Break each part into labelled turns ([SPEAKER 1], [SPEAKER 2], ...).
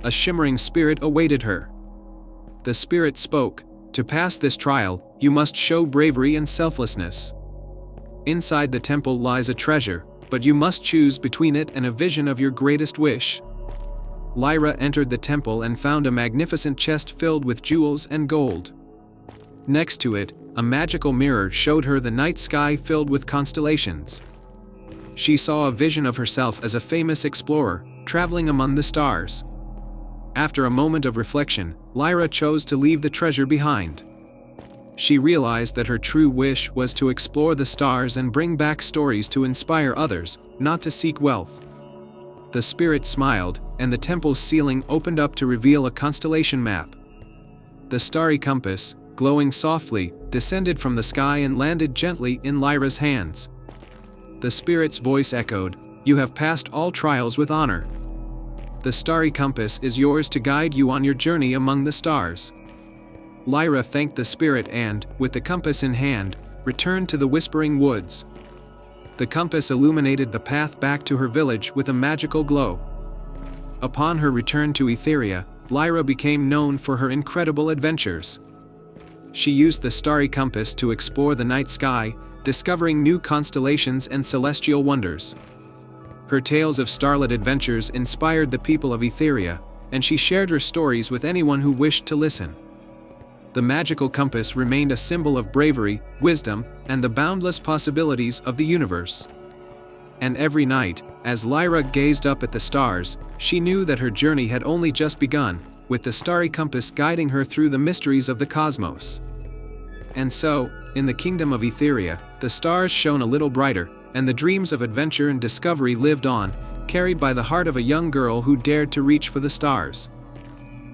[SPEAKER 1] a shimmering spirit awaited her. The spirit spoke, "To pass this trial, you must show bravery and selflessness. Inside the temple lies a treasure, but you must choose between it and a vision of your greatest wish." Lyra entered the temple and found a magnificent chest filled with jewels and gold. Next to it, a magical mirror showed her the night sky filled with constellations. She saw a vision of herself as a famous explorer, traveling among the stars. After a moment of reflection, Lyra chose to leave the treasure behind. She realized that her true wish was to explore the stars and bring back stories to inspire others, not to seek wealth. The spirit smiled, and the temple's ceiling opened up to reveal a constellation map. The starry compass, glowing softly, descended from the sky and landed gently in Lyra's hands. The spirit's voice echoed, "You have passed all trials with honor. The starry compass is yours to guide you on your journey among the stars." Lyra thanked the spirit and, with the compass in hand, returned to the Whispering Woods. The compass illuminated the path back to her village with a magical glow. Upon her return to Etheria, Lyra became known for her incredible adventures. She used the starry compass to explore the night sky, discovering new constellations and celestial wonders. Her tales of starlit adventures inspired the people of Etheria, and she shared her stories with anyone who wished to listen. The magical compass remained a symbol of bravery, wisdom, and the boundless possibilities of the universe. And every night, as Lyra gazed up at the stars, she knew that her journey had only just begun, with the starry compass guiding her through the mysteries of the cosmos. And so, in the kingdom of Etheria, the stars shone a little brighter, and the dreams of adventure and discovery lived on, carried by the heart of a young girl who dared to reach for the stars.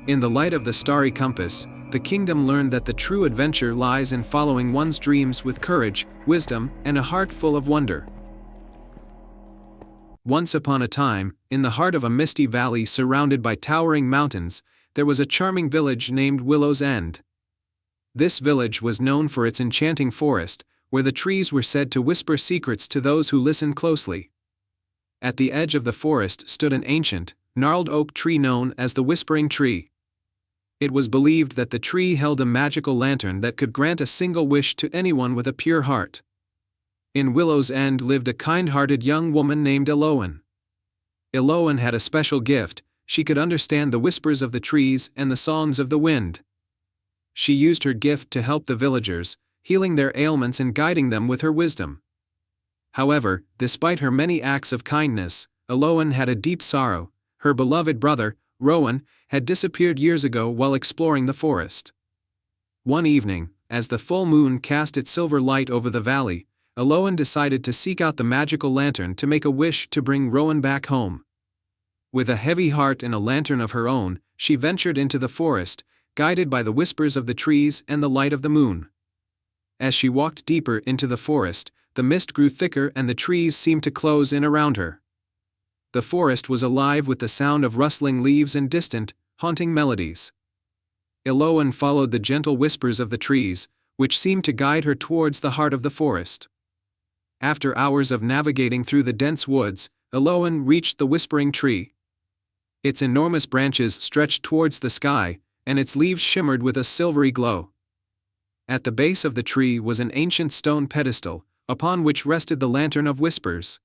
[SPEAKER 1] In the light of the starry compass, the kingdom learned that the true adventure lies in following one's dreams with courage, wisdom, and a heart full of wonder. Once upon a time, in the heart of a misty valley surrounded by towering mountains, there was a charming village named Willow's End. This village was known for its enchanting forest, where the trees were said to whisper secrets to those who listened closely. At the edge of the forest stood an ancient, gnarled oak tree known as the Whispering Tree. It was believed that the tree held a magical lantern that could grant a single wish to anyone with a pure heart. In Willow's End lived a kind-hearted young woman named Elowen. Elowen had a special gift: she could understand the whispers of the trees and the songs of the wind. She used her gift to help the villagers, healing their ailments and guiding them with her wisdom. However, despite her many acts of kindness, Elowen had a deep sorrow. Her beloved brother, Rowan, had disappeared years ago while exploring the forest. One evening, as the full moon cast its silver light over the valley, Elowen decided to seek out the magical lantern to make a wish to bring Rowan back home. With a heavy heart and a lantern of her own, she ventured into the forest, guided by the whispers of the trees and the light of the moon. As she walked deeper into the forest, the mist grew thicker and the trees seemed to close in around her. The forest was alive with the sound of rustling leaves and distant, haunting melodies. Elowen followed the gentle whispers of the trees, which seemed to guide her towards the heart of the forest. After hours of navigating through the dense woods, Elowen reached the Whispering Tree. Its enormous branches stretched towards the sky, and its leaves shimmered with a silvery glow. At the base of the tree was an ancient stone pedestal, upon which rested the Lantern of Whispers.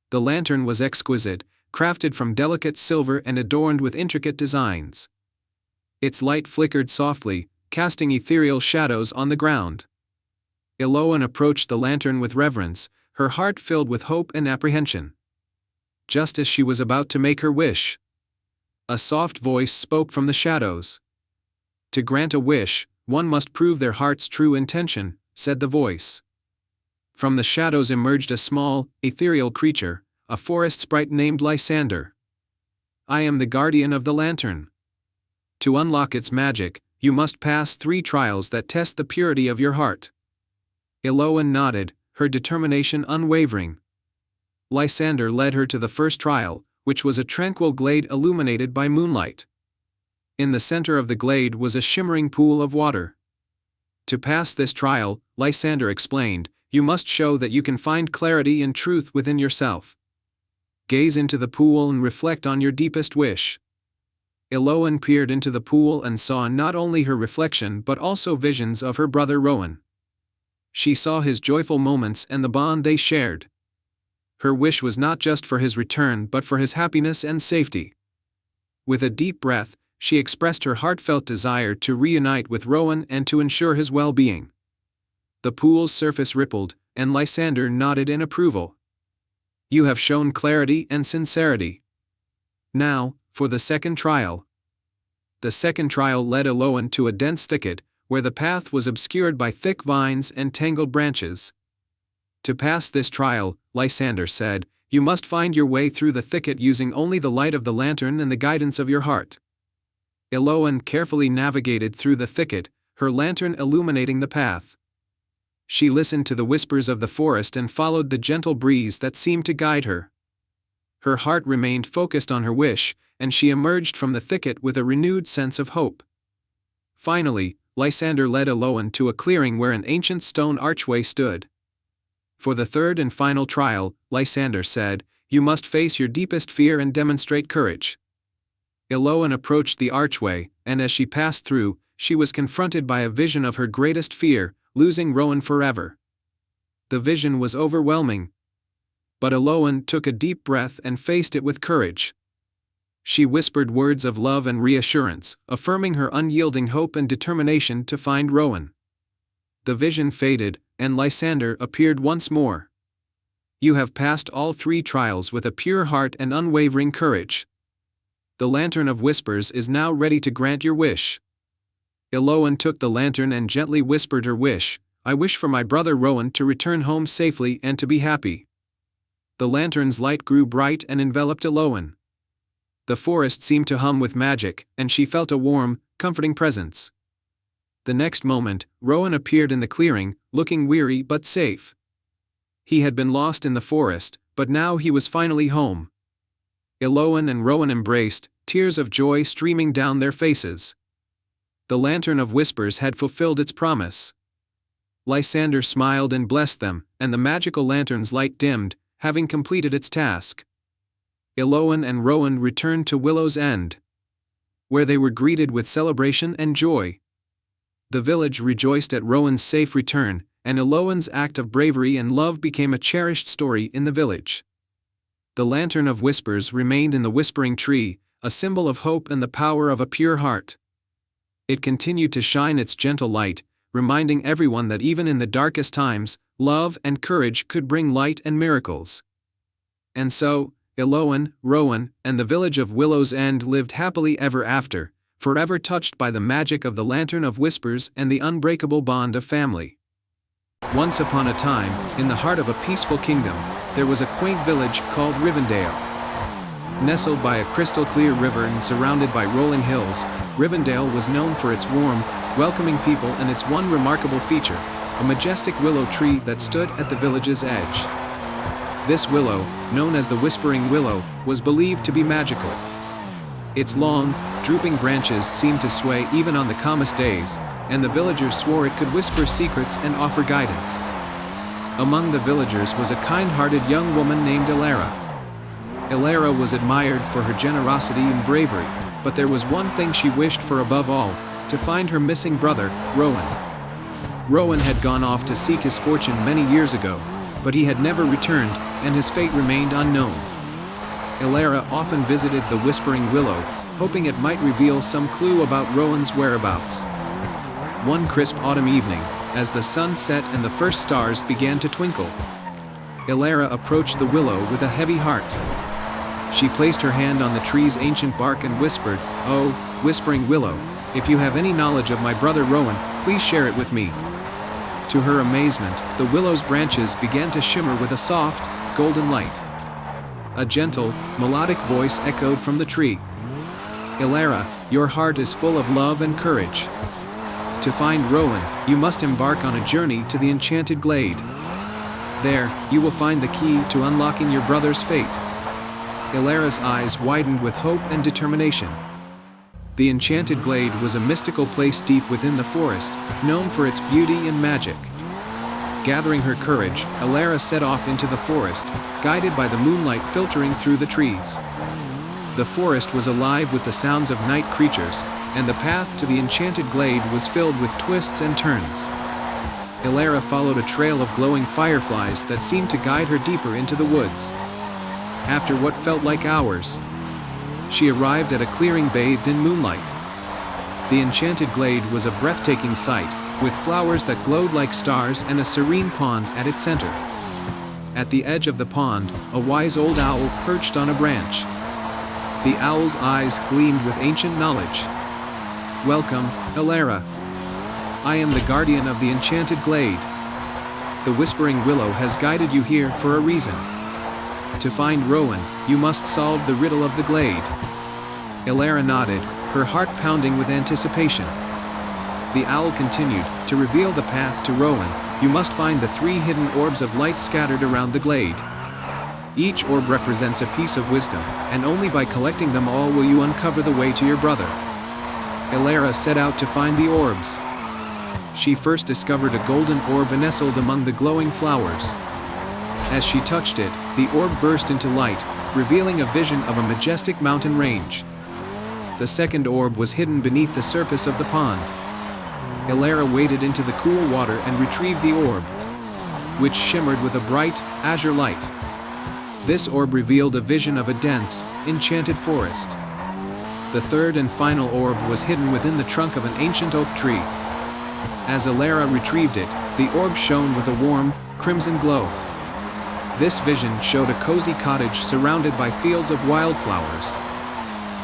[SPEAKER 1] The lantern was exquisite, crafted from delicate silver and adorned with intricate designs. Its light flickered softly, casting ethereal shadows on the ground. Elowen approached the lantern with reverence, her heart filled with hope and apprehension. Just as she was about to make her wish, a soft voice spoke from the shadows. "To grant a wish, one must prove their heart's true intention," said the voice. From the shadows emerged a small, ethereal creature, a forest sprite named Lysander. "I am the guardian of the lantern. To unlock its magic, you must pass 3 trials that test the purity of your heart." Elowen nodded, her determination unwavering. Lysander led her to the first trial, which was a tranquil glade illuminated by moonlight. In the center of the glade was a shimmering pool of water. "To pass this trial," Lysander explained, "you must show that you can find clarity and truth within yourself. Gaze into the pool and reflect on your deepest wish. Eloan peered into the pool and saw not only her reflection but also visions of her brother Rowan. She saw his joyful moments and the bond they shared. Her wish was not just for his return but for his happiness and safety. With a deep breath, she expressed her heartfelt desire to reunite with Rowan and to ensure his well-being. The pool's surface rippled, and Lysander nodded in approval. "You have shown clarity and sincerity. Now, for the second trial." The second trial led Eloan to a dense thicket, where the path was obscured by thick vines and tangled branches. "To pass this trial," Lysander said, "you must find your way through the thicket using only the light of the lantern and the guidance of your heart." Eloan carefully navigated through the thicket, her lantern illuminating the path. She listened to the whispers of the forest and followed the gentle breeze that seemed to guide her. Her heart remained focused on her wish, and she emerged from the thicket with a renewed sense of hope. Finally, Lysander led Eloan to a clearing where an ancient stone archway stood. "For the third and final trial," Lysander said, "you must face your deepest fear and demonstrate courage." Eloan approached the archway, and as she passed through, she was confronted by a vision of her greatest fear, losing Rowan forever. The vision was overwhelming. But Eloan took a deep breath and faced it with courage. She whispered words of love and reassurance, affirming her unyielding hope and determination to find Rowan. The vision faded, and Lysander appeared once more. "You have passed all 3 trials with a pure heart and unwavering courage. The Lantern of Whispers is now ready to grant your wish." Eloan took the lantern and gently whispered her wish, "I wish for my brother Rowan to return home safely and to be happy." The lantern's light grew bright and enveloped Eloan. The forest seemed to hum with magic, and she felt a warm, comforting presence. The next moment, Rowan appeared in the clearing, looking weary but safe. He had been lost in the forest, but now he was finally home. Eloan and Rowan embraced, tears of joy streaming down their faces. The Lantern of Whispers had fulfilled its promise. Lysander smiled and blessed them, and the magical lantern's light dimmed, having completed its task. Eloan and Rowan returned to Willow's End, where they were greeted with celebration and joy. The village rejoiced at Rowan's safe return, and Eloan's act of bravery and love became a cherished story in the village. The Lantern of Whispers remained in the Whispering Tree, a symbol of hope and the power of a pure heart. It continued to shine its gentle light, reminding everyone that even in the darkest times, love and courage could bring light and miracles. And so, Eloan, Rowan, and the village of Willow's End lived happily ever after, forever touched by the magic of the Lantern of Whispers and the unbreakable bond of family. Once upon a time, in the heart of a peaceful kingdom, there was a quaint village called Rivendell. Nestled by a crystal-clear river and surrounded by rolling hills, Rivendell was known for its warm, welcoming people and its one remarkable feature, a majestic willow tree that stood at the village's edge. This willow, known as the Whispering Willow, was believed to be magical. Its long, drooping branches seemed to sway even on the calmest days, and the villagers swore it could whisper secrets and offer guidance. Among the villagers was a kind-hearted young woman named Elara. Elara was admired for her generosity and bravery, but there was one thing she wished for above all, to find her missing brother, Rowan. Rowan had gone off to seek his fortune many years ago, but he had never returned, and his fate remained unknown. Elara often visited the Whispering Willow, hoping it might reveal some clue about Rowan's whereabouts. One crisp autumn evening, as the sun set and the first stars began to twinkle, Elara approached the willow with a heavy heart. She placed her hand on the tree's ancient bark and whispered, "Oh, Whispering Willow, if you have any knowledge of my brother Rowan, please share it with me." To her amazement, the willow's branches began to shimmer with a soft, golden light. A gentle, melodic voice echoed from the tree. "Elara, your heart is full of love and courage. To find Rowan, you must embark on a journey to the Enchanted Glade. There, you will find the key to unlocking your brother's fate." Elara's eyes widened with hope and determination. The Enchanted Glade was a mystical place deep within the forest, known for its beauty and magic. Gathering her courage, Elara set off into the forest, guided by the moonlight filtering through the trees. The forest was alive with the sounds of night creatures, and the path to the enchanted glade was filled with twists and turns. Elara followed a trail of glowing fireflies that seemed to guide her deeper into the woods. After what felt like hours, she arrived at a clearing bathed in moonlight. The enchanted glade was a breathtaking sight, with flowers that glowed like stars and a serene pond at its center. At the edge of the pond, a wise old owl perched on a branch. The owl's eyes gleamed with ancient knowledge. "Welcome, Elara. I am the guardian of the enchanted glade. The Whispering Willow has guided you here for a reason. To find Rowan, you must solve the riddle of the glade." Elara nodded, her heart pounding with anticipation. The owl continued, "To reveal the path to Rowan, you must find the 3 hidden orbs of light scattered around the glade. Each orb represents a piece of wisdom, and only by collecting them all will you uncover the way to your brother." Elara set out to find the orbs. She first discovered a golden orb nestled among the glowing flowers. As she touched it, the orb burst into light, revealing a vision of a majestic mountain range. The second orb was hidden beneath the surface of the pond. Elara waded into the cool water and retrieved the orb, which shimmered with a bright, azure light. This orb revealed a vision of a dense, enchanted forest. The third and final orb was hidden within the trunk of an ancient oak tree. As Elara retrieved it, the orb shone with a warm, crimson glow. This vision showed a cozy cottage surrounded by fields of wildflowers.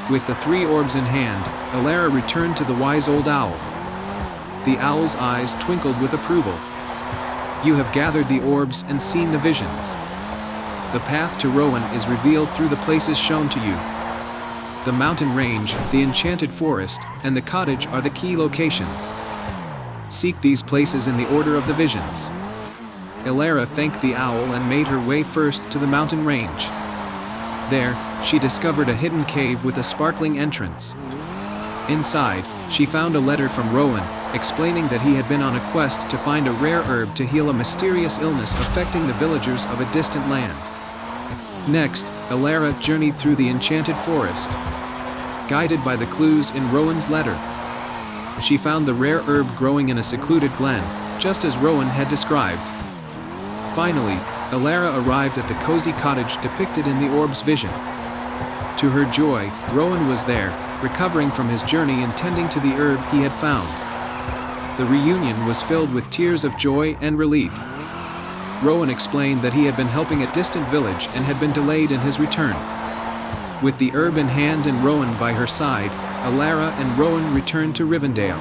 [SPEAKER 1] With the 3 orbs in hand, Elara returned to the wise old owl. The owl's eyes twinkled with approval. "You have gathered the orbs and seen the visions. The path to Rowan is revealed through the places shown to you. The mountain range, the enchanted forest, and the cottage are the key locations. Seek these places in the order of the visions." Elara thanked the owl and made her way first to the mountain range. There, she discovered a hidden cave with a sparkling entrance. Inside, she found a letter from Rowan, explaining that he had been on a quest to find a rare herb to heal a mysterious illness affecting the villagers of a distant land. Next, Elara journeyed through the enchanted forest. Guided by the clues in Rowan's letter, she found the rare herb growing in a secluded glen, just as Rowan had described. Finally, Elara arrived at the cozy cottage depicted in the orb's vision. To her joy, Rowan was there, recovering from his journey and tending to the herb he had found. The reunion was filled with tears of joy and relief. Rowan explained that he had been helping a distant village and had been delayed in his return. With the herb in hand and Rowan by her side, Elara and Rowan returned to Rivendell.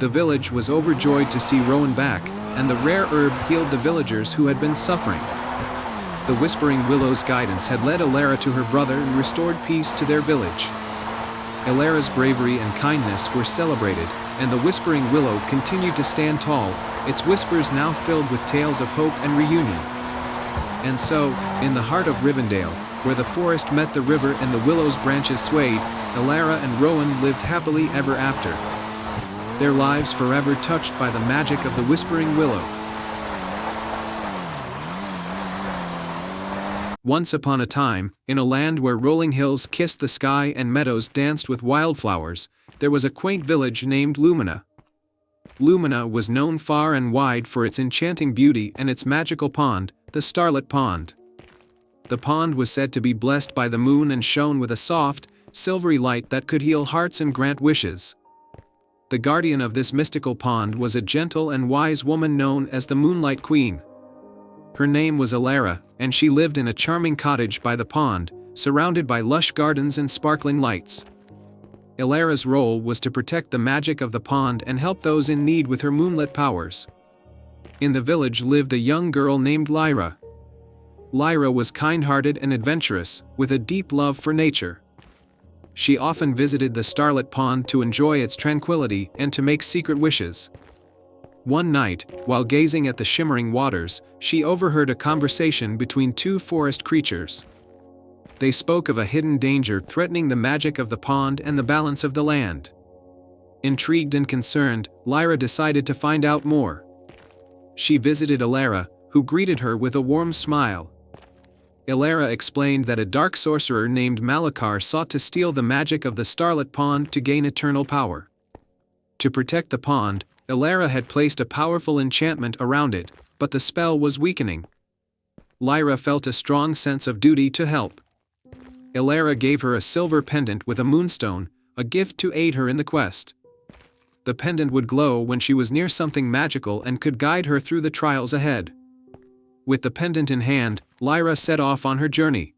[SPEAKER 1] The village was overjoyed to see Rowan back, and the rare herb healed the villagers who had been suffering. The Whispering Willow's guidance had led Elara to her brother and restored peace to their village. Elara's bravery and kindness were celebrated, and the Whispering Willow continued to stand tall, its whispers now filled with tales of hope and reunion. And so, in the heart of Rivendell, where the forest met the river and the willow's branches swayed, Elara and Rowan lived happily ever after, their lives forever touched by the magic of the Whispering Willow. Once upon a time, in a land where rolling hills kissed the sky and meadows danced with wildflowers, there was a quaint village named Lumina. Lumina was known far and wide for its enchanting beauty and its magical pond, the Starlit Pond. The pond was said to be blessed by the moon and shone with a soft, silvery light that could heal hearts and grant wishes. The guardian of this mystical pond was a gentle and wise woman known as the Moonlight Queen. Her name was Elara, and she lived in a charming cottage by the pond, surrounded by lush gardens and sparkling lights. Elara's role was to protect the magic of the pond and help those in need with her moonlit powers. In the village lived a young girl named Lyra. Lyra was kind-hearted and adventurous, with a deep love for nature. She often visited the Starlit Pond to enjoy its tranquility and to make secret wishes. One night, while gazing at the shimmering waters, she overheard a conversation between 2 forest creatures. They spoke of a hidden danger threatening the magic of the pond and the balance of the land. Intrigued and concerned, Lyra decided to find out more. She visited Elara, who greeted her with a warm smile. Ilara explained that a dark sorcerer named Malachar sought to steal the magic of the Starlit Pond to gain eternal power. To protect the pond, Ilara had placed a powerful enchantment around it, but the spell was weakening. Lyra felt a strong sense of duty to help. Ilara gave her a silver pendant with a moonstone, a gift to aid her in the quest. The pendant would glow when she was near something magical and could guide her through the trials ahead. With the pendant in hand, Lyra set off on her journey.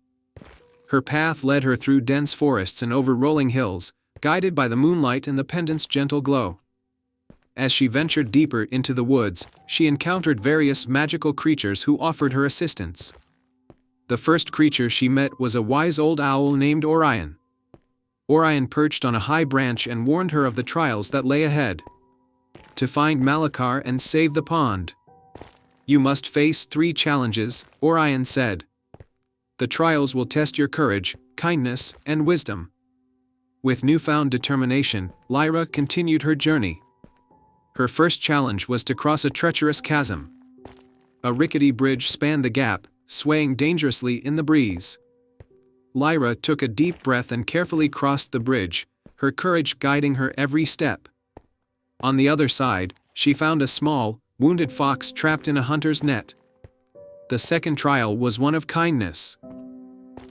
[SPEAKER 1] Her path led her through dense forests and over rolling hills, guided by the moonlight and the pendant's gentle glow. As she ventured deeper into the woods, she encountered various magical creatures who offered her assistance. The first creature she met was a wise old owl named Orion. Orion perched on a high branch and warned her of the trials that lay ahead. To find Malachar and save the pond, you must face 3 challenges, Orion said. The trials will test your courage, kindness, and wisdom. With newfound determination, Lyra continued her journey. Her first challenge was to cross a treacherous chasm. A rickety bridge spanned the gap, swaying dangerously in the breeze. Lyra took a deep breath and carefully crossed the bridge, her courage guiding her every step. On the other side, she found a small, wounded fox trapped in a hunter's net. The second trial was one of kindness.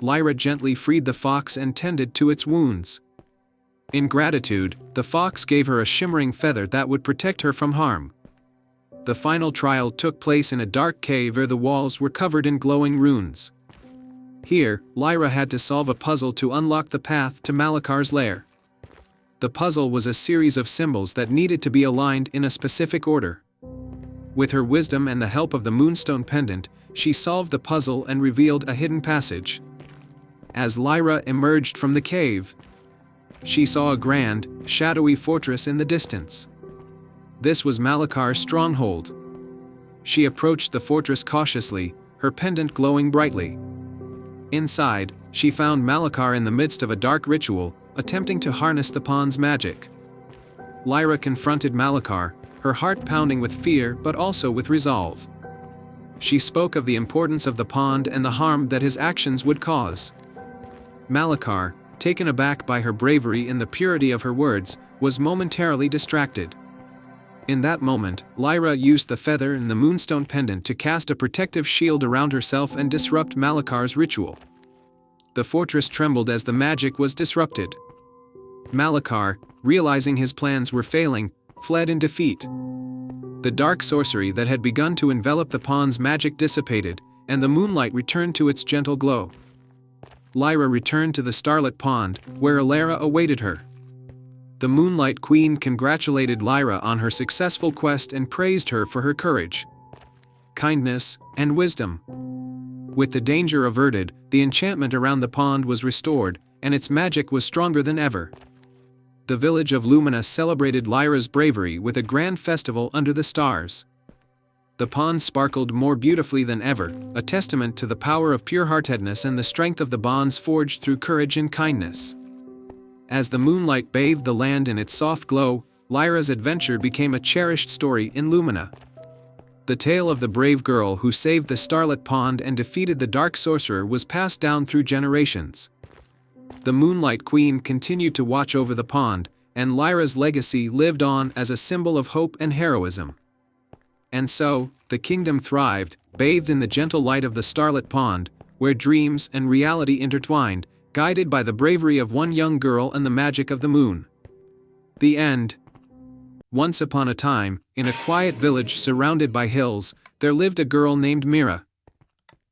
[SPEAKER 1] Lyra gently freed the fox and tended to its wounds. In gratitude, the fox gave her a shimmering feather that would protect her from harm. The final trial took place in a dark cave where the walls were covered in glowing runes. Here, Lyra had to solve a puzzle to unlock the path to Malachar's lair. The puzzle was a series of symbols that needed to be aligned in a specific order. With her wisdom and the help of the moonstone pendant, she solved the puzzle and revealed a hidden passage. As Lyra emerged from the cave, she saw a grand, shadowy fortress in the distance. This was Malachar's stronghold. She approached the fortress cautiously, her pendant glowing brightly. Inside, she found Malachar in the midst of a dark ritual, attempting to harness the pond's magic. Lyra confronted Malachar, her heart pounding with fear but also with resolve. She spoke of the importance of the pond and the harm that his actions would cause. Malachar, taken aback by her bravery and the purity of her words, was momentarily distracted. In that moment, Lyra used the feather and the moonstone pendant to cast a protective shield around herself and disrupt Malachar's ritual. The fortress trembled as the magic was disrupted. Malachar, realizing his plans were failing, fled in defeat. The dark sorcery that had begun to envelop the pond's magic dissipated, and the moonlight returned to its gentle glow. Lyra returned to the starlit pond, where Ilara awaited her. The Moonlight Queen congratulated Lyra on her successful quest and praised her for her courage, kindness, and wisdom. With the danger averted, the enchantment around the pond was restored, and its magic was stronger than ever. The village of Lumina celebrated Lyra's bravery with a grand festival under the stars. The pond sparkled more beautifully than ever, a testament to the power of pure-heartedness and the strength of the bonds forged through courage and kindness. As the moonlight bathed the land in its soft glow, Lyra's adventure became a cherished story in Lumina. The tale of the brave girl who saved the starlit pond and defeated the dark sorcerer was passed down through generations. The Moonlight Queen continued to watch over the pond, and Lyra's legacy lived on as a symbol of hope and heroism. And so, the kingdom thrived, bathed in the gentle light of the starlit pond, where dreams and reality intertwined, guided by the bravery of one young girl and the magic of the moon. The end. Once upon a time, in a quiet village surrounded by hills, there lived a girl named Mira.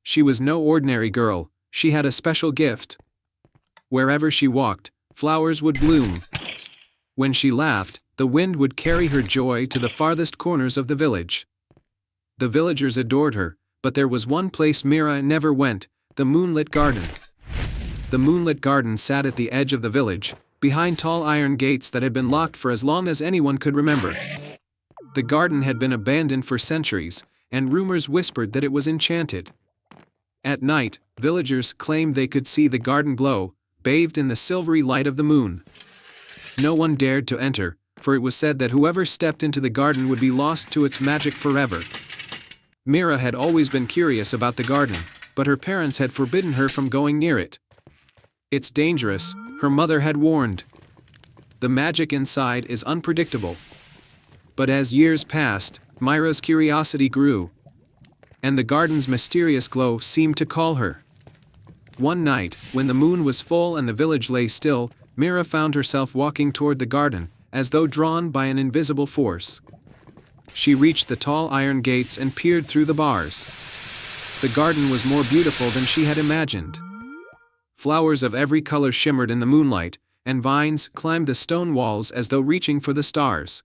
[SPEAKER 1] She was no ordinary girl, she had a special gift. Wherever she walked, flowers would bloom. When she laughed, the wind would carry her joy to the farthest corners of the village. The villagers adored her, but there was one place Mira never went, the moonlit garden. The moonlit garden sat at the edge of the village, behind tall iron gates that had been locked for as long as anyone could remember. The garden had been abandoned for centuries, and rumors whispered that it was enchanted. At night, villagers claimed they could see the garden glow, bathed in the silvery light of the moon. No one dared to enter, for it was said that whoever stepped into the garden would be lost to its magic forever. Mira had always been curious about the garden. but her parents had forbidden her from going near it. It's dangerous, her mother had warned. The magic inside is unpredictable. But as years passed, Myra's curiosity grew, and the garden's mysterious glow seemed to call her. One night, when the moon was full and the village lay still, Myra found herself walking toward the garden, as though drawn by an invisible force. She reached the tall iron gates and peered through the bars. The garden was more beautiful than she had imagined. Flowers of every color shimmered in the moonlight, and vines climbed the stone walls as though reaching for the stars.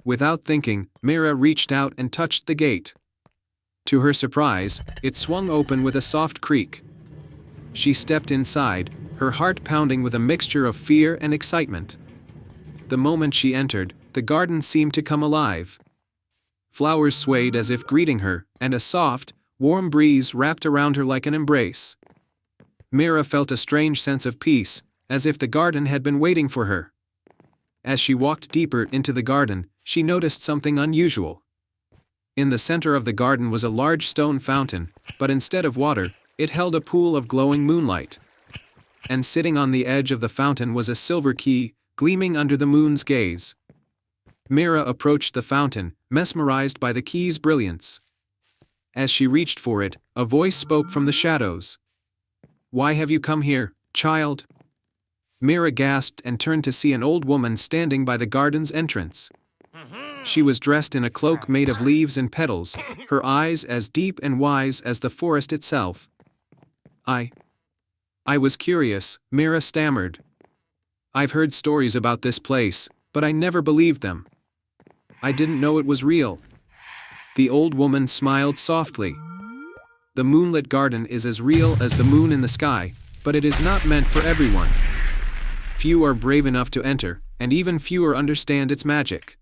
[SPEAKER 1] Without thinking, Myra reached out and touched the gate. To her surprise, it swung open with a soft creak. She stepped inside, her heart pounding with a mixture of fear and excitement. The moment she entered, the garden seemed to come alive. Flowers swayed as if greeting her, and a soft, warm breeze wrapped around her like an embrace. Myra felt a strange sense of peace, as if the garden had been waiting for her. As she walked deeper into the garden, she noticed something unusual. In the center of the garden was a large stone fountain, but instead of water, it held a pool of glowing moonlight. And sitting on the edge of the fountain was a silver key, gleaming under the moon's gaze. Myra approached the fountain, mesmerized by the key's brilliance. As she reached for it, a voice spoke from the shadows. "Why have you come here, child?" Myra gasped and turned to see an old woman standing by the garden's entrance. She was dressed in a cloak made of leaves and petals, her eyes as deep and wise as the forest itself. I was curious," Myra stammered. "I've heard stories about this place, but I never believed them. I didn't know it was real." The old woman smiled softly. "The moonlit garden is as real as the moon in the sky, but it is not meant for everyone. Few are brave enough to enter, and even fewer understand its magic."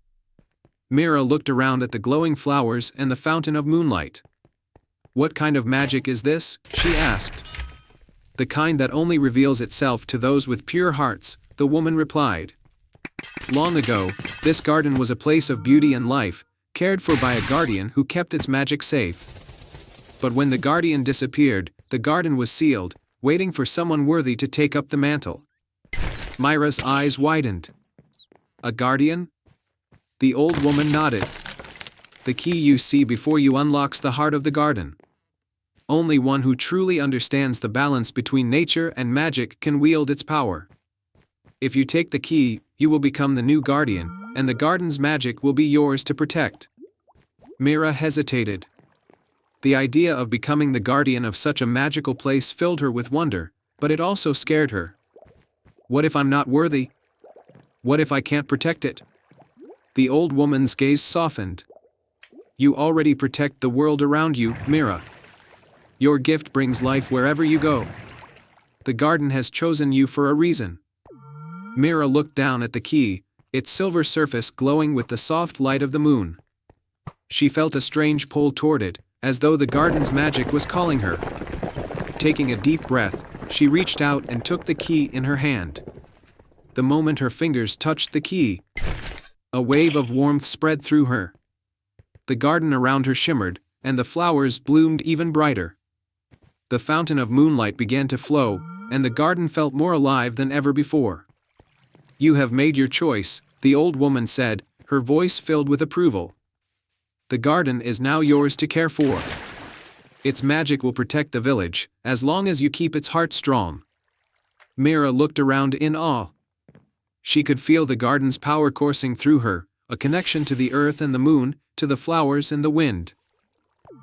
[SPEAKER 1] Myra looked around at the glowing flowers and the fountain of moonlight. "What kind of magic is this?" she asked. "The kind that only reveals itself to those with pure hearts," the woman replied. "Long ago, this garden was a place of beauty and life, cared for by a guardian who kept its magic safe. But when the guardian disappeared, the garden was sealed, waiting for someone worthy to take up the mantle." Myra's eyes widened. "A guardian?" The old woman nodded. "The key you see before you unlocks the heart of the garden. Only one who truly understands the balance between nature and magic can wield its power. If you take the key, you will become the new guardian, and the garden's magic will be yours to protect." Myra hesitated. The idea of becoming the guardian of such a magical place filled her with wonder, but it also scared her. What if I'm not worthy? What if I can't protect it? The old woman's gaze softened. "You already protect the world around you, Myra. Your gift brings life wherever you go. The garden has chosen you for a reason." Myra looked down at the key, its silver surface glowing with the soft light of the moon. She felt a strange pull toward it, as though the garden's magic was calling her. Taking a deep breath, she reached out and took the key in her hand. The moment her fingers touched the key, a wave of warmth spread through her. The garden around her shimmered, and the flowers bloomed even brighter. The fountain of moonlight began to flow, and the garden felt more alive than ever before. "You have made your choice," the old woman said, her voice filled with approval. "The garden is now yours to care for. Its magic will protect the village, as long as you keep its heart strong." Myra looked around in awe. She could feel the garden's power coursing through her, a connection to the earth and the moon, to the flowers and the wind.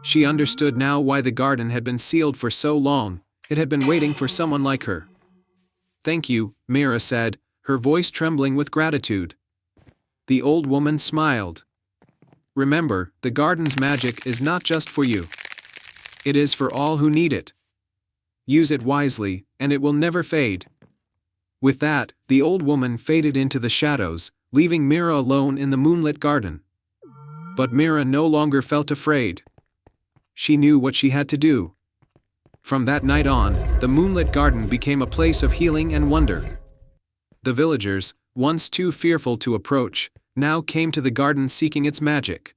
[SPEAKER 1] She understood now why the garden had been sealed for so long. It had been waiting for someone like her. "Thank you," Myra said, her voice trembling with gratitude. The old woman smiled. "Remember, the garden's magic is not just for you. It is for all who need it. Use it wisely, and it will never fade." With that, the old woman faded into the shadows, leaving Myra alone in the moonlit garden. But Myra no longer felt afraid. She knew what she had to do. From that night on, the moonlit garden became a place of healing and wonder. The villagers, once too fearful to approach, now came to the garden seeking its magic.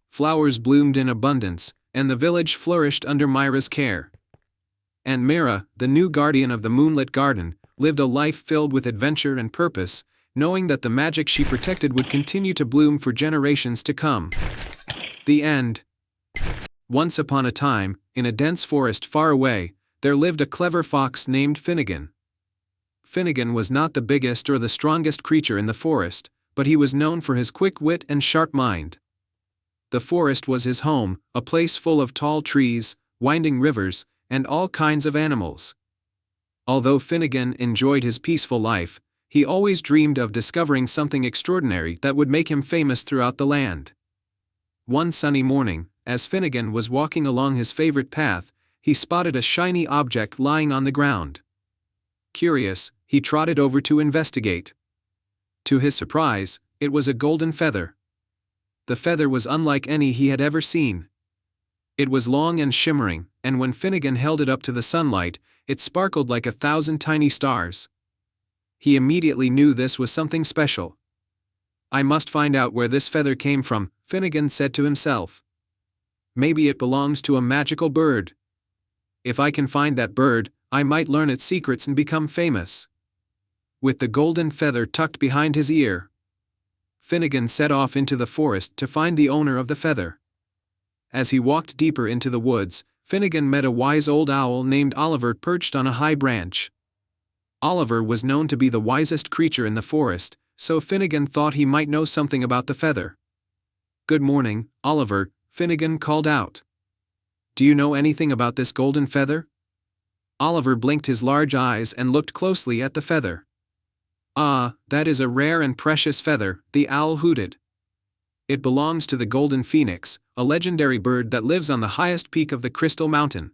[SPEAKER 1] Flowers bloomed in abundance, and the village flourished under Myra's care. And Mira, the new guardian of the moonlit garden, lived a life filled with adventure and purpose, knowing that the magic she protected would continue to bloom for generations to come. The end. Once upon a time, in a dense forest far away, there lived a clever fox named Finnegan. Finnegan was not the biggest or the strongest creature in the forest, but he was known for his quick wit and sharp mind. The forest was his home, a place full of tall trees, winding rivers, and all kinds of animals. Although Finnegan enjoyed his peaceful life, he always dreamed of discovering something extraordinary that would make him famous throughout the land. One sunny morning, as Finnegan was walking along his favorite path, he spotted a shiny object lying on the ground. Curious, he trotted over to investigate. To his surprise, it was a golden feather. The feather was unlike any he had ever seen. It was long and shimmering, and when Finnegan held it up to the sunlight, it sparkled like 1,000 tiny stars. He immediately knew this was something special. "I must find out where this feather came from," Finnegan said to himself. "Maybe it belongs to a magical bird. If I can find that bird, I might learn its secrets and become famous." With the golden feather tucked behind his ear, Finnegan set off into the forest to find the owner of the feather. As he walked deeper into the woods, Finnegan met a wise old owl named Oliver perched on a high branch. Oliver was known to be the wisest creature in the forest, so Finnegan thought he might know something about the feather. "Good morning, Oliver," Finnegan called out. "Do you know anything about this golden feather?" Oliver blinked his large eyes and looked closely at the feather. "Ah, that is a rare and precious feather," the owl hooted. "It belongs to the golden phoenix, a legendary bird that lives on the highest peak of the Crystal Mountain.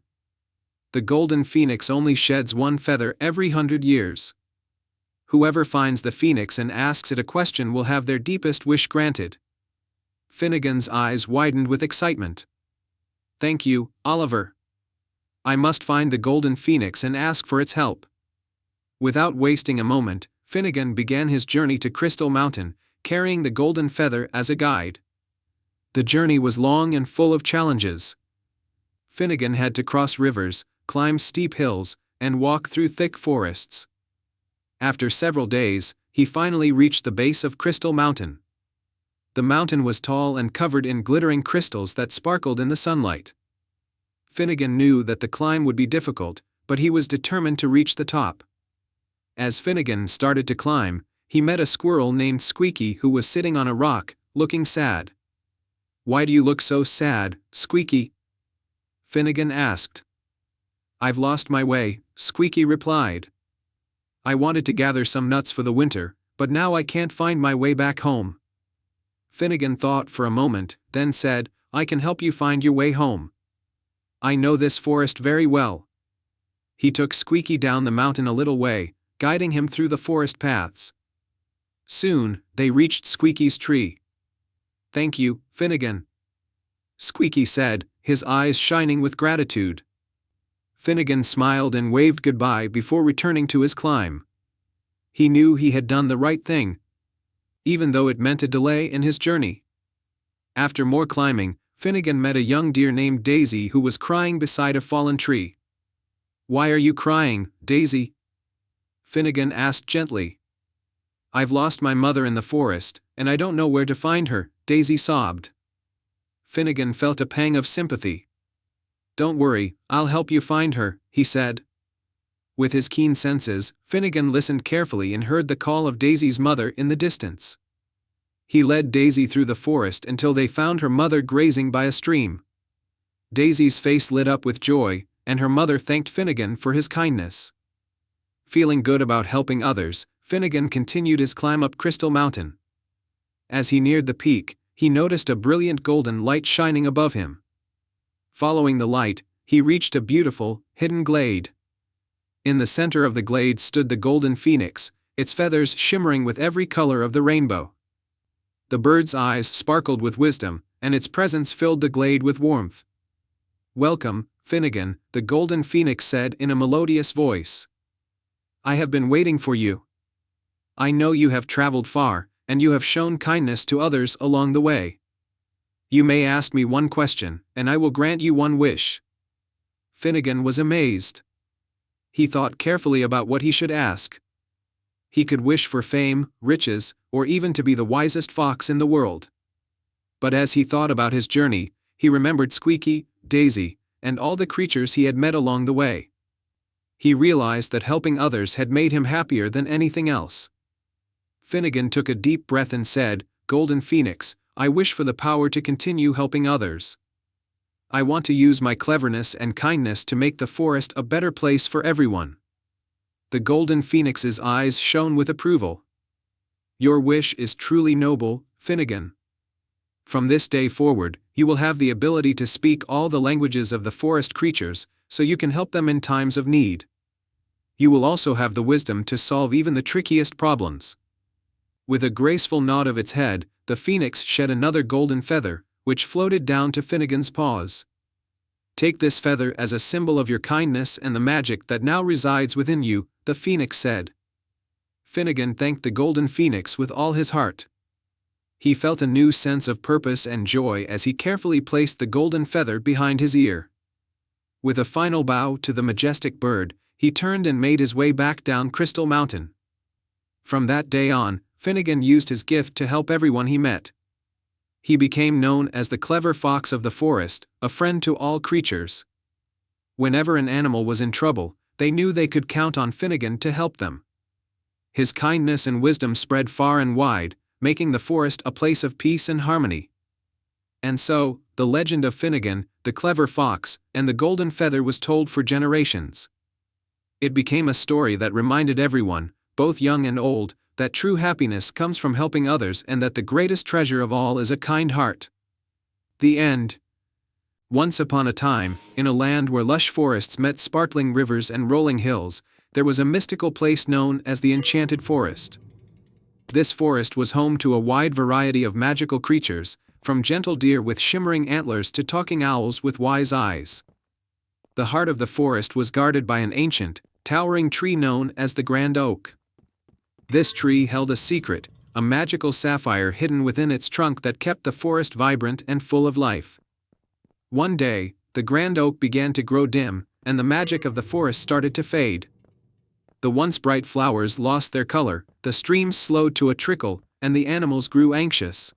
[SPEAKER 1] The golden phoenix only sheds one feather every 100 years. Whoever finds the phoenix and asks it a question will have their deepest wish granted." Finnegan's eyes widened with excitement. "Thank you, Oliver. I must find the golden phoenix and ask for its help." Without wasting a moment, Finnegan began his journey to Crystal Mountain, carrying the golden feather as a guide. The journey was long and full of challenges. Finnegan had to cross rivers, climb steep hills, and walk through thick forests. After several days, he finally reached the base of Crystal Mountain. The mountain was tall and covered in glittering crystals that sparkled in the sunlight. Finnegan knew that the climb would be difficult, but he was determined to reach the top. As Finnegan started to climb, he met a squirrel named Squeaky who was sitting on a rock, looking sad. "Why do you look so sad, Squeaky?" Finnegan asked. "I've lost my way," Squeaky replied. "I wanted to gather some nuts for the winter, but now I can't find my way back home." Finnegan thought for a moment, then said, "I can help you find your way home. I know this forest very well." He took Squeaky down the mountain a little way, guiding him through the forest paths. Soon, they reached Squeaky's tree. "Thank you, Finnegan," Squeaky said, his eyes shining with gratitude. Finnegan smiled and waved goodbye before returning to his climb. He knew he had done the right thing, even though it meant a delay in his journey. After more climbing, Finnegan met a young deer named Daisy who was crying beside a fallen tree. "Why are you crying, Daisy?" Finnegan asked gently. "I've lost my mother in the forest, and I don't know where to find her," Daisy sobbed. Finnegan felt a pang of sympathy. "Don't worry, I'll help you find her," he said. With his keen senses, Finnegan listened carefully and heard the call of Daisy's mother in the distance. He led Daisy through the forest until they found her mother grazing by a stream. Daisy's face lit up with joy, and her mother thanked Finnegan for his kindness. Feeling good about helping others, Finnegan continued his climb up Crystal Mountain. As he neared the peak, he noticed a brilliant golden light shining above him. Following the light, he reached a beautiful, hidden glade. In the center of the glade stood the golden phoenix, its feathers shimmering with every color of the rainbow. The bird's eyes sparkled with wisdom, and its presence filled the glade with warmth. "Welcome, Finnegan," the golden phoenix said in a melodious voice. "I have been waiting for you. I know you have traveled far, and you have shown kindness to others along the way. You may ask me one question, and I will grant you one wish. Finnegan was amazed. He thought carefully about what he should ask. He could wish for fame, riches, or even to be the wisest fox in the world. But as he thought about his journey, he remembered Squeaky, Daisy, and all the creatures he had met along the way. He realized that helping others had made him happier than anything else. Finnegan took a deep breath and said, "Golden Phoenix, I wish for the power to continue helping others. I want to use my cleverness and kindness to make the forest a better place for everyone." The Golden Phoenix's eyes shone with approval. "Your wish is truly noble, Finnegan. From this day forward, you will have the ability to speak all the languages of the forest creatures, so you can help them in times of need. You will also have the wisdom to solve even the trickiest problems." With a graceful nod of its head, the phoenix shed another golden feather, which floated down to Finnegan's paws. "Take this feather as a symbol of your kindness and the magic that now resides within you," the phoenix said. Finnegan thanked the golden phoenix with all his heart. He felt a new sense of purpose and joy as he carefully placed the golden feather behind his ear. With a final bow to the majestic bird, he turned and made his way back down Crystal Mountain. From that day on, Finnegan used his gift to help everyone he met. He became known as the clever fox of the forest, a friend to all creatures. Whenever an animal was in trouble, they knew they could count on Finnegan to help them. His kindness and wisdom spread far and wide, making the forest a place of peace and harmony. And so, the legend of Finnegan, the clever fox, and the golden feather was told for generations. It became a story that reminded everyone, both young and old, that true happiness comes from helping others and that the greatest treasure of all is a kind heart. The end. Once upon a time, in a land where lush forests met sparkling rivers and rolling hills, there was a mystical place known as the Enchanted Forest. This forest was home to a wide variety of magical creatures, from gentle deer with shimmering antlers to talking owls with wise eyes. The heart of the forest was guarded by an ancient, towering tree known as the Grand Oak. This tree held a secret, a magical sapphire hidden within its trunk that kept the forest vibrant and full of life. One day, the Grand Oak began to grow dim, and the magic of the forest started to fade. The once bright flowers lost their color, the streams slowed to a trickle, and the animals grew anxious.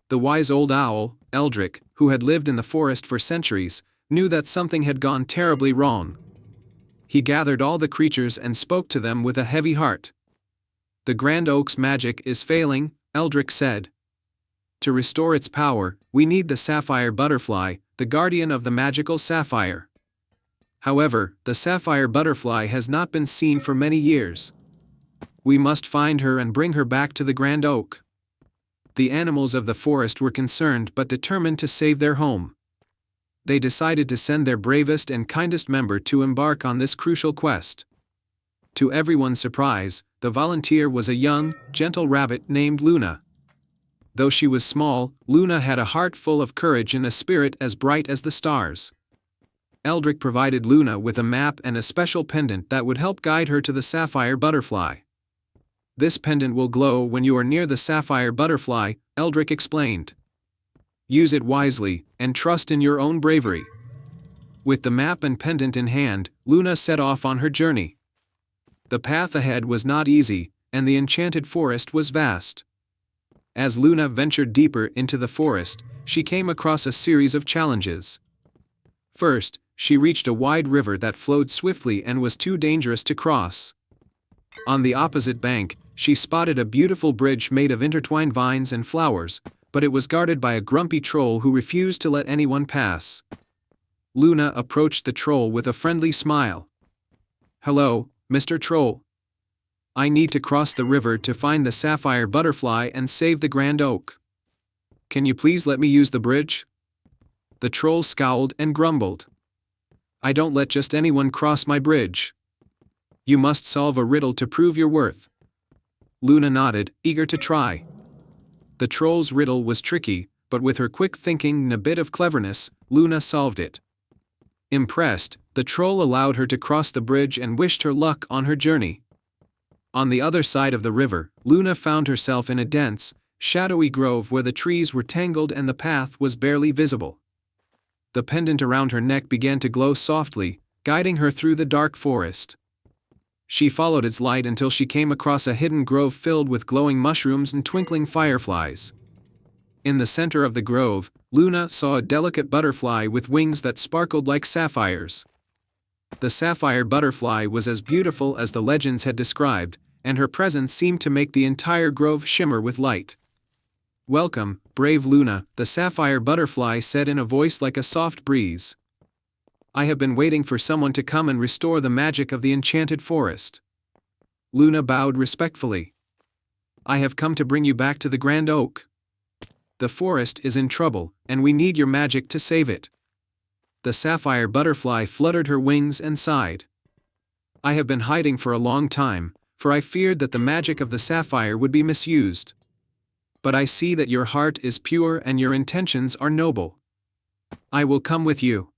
[SPEAKER 1] The wise old owl, Eldrick, who had lived in the forest for centuries, knew that something had gone terribly wrong. He gathered all the creatures and spoke to them with a heavy heart. "The Grand Oak's magic is failing," Eldrick said. "To restore its power, we need the sapphire butterfly, the guardian of the magical sapphire. However, the sapphire butterfly has not been seen for many years. We must find her and bring her back to the Grand Oak." The animals of the forest were concerned but determined to save their home. They decided to send their bravest and kindest member to embark on this crucial quest. To everyone's surprise, the volunteer was a young, gentle rabbit named Luna. Though she was small, Luna had a heart full of courage and a spirit as bright as the stars. Eldrick provided Luna with a map and a special pendant that would help guide her to the sapphire butterfly. "This pendant will glow when you are near the sapphire butterfly," Eldrick explained. "Use it wisely, and trust in your own bravery." With the map and pendant in hand, Luna set off on her journey. The path ahead was not easy, and the enchanted forest was vast. As Luna ventured deeper into the forest, she came across a series of challenges. First, she reached a wide river that flowed swiftly and was too dangerous to cross. On the opposite bank, she spotted a beautiful bridge made of intertwined vines and flowers, but it was guarded by a grumpy troll who refused to let anyone pass. Luna approached the troll with a friendly smile. "Hello, Mr. Troll. I need to cross the river to find the sapphire butterfly and save the Grand Oak. Can you please let me use the bridge?" The troll scowled and grumbled. "I don't let just anyone cross my bridge. You must solve a riddle to prove your worth." Luna nodded, eager to try. The troll's riddle was tricky, but with her quick thinking and a bit of cleverness, Luna solved it. Impressed, the troll allowed her to cross the bridge and wished her luck on her journey. On the other side of the river, Luna found herself in a dense, shadowy grove where the trees were tangled and the path was barely visible. The pendant around her neck began to glow softly, guiding her through the dark forest. She followed its light until she came across a hidden grove filled with glowing mushrooms and twinkling fireflies. In the center of the grove, Luna saw a delicate butterfly with wings that sparkled like sapphires. The sapphire butterfly was as beautiful as the legends had described, and her presence seemed to make the entire grove shimmer with light. "Welcome, brave Luna," the sapphire butterfly said in a voice like a soft breeze. "I have been waiting for someone to come and restore the magic of the enchanted forest." Luna bowed respectfully. "I have come to bring you back to the Grand Oak. The forest is in trouble, and we need your magic to save it." The sapphire butterfly fluttered her wings and sighed. "I have been hiding for a long time, for I feared that the magic of the sapphire would be misused. But I see that your heart is pure and your intentions are noble. I will come with you."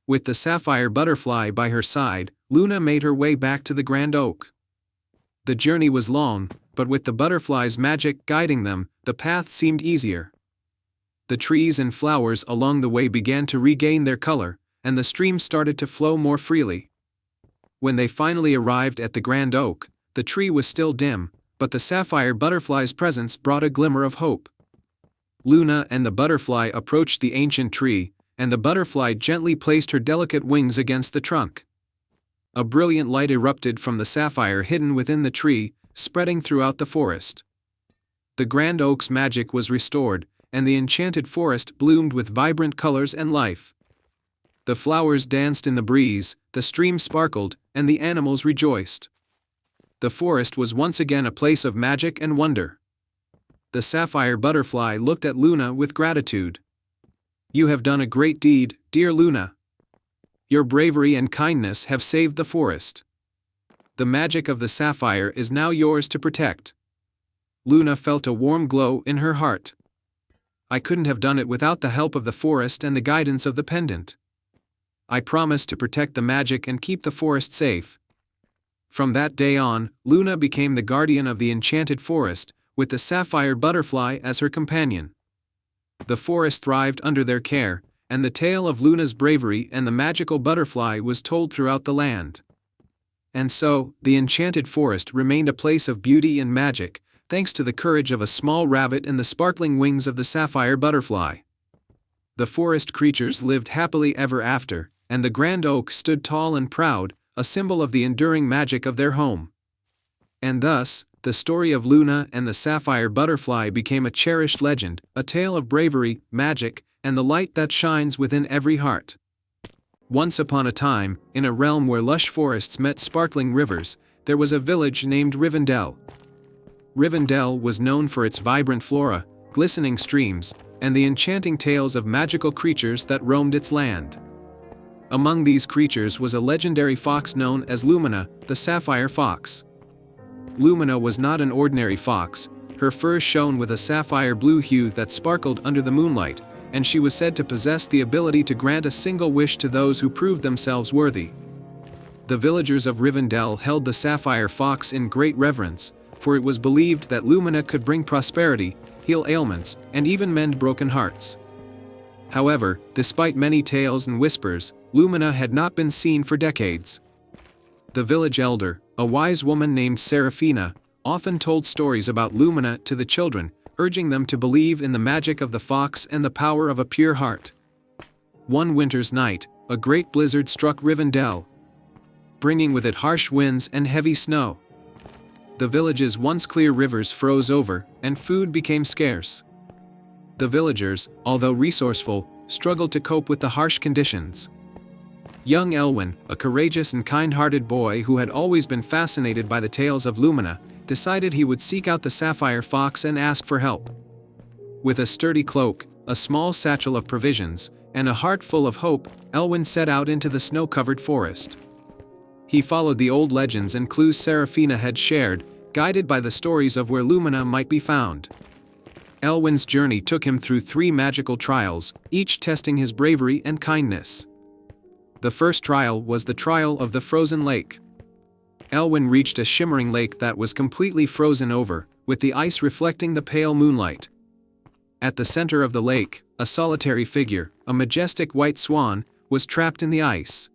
[SPEAKER 1] With the sapphire butterfly by her side, Luna made her way back to the Grand Oak. The journey was long, but with the butterfly's magic guiding them, the path seemed easier. The trees and flowers along the way began to regain their color, and the stream started to flow more freely. When they finally arrived at the Grand Oak, the tree was still dim, but the sapphire butterfly's presence brought a glimmer of hope. Luna and the butterfly approached the ancient tree, and the butterfly gently placed her delicate wings against the trunk. A brilliant light erupted from the sapphire hidden within the tree, spreading throughout the forest. The Grand Oak's magic was restored, and the enchanted forest bloomed with vibrant colors and life. The flowers danced in the breeze, the stream sparkled, and the animals rejoiced. The forest was once again a place of magic and wonder. The sapphire butterfly looked at Luna with gratitude. "You have done a great deed, dear Luna. Your bravery and kindness have saved the forest. The magic of the sapphire is now yours to protect." Luna felt a warm glow in her heart. "I couldn't have done it without the help of the forest and the guidance of the pendant. I promise to protect the magic and keep the forest safe." From that day on, Luna became the guardian of the enchanted forest, with the sapphire butterfly as her companion. The forest thrived under their care, and the tale of Luna's bravery and the magical butterfly was told throughout the land. And so, the enchanted forest remained a place of beauty and magic, thanks to the courage of a small rabbit and the sparkling wings of the sapphire butterfly. The forest creatures lived happily ever after, and the Grand Oak stood tall and proud, a symbol of the enduring magic of their home. And thus, the story of Luna and the sapphire butterfly became a cherished legend, a tale of bravery, magic, and the light that shines within every heart. Once upon a time, in a realm where lush forests met sparkling rivers, there was a village named Rivendell. Rivendell was known for its vibrant flora, glistening streams, and the enchanting tales of magical creatures that roamed its land. Among these creatures was a legendary fox known as Lumina, the sapphire fox. Lumina was not an ordinary fox. Her fur shone with a sapphire blue hue that sparkled under the moonlight, and she was said to possess the ability to grant a single wish to those who proved themselves worthy. The villagers of Rivendell held the sapphire fox in great reverence, for it was believed that Lumina could bring prosperity, heal ailments, and even mend broken hearts. However, despite many tales and whispers, Lumina had not been seen for decades. The village elder, a wise woman named Seraphina, often told stories about Lumina to the children, urging them to believe in the magic of the fox and the power of a pure heart. One winter's night, a great blizzard struck Rivendell, bringing with it harsh winds and heavy snow. The village's once clear rivers froze over, and food became scarce. The villagers, although resourceful, struggled to cope with the harsh conditions. Young Elwyn, a courageous and kind-hearted boy who had always been fascinated by the tales of Lumina, decided he would seek out the sapphire fox and ask for help. With a sturdy cloak, a small satchel of provisions, and a heart full of hope, Elwyn set out into the snow-covered forest. He followed the old legends and clues Seraphina had shared, guided by the stories of where Lumina might be found. Elwyn's journey took him through 3 magical trials, each testing his bravery and kindness. The first trial was the trial of the frozen lake. Elwyn reached a shimmering lake that was completely frozen over, with the ice reflecting the pale moonlight. At the center of the lake, a solitary figure, a majestic white swan, was trapped in the ice.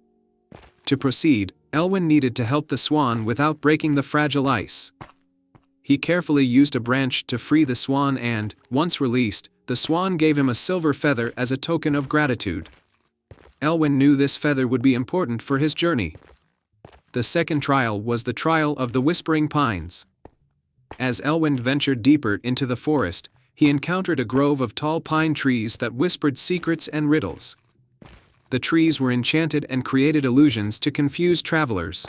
[SPEAKER 1] To proceed, Elwyn needed to help the swan without breaking the fragile ice. He carefully used a branch to free the swan and, once released, the swan gave him a silver feather as a token of gratitude. Elwyn knew this feather would be important for his journey. The second trial was the trial of the Whispering Pines. As Elwyn ventured deeper into the forest, he encountered a grove of tall pine trees that whispered secrets and riddles. The trees were enchanted and created illusions to confuse travelers.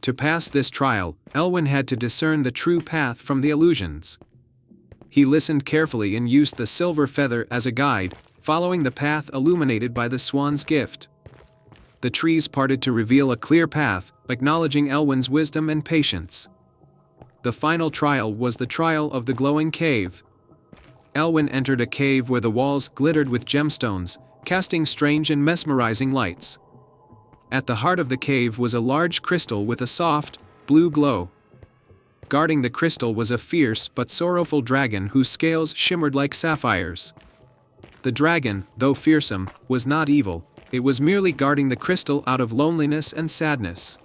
[SPEAKER 1] To pass this trial, Elwyn had to discern the true path from the illusions. He listened carefully and used the silver feather as a guide, following the path illuminated by the swan's gift. The trees parted to reveal a clear path, acknowledging Elwyn's wisdom and patience. The final trial was the trial of the glowing cave. Elwyn entered a cave where the walls glittered with gemstones, casting strange and mesmerizing lights. At the heart of the cave was a large crystal with a soft, blue glow. Guarding the crystal was a fierce but sorrowful dragon whose scales shimmered like sapphires. The dragon, though fearsome, was not evil, it was merely guarding the crystal out of loneliness and sadness.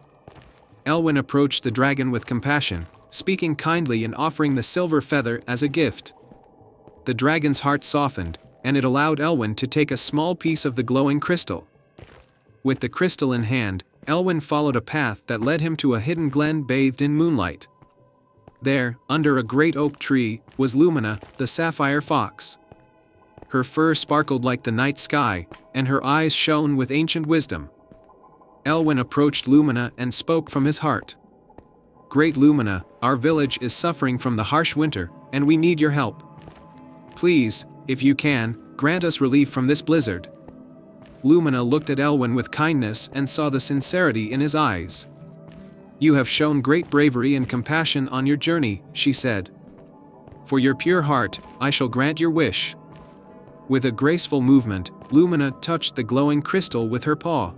[SPEAKER 1] Elwyn approached the dragon with compassion, speaking kindly and offering the silver feather as a gift. The dragon's heart softened, and it allowed Elwyn to take a small piece of the glowing crystal. With the crystal in hand, Elwyn followed a path that led him to a hidden glen bathed in moonlight. There, under a great oak tree, was Lumina, the sapphire fox. Her fur sparkled like the night sky, and her eyes shone with ancient wisdom. Elwyn approached Lumina and spoke from his heart. "Great Lumina, our village is suffering from the harsh winter, and we need your help. Please, if you can, grant us relief from this blizzard." Lumina looked at Elwyn with kindness and saw the sincerity in his eyes. "You have shown great bravery and compassion on your journey," she said. "For your pure heart, I shall grant your wish." With a graceful movement, Lumina touched the glowing crystal with her paw.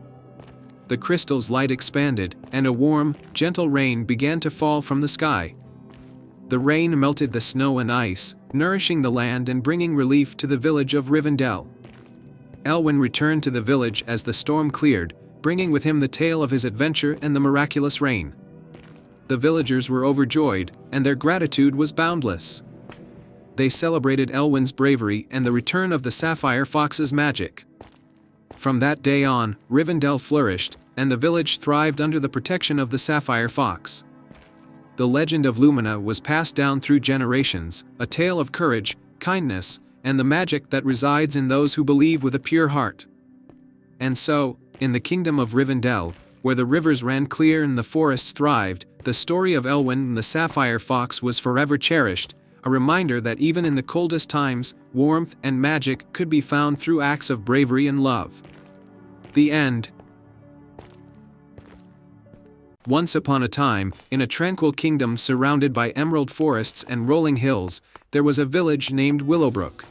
[SPEAKER 1] The crystal's light expanded, and a warm, gentle rain began to fall from the sky. The rain melted the snow and ice, nourishing the land and bringing relief to the village of Rivendell. Elwyn returned to the village as the storm cleared, bringing with him the tale of his adventure and the miraculous rain. The villagers were overjoyed, and their gratitude was boundless. They celebrated Elwyn's bravery and the return of the Sapphire Fox's magic. From that day on, Rivendell flourished, and the village thrived under the protection of the Sapphire Fox. The legend of Lumina was passed down through generations, a tale of courage, kindness, and the magic that resides in those who believe with a pure heart. And so, in the kingdom of Rivendell, where the rivers ran clear and the forests thrived, the story of Elwyn and the Sapphire Fox was forever cherished, a reminder that even in the coldest times, warmth and magic could be found through acts of bravery and love. The end. Once upon a time, in a tranquil kingdom surrounded by emerald forests and rolling hills, there was a village named Willowbrook.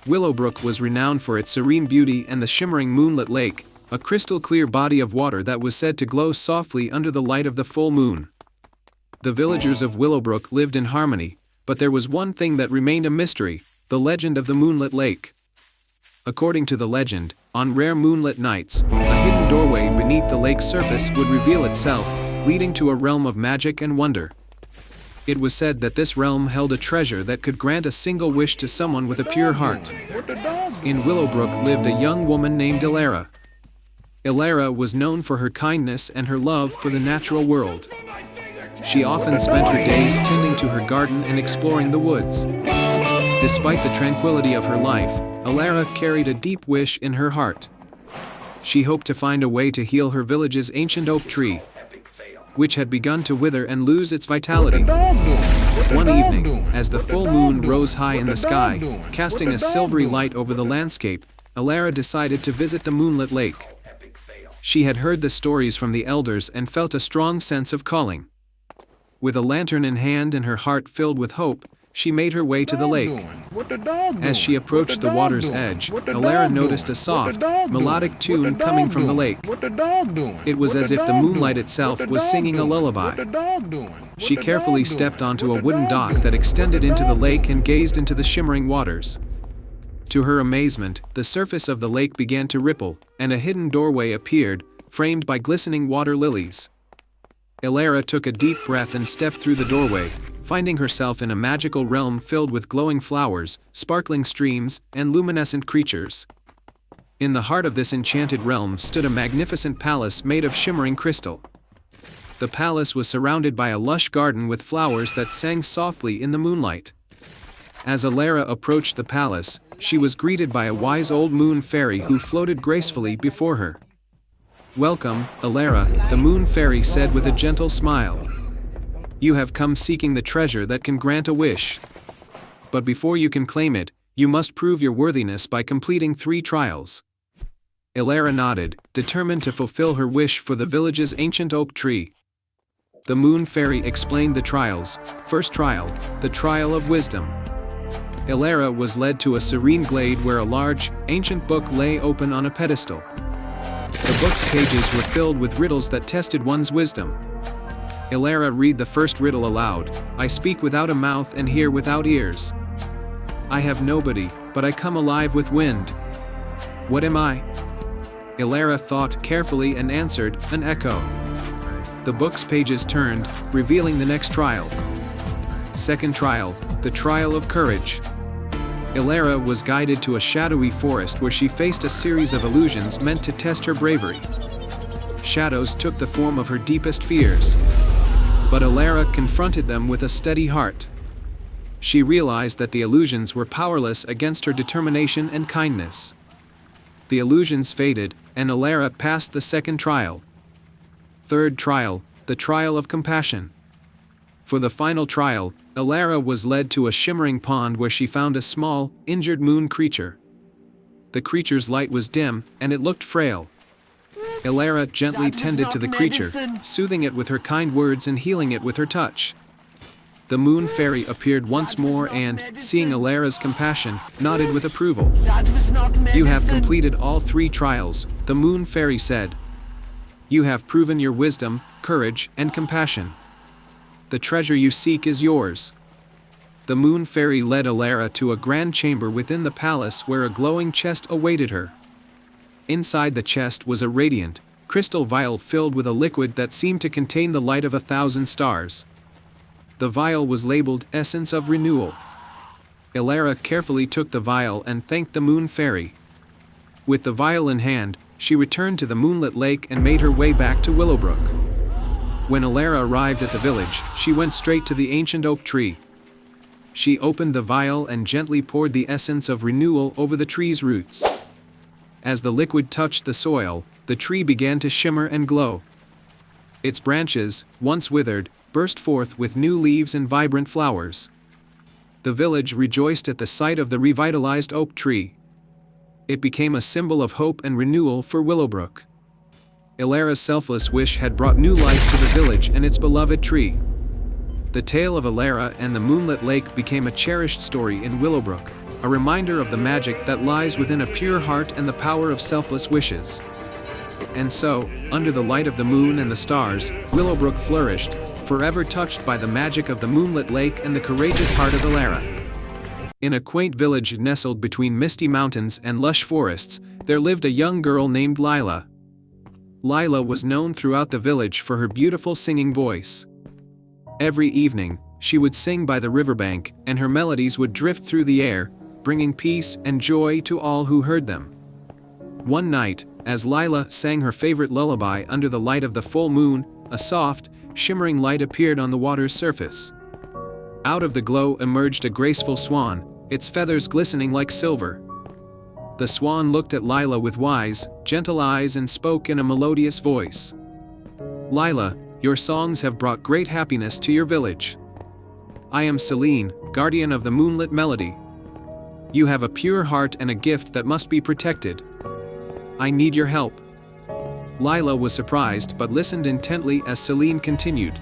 [SPEAKER 1] Willowbrook was renowned for its serene beauty and the shimmering moonlit lake, a crystal-clear body of water that was said to glow softly under the light of the full moon. The villagers of Willowbrook lived in harmony, but there was one thing that remained a mystery: the legend of the moonlit lake. According to the legend, on rare moonlit nights, a hidden doorway beneath the lake's surface would reveal itself, leading to a realm of magic and wonder. It was said that this realm held a treasure that could grant a single wish to someone with a pure heart. In Willowbrook lived a young woman named Elara. Elara was known for her kindness and her love for the natural world. She often spent her days tending to her garden and exploring the woods. Despite the tranquility of her life, Elara carried a deep wish in her heart. She hoped to find a way to heal her village's ancient oak tree, which had begun to wither and lose its vitality. One evening, as the full moon rose high in the sky, casting a silvery light over the landscape, Elara decided to visit the moonlit lake. She had heard the stories from the elders and felt a strong sense of calling. With a lantern in hand and her heart filled with hope, she made her way to the lake. As she approached the water's edge, Alara noticed a soft, melodic tune coming from the lake. It was as if the moonlight itself was singing a lullaby. She carefully stepped onto a wooden dock that extended into the lake and gazed into the shimmering waters. To her amazement, the surface of the lake began to ripple, and a hidden doorway appeared, framed by glistening water lilies. Alara took a deep breath and stepped through the doorway, finding herself in a magical realm filled with glowing flowers, sparkling streams, and luminescent creatures. In the heart of this enchanted realm stood a magnificent palace made of shimmering crystal. The palace was surrounded by a lush garden with flowers that sang softly in the moonlight. As Alara approached the palace, she was greeted by a wise old moon fairy who floated gracefully before her. "Welcome, Alara," the moon fairy said with a gentle smile. "You have come seeking the treasure that can grant a wish. But before you can claim it, you must prove your worthiness by completing 3 trials." Alara nodded, determined to fulfill her wish for the village's ancient oak tree. The moon fairy explained the trials. First trial, the trial of wisdom. Alara was led to a serene glade where a large, ancient book lay open on a pedestal. The book's pages were filled with riddles that tested one's wisdom. Alara read the first riddle aloud. "I speak without a mouth and hear without ears. I have nobody, but I come alive with wind. What am I?" Alara thought carefully and answered, "An echo." The book's pages turned, revealing the next trial. Second trial, the trial of courage. Alara was guided to a shadowy forest where she faced a series of illusions meant to test her bravery. Shadows took the form of her deepest fears. But Alara confronted them with a steady heart. She realized that the illusions were powerless against her determination and kindness. The illusions faded, and Alara passed the second trial. Third trial, the trial of compassion. For the final trial, Alara was led to a shimmering pond where she found a small, injured moon creature. The creature's light was dim, and it looked frail. Alara gently tended to the creature, soothing it with her kind words and healing it with her touch. The moon fairy appeared once more and, seeing Alara's compassion, nodded with approval. "You have completed all 3 trials," the moon fairy said. "You have proven your wisdom, courage, and compassion. The treasure you seek is yours." The moon fairy led Alara to a grand chamber within the palace where a glowing chest awaited her. Inside the chest was a radiant, crystal vial filled with a liquid that seemed to contain the light of 1,000 stars. The vial was labeled Essence of Renewal. Alara carefully took the vial and thanked the moon fairy. With the vial in hand, she returned to the moonlit lake and made her way back to Willowbrook. When Alara arrived at the village, she went straight to the ancient oak tree. She opened the vial and gently poured the essence of renewal over the tree's roots. As the liquid touched the soil, the tree began to shimmer and glow. Its branches, once withered, burst forth with new leaves and vibrant flowers. The village rejoiced at the sight of the revitalized oak tree. It became a symbol of hope and renewal for Willowbrook. Alara's selfless wish had brought new life to the village and its beloved tree. The tale of Alara and the moonlit lake became a cherished story in Willowbrook, a reminder of the magic that lies within a pure heart and the power of selfless wishes. And so, under the light of the moon and the stars, Willowbrook flourished, forever touched by the magic of the moonlit lake and the courageous heart of Alara. In a quaint village nestled between misty mountains and lush forests, there lived a young girl named Lila. Lila was known throughout the village for her beautiful singing voice. Every evening, she would sing by the riverbank, and her melodies would drift through the air, bringing peace and joy to all who heard them. One night, as Lila sang her favorite lullaby under the light of the full moon, a soft, shimmering light appeared on the water's surface. Out of the glow emerged a graceful swan, its feathers glistening like silver. The swan looked at Lila with wise, gentle eyes and spoke in a melodious voice. "Lila, your songs have brought great happiness to your village. I am Celine, guardian of the moonlit melody. You have a pure heart and a gift that must be protected. I need your help." Lila was surprised but listened intently as Celine continued.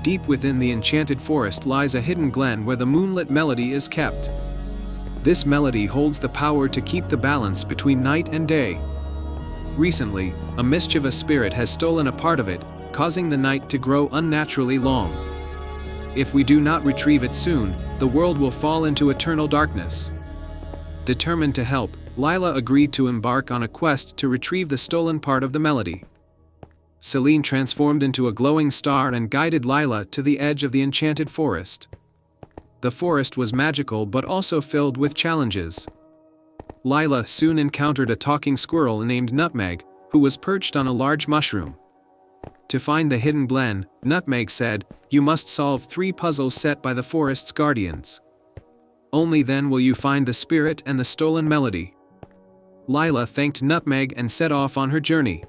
[SPEAKER 1] deep within the enchanted forest lies a hidden glen where the moonlit melody is kept. This melody holds the power to keep the balance between night and day. Recently, a mischievous spirit has stolen a part of it, causing the night to grow unnaturally long. If we do not retrieve it soon, the world will fall into eternal darkness. Determined to help, Lila agreed to embark on a quest to retrieve the stolen part of the melody. Celine transformed into a glowing star and guided Lila to the edge of the enchanted forest. The forest was magical but also filled with challenges. Lila soon encountered a talking squirrel named Nutmeg, who was perched on a large mushroom. To find the hidden glen, Nutmeg said, "You must solve 3 puzzles set by the forest's guardians. Only then will you find the spirit and the stolen melody." Lila thanked Nutmeg and set off on her journey.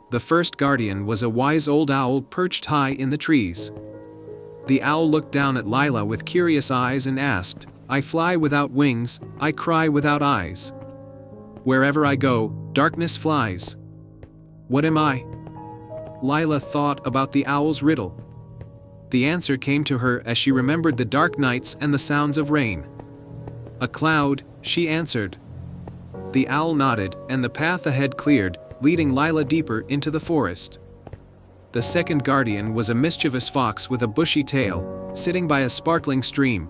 [SPEAKER 1] The first guardian was a wise old owl perched high in the trees. The owl looked down at Lila with curious eyes and asked, "I fly without wings, I cry without eyes. Wherever I go, darkness flies. What am I?" Lila thought about the owl's riddle. The answer came to her as she remembered the dark nights and the sounds of rain. "A cloud," she answered. The owl nodded, and the path ahead cleared, leading Lila deeper into the forest. The second guardian was a mischievous fox with a bushy tail, sitting by a sparkling stream.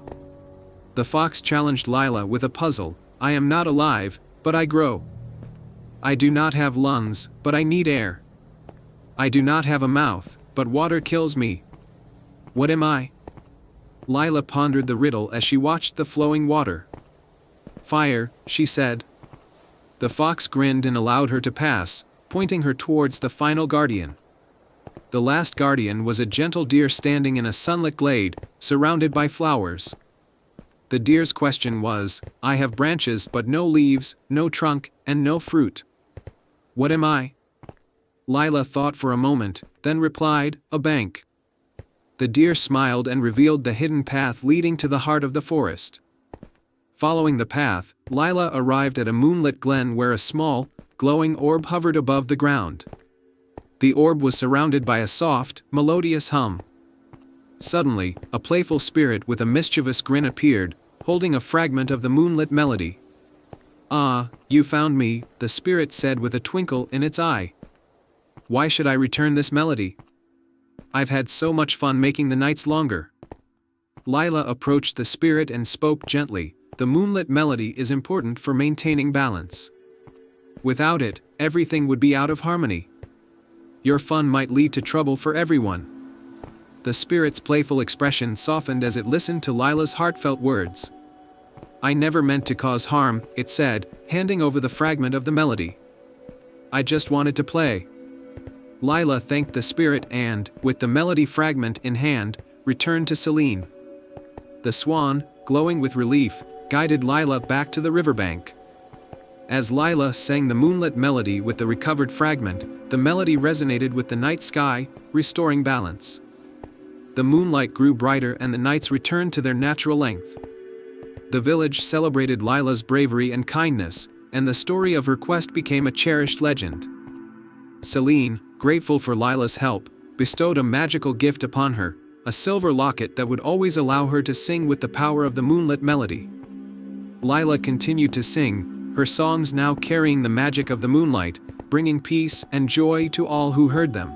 [SPEAKER 1] The fox challenged Lila with a puzzle. "I am not alive, but I grow. I do not have lungs, but I need air. I do not have a mouth, but water kills me. What am I?" Lila pondered the riddle as she watched the flowing water. "Fire," she said. The fox grinned and allowed her to pass, pointing her towards the final guardian. The last guardian was a gentle deer standing in a sunlit glade, surrounded by flowers. The deer's question was, "I have branches but no leaves, no trunk, and no fruit. What am I?" Lila thought for a moment, then replied, "A bank." The deer smiled and revealed the hidden path leading to the heart of the forest. Following the path, Lila arrived at a moonlit glen where a small, glowing orb hovered above the ground. The orb was surrounded by a soft, melodious hum. Suddenly, a playful spirit with a mischievous grin appeared, holding a fragment of the moonlit melody. "Ah, you found me," the spirit said with a twinkle in its eye. "Why should I return this melody? I've had so much fun making the nights longer." Lila approached the spirit and spoke gently, "The moonlit melody is important for maintaining balance. Without it, everything would be out of harmony. Your fun might lead to trouble for everyone." The spirit's playful expression softened as it listened to Lila's heartfelt words. "I never meant to cause harm," it said, handing over the fragment of the melody. "I just wanted to play." Lila thanked the spirit and, with the melody fragment in hand, returned to Celine. The swan, glowing with relief, guided Lila back to the riverbank. As Lila sang the moonlit melody with the recovered fragment, the melody resonated with the night sky, restoring balance. The moonlight grew brighter and the nights returned to their natural length. The village celebrated Lila's bravery and kindness, and the story of her quest became a cherished legend. Celine, grateful for Lila's help, bestowed a magical gift upon her, a silver locket that would always allow her to sing with the power of the moonlit melody. Lila continued to sing, her songs now carrying the magic of the moonlight, bringing peace and joy to all who heard them.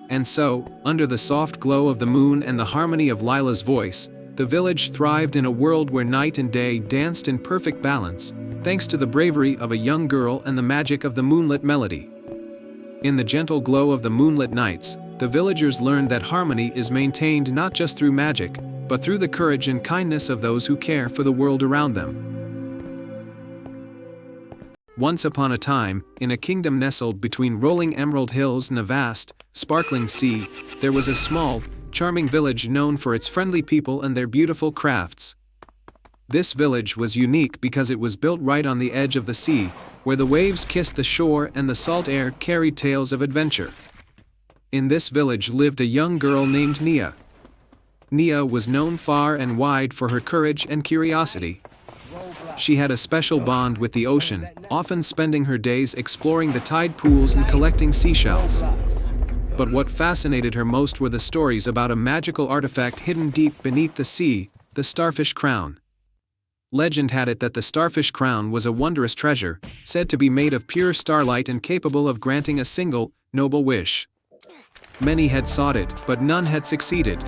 [SPEAKER 1] And so, under the soft glow of the moon and the harmony of Lila's voice, the village thrived in a world where night and day danced in perfect balance, thanks to the bravery of a young girl and the magic of the moonlit melody. In the gentle glow of the moonlit nights, the villagers learned that harmony is maintained not just through magic, but through the courage and kindness of those who care for the world around them. Once upon a time, in a kingdom nestled between rolling emerald hills and a vast, sparkling sea, there was a small, charming village known for its friendly people and their beautiful crafts. This village was unique because it was built right on the edge of the sea, where the waves kissed the shore and the salt air carried tales of adventure. In this village lived a young girl named Nia. Nia was known far and wide for her courage and curiosity. She had a special bond with the ocean, often spending her days exploring the tide pools and collecting seashells. but what fascinated her most were the stories about a magical artifact hidden deep beneath the sea, the Starfish Crown. Legend had it that the Starfish Crown was a wondrous treasure, said to be made of pure starlight and capable of granting a single, noble wish. Many had sought it, but none had succeeded.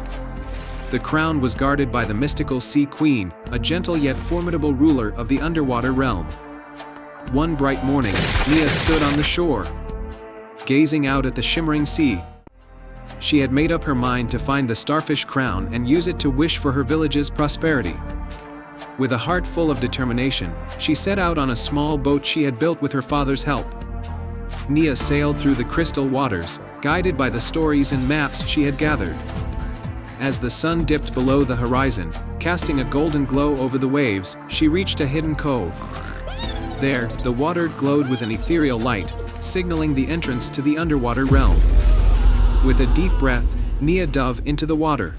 [SPEAKER 1] The crown was guarded by the mystical Sea Queen, a gentle yet formidable ruler of the underwater realm. One bright morning, Nia stood on the shore, gazing out at the shimmering sea. She had made up her mind to find the Starfish Crown and use it to wish for her village's prosperity. With a heart full of determination, she set out on a small boat she had built with her father's help. Nia sailed through the crystal waters, guided by the stories and maps she had gathered. As the sun dipped below the horizon, casting a golden glow over the waves, she reached a hidden cove. There, the water glowed with an ethereal light, signaling the entrance to the underwater realm. With a deep breath, Nia dove into the water.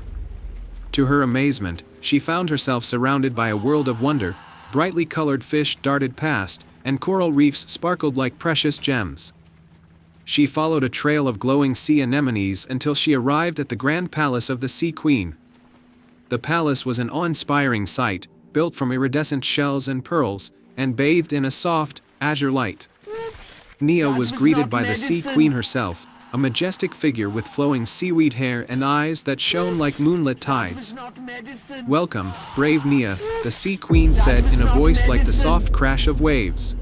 [SPEAKER 1] To her amazement, she found herself surrounded by a world of wonder. Brightly colored fish darted past, and coral reefs sparkled like precious gems. She followed a trail of glowing sea anemones until she arrived at the grand palace of the Sea Queen. The palace was an awe-inspiring sight, built from iridescent shells and pearls, and bathed in a soft, azure light. Nia was greeted by the Sea Queen herself, a majestic figure with flowing seaweed hair and eyes that shone like moonlit tides. "Welcome, brave Nia," the Sea Queen said in a voice like the soft crash of waves.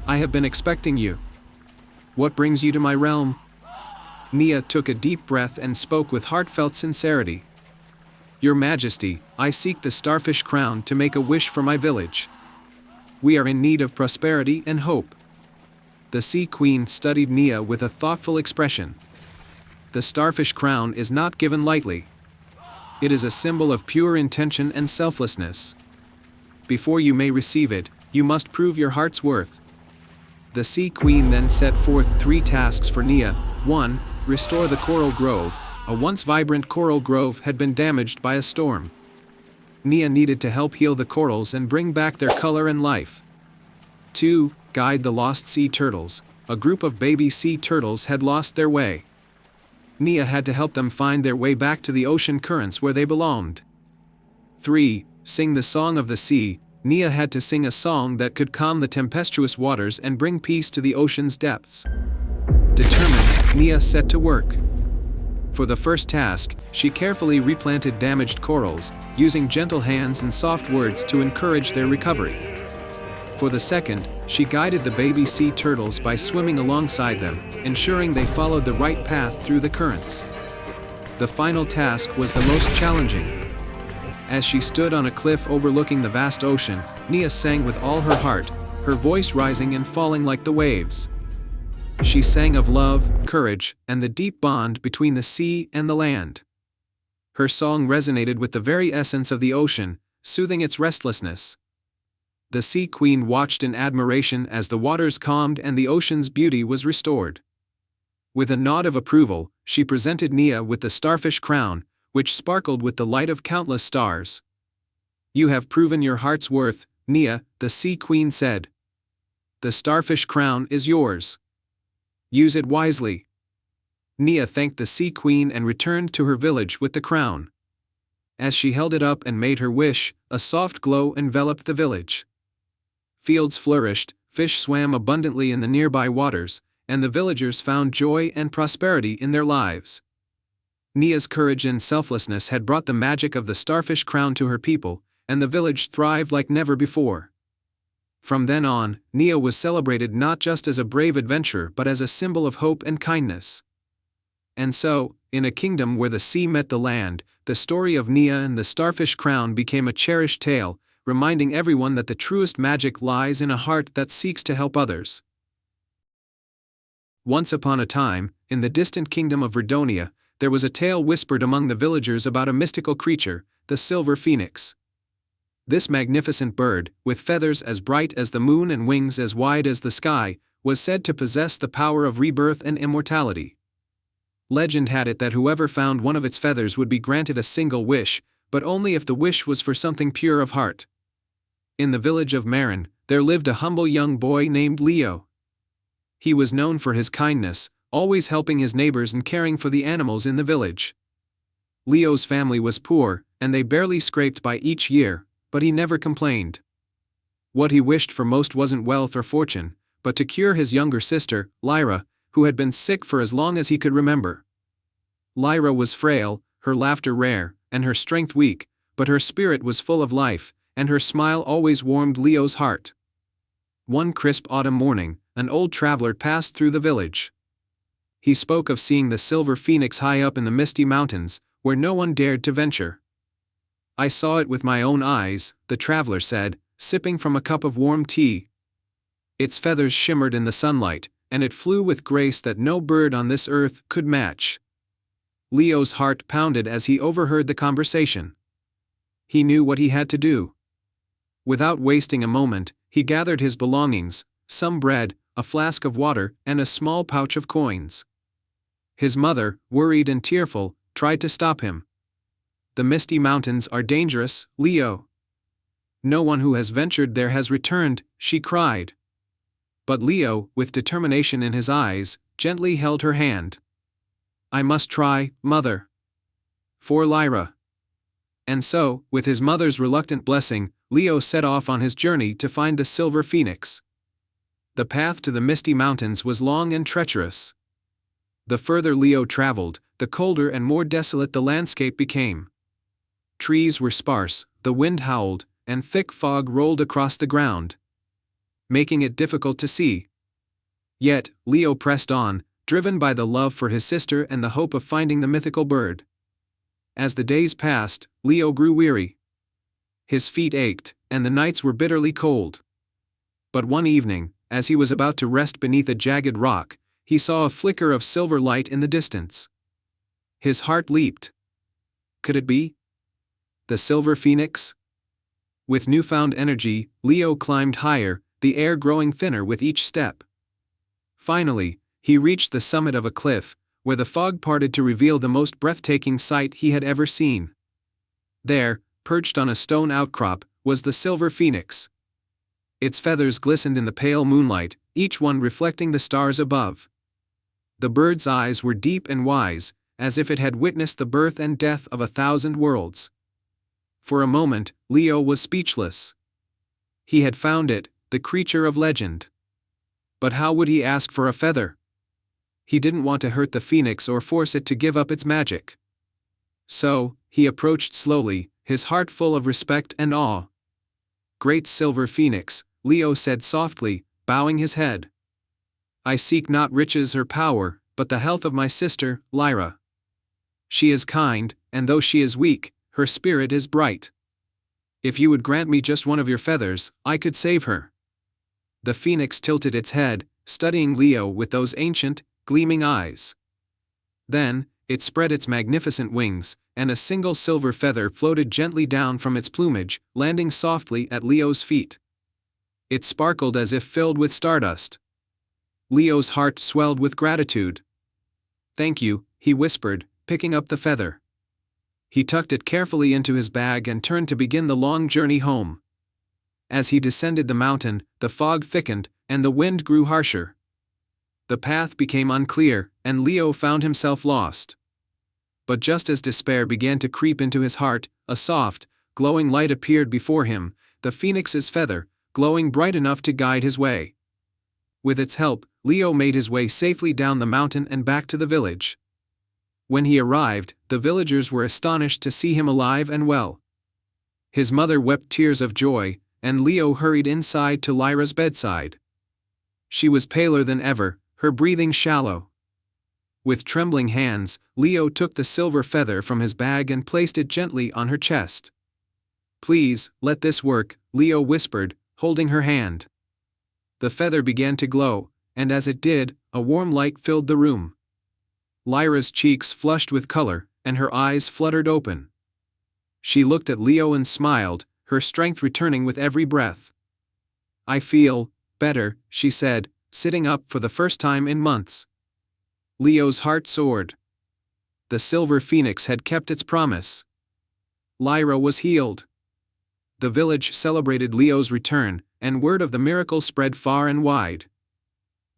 [SPEAKER 1] "I have been expecting you. What brings you to my realm?" Nia took a deep breath and spoke with heartfelt sincerity. "Your Majesty, I seek the Starfish Crown to make a wish for my village. We are in need of prosperity and hope." The Sea Queen studied Nia with a thoughtful expression. "The Starfish Crown is not given lightly. It is a symbol of pure intention and selflessness. Before you may receive it, you must prove your heart's worth." The Sea Queen then set forth 3 tasks for Nia. 1. Restore the Coral Grove. A once vibrant coral grove had been damaged by a storm. Nia needed to help heal the corals and bring back their color and life. 2. Guide the lost sea turtles. A group of baby sea turtles had lost their way. Nia had to help them find their way back to the ocean currents where they belonged. 3. Sing the song of the sea. Nia had to sing a song that could calm the tempestuous waters and bring peace to the ocean's depths. Determined, Nia set to work. For the first task, she carefully replanted damaged corals, using gentle hands and soft words to encourage their recovery. For the second, she guided the baby sea turtles by swimming alongside them, ensuring they followed the right path through the currents. The final task was the most challenging. As she stood on a cliff overlooking the vast ocean, Nia sang with all her heart, her voice rising and falling like the waves. She sang of love, courage, and the deep bond between the sea and the land. Her song resonated with the very essence of the ocean, soothing its restlessness. The Sea Queen watched in admiration as the waters calmed and the ocean's beauty was restored. With a nod of approval, she presented Nia with the Starfish Crown, which sparkled with the light of countless stars. "You have proven your heart's worth, Nia," the Sea Queen said. "The Starfish Crown is yours. Use it wisely." Nia thanked the Sea Queen and returned to her village with the crown. As she held it up and made her wish, a soft glow enveloped the village. Fields flourished, fish swam abundantly in the nearby waters, and the villagers found joy and prosperity in their lives. Nia's courage and selflessness had brought the magic of the Starfish Crown to her people, and the village thrived like never before. From then on, Nia was celebrated not just as a brave adventurer but as a symbol of hope and kindness. And so, in a kingdom where the sea met the land, the story of Nia and the Starfish Crown became a cherished tale, reminding everyone that the truest magic lies in a heart that seeks to help others. Once upon a time, in the distant kingdom of Verdonia, there was a tale whispered among the villagers about a mystical creature, the Silver Phoenix. This magnificent bird, with feathers as bright as the moon and wings as wide as the sky, was said to possess the power of rebirth and immortality. Legend had it that whoever found one of its feathers would be granted a single wish, but only if the wish was for something pure of heart. In the village of Marin, there lived a humble young boy named Leo. He was known for his kindness, always helping his neighbors and caring for the animals in the village. Leo's family was poor, and they barely scraped by each year, but he never complained. What he wished for most wasn't wealth or fortune, but to cure his younger sister, Lyra, who had been sick for as long as he could remember. Lyra was frail, her laughter rare, and her strength weak, but her spirit was full of life, and her smile always warmed Leo's heart. One crisp autumn morning, an old traveler passed through the village. He spoke of seeing the silver phoenix high up in the misty mountains, where no one dared to venture. "I saw it with my own eyes," the traveler said, sipping from a cup of warm tea. "Its feathers shimmered in the sunlight, and it flew with grace that no bird on this earth could match." Leo's heart pounded as he overheard the conversation. He knew what he had to do. Without wasting a moment, he gathered his belongings, some bread, a flask of water, and a small pouch of coins. His mother, worried and tearful, tried to stop him. "The misty mountains are dangerous, Leo. No one who has ventured there has returned," she cried. But Leo, with determination in his eyes, gently held her hand. "I must try, mother. For Lyra." And so, with his mother's reluctant blessing, Leo set off on his journey to find the silver phoenix. The path to the misty mountains was long and treacherous. The further Leo traveled, the colder and more desolate the landscape became. Trees were sparse, the wind howled, and thick fog rolled across the ground, making it difficult to see. Yet, Leo pressed on, driven by the love for his sister and the hope of finding the mythical bird. As the days passed, Leo grew weary. His feet ached, and the nights were bitterly cold. But one evening, as he was about to rest beneath a jagged rock, he saw a flicker of silver light in the distance. His heart leaped. Could it be the silver phoenix? With newfound energy, Leo climbed higher, the air growing thinner with each step. Finally, he reached the summit of a cliff, where the fog parted to reveal the most breathtaking sight he had ever seen. There, perched on a stone outcrop, was the silver phoenix. Its feathers glistened in the pale moonlight, each one reflecting the stars above. The bird's eyes were deep and wise, as if it had witnessed the birth and death of 1,000 worlds. For a moment, Leo was speechless. He had found it, the creature of legend. But how would he ask for a feather? He didn't want to hurt the phoenix or force it to give up its magic. So, he approached slowly, his heart full of respect and awe. "Great silver phoenix," Leo said softly, bowing his head. "I seek not riches or power, but the health of my sister, Lyra. She is kind, and though she is weak, her spirit is bright. If you would grant me just one of your feathers, I could save her." The phoenix tilted its head, studying Leo with those ancient, gleaming eyes. Then, it spread its magnificent wings, and a single silver feather floated gently down from its plumage, landing softly at Leo's feet. It sparkled as if filled with stardust. Leo's heart swelled with gratitude. "Thank you," he whispered, picking up the feather. He tucked it carefully into his bag and turned to begin the long journey home. As he descended the mountain, the fog thickened, and the wind grew harsher. The path became unclear, and Leo found himself lost. But just as despair began to creep into his heart, a soft, glowing light appeared before him, the phoenix's feather, glowing bright enough to guide his way. With its help, Leo made his way safely down the mountain and back to the village. When he arrived, the villagers were astonished to see him alive and well. His mother wept tears of joy, and Leo hurried inside to Lyra's bedside. She was paler than ever, her breathing shallow. With trembling hands, Leo took the silver feather from his bag and placed it gently on her chest. "Please, let this work," Leo whispered, holding her hand. The feather began to glow, and as it did, a warm light filled the room. Lyra's cheeks flushed with color, and her eyes fluttered open. She looked at Leo and smiled, her strength returning with every breath. "I feel better," she said, sitting up for the first time in months. Leo's heart soared. The silver phoenix had kept its promise. Lyra was healed. The village celebrated Leo's return, and word of the miracle spread far and wide.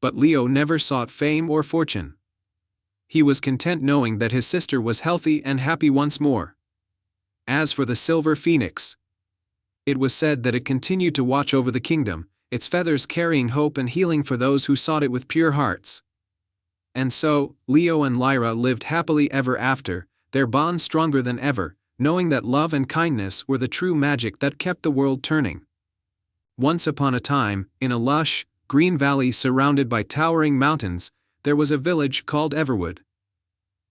[SPEAKER 1] But Leo never sought fame or fortune. he was content knowing that his sister was healthy and happy once more. As for the silver phoenix, it was said that it continued to watch over the kingdom, its feathers carrying hope and healing for those who sought it with pure hearts. And so, Leo and Lyra lived happily ever after, their bond stronger than ever, knowing that love and kindness were the true magic that kept the world turning. Once upon a time, in a lush, green valley surrounded by towering mountains, there was a village called Everwood.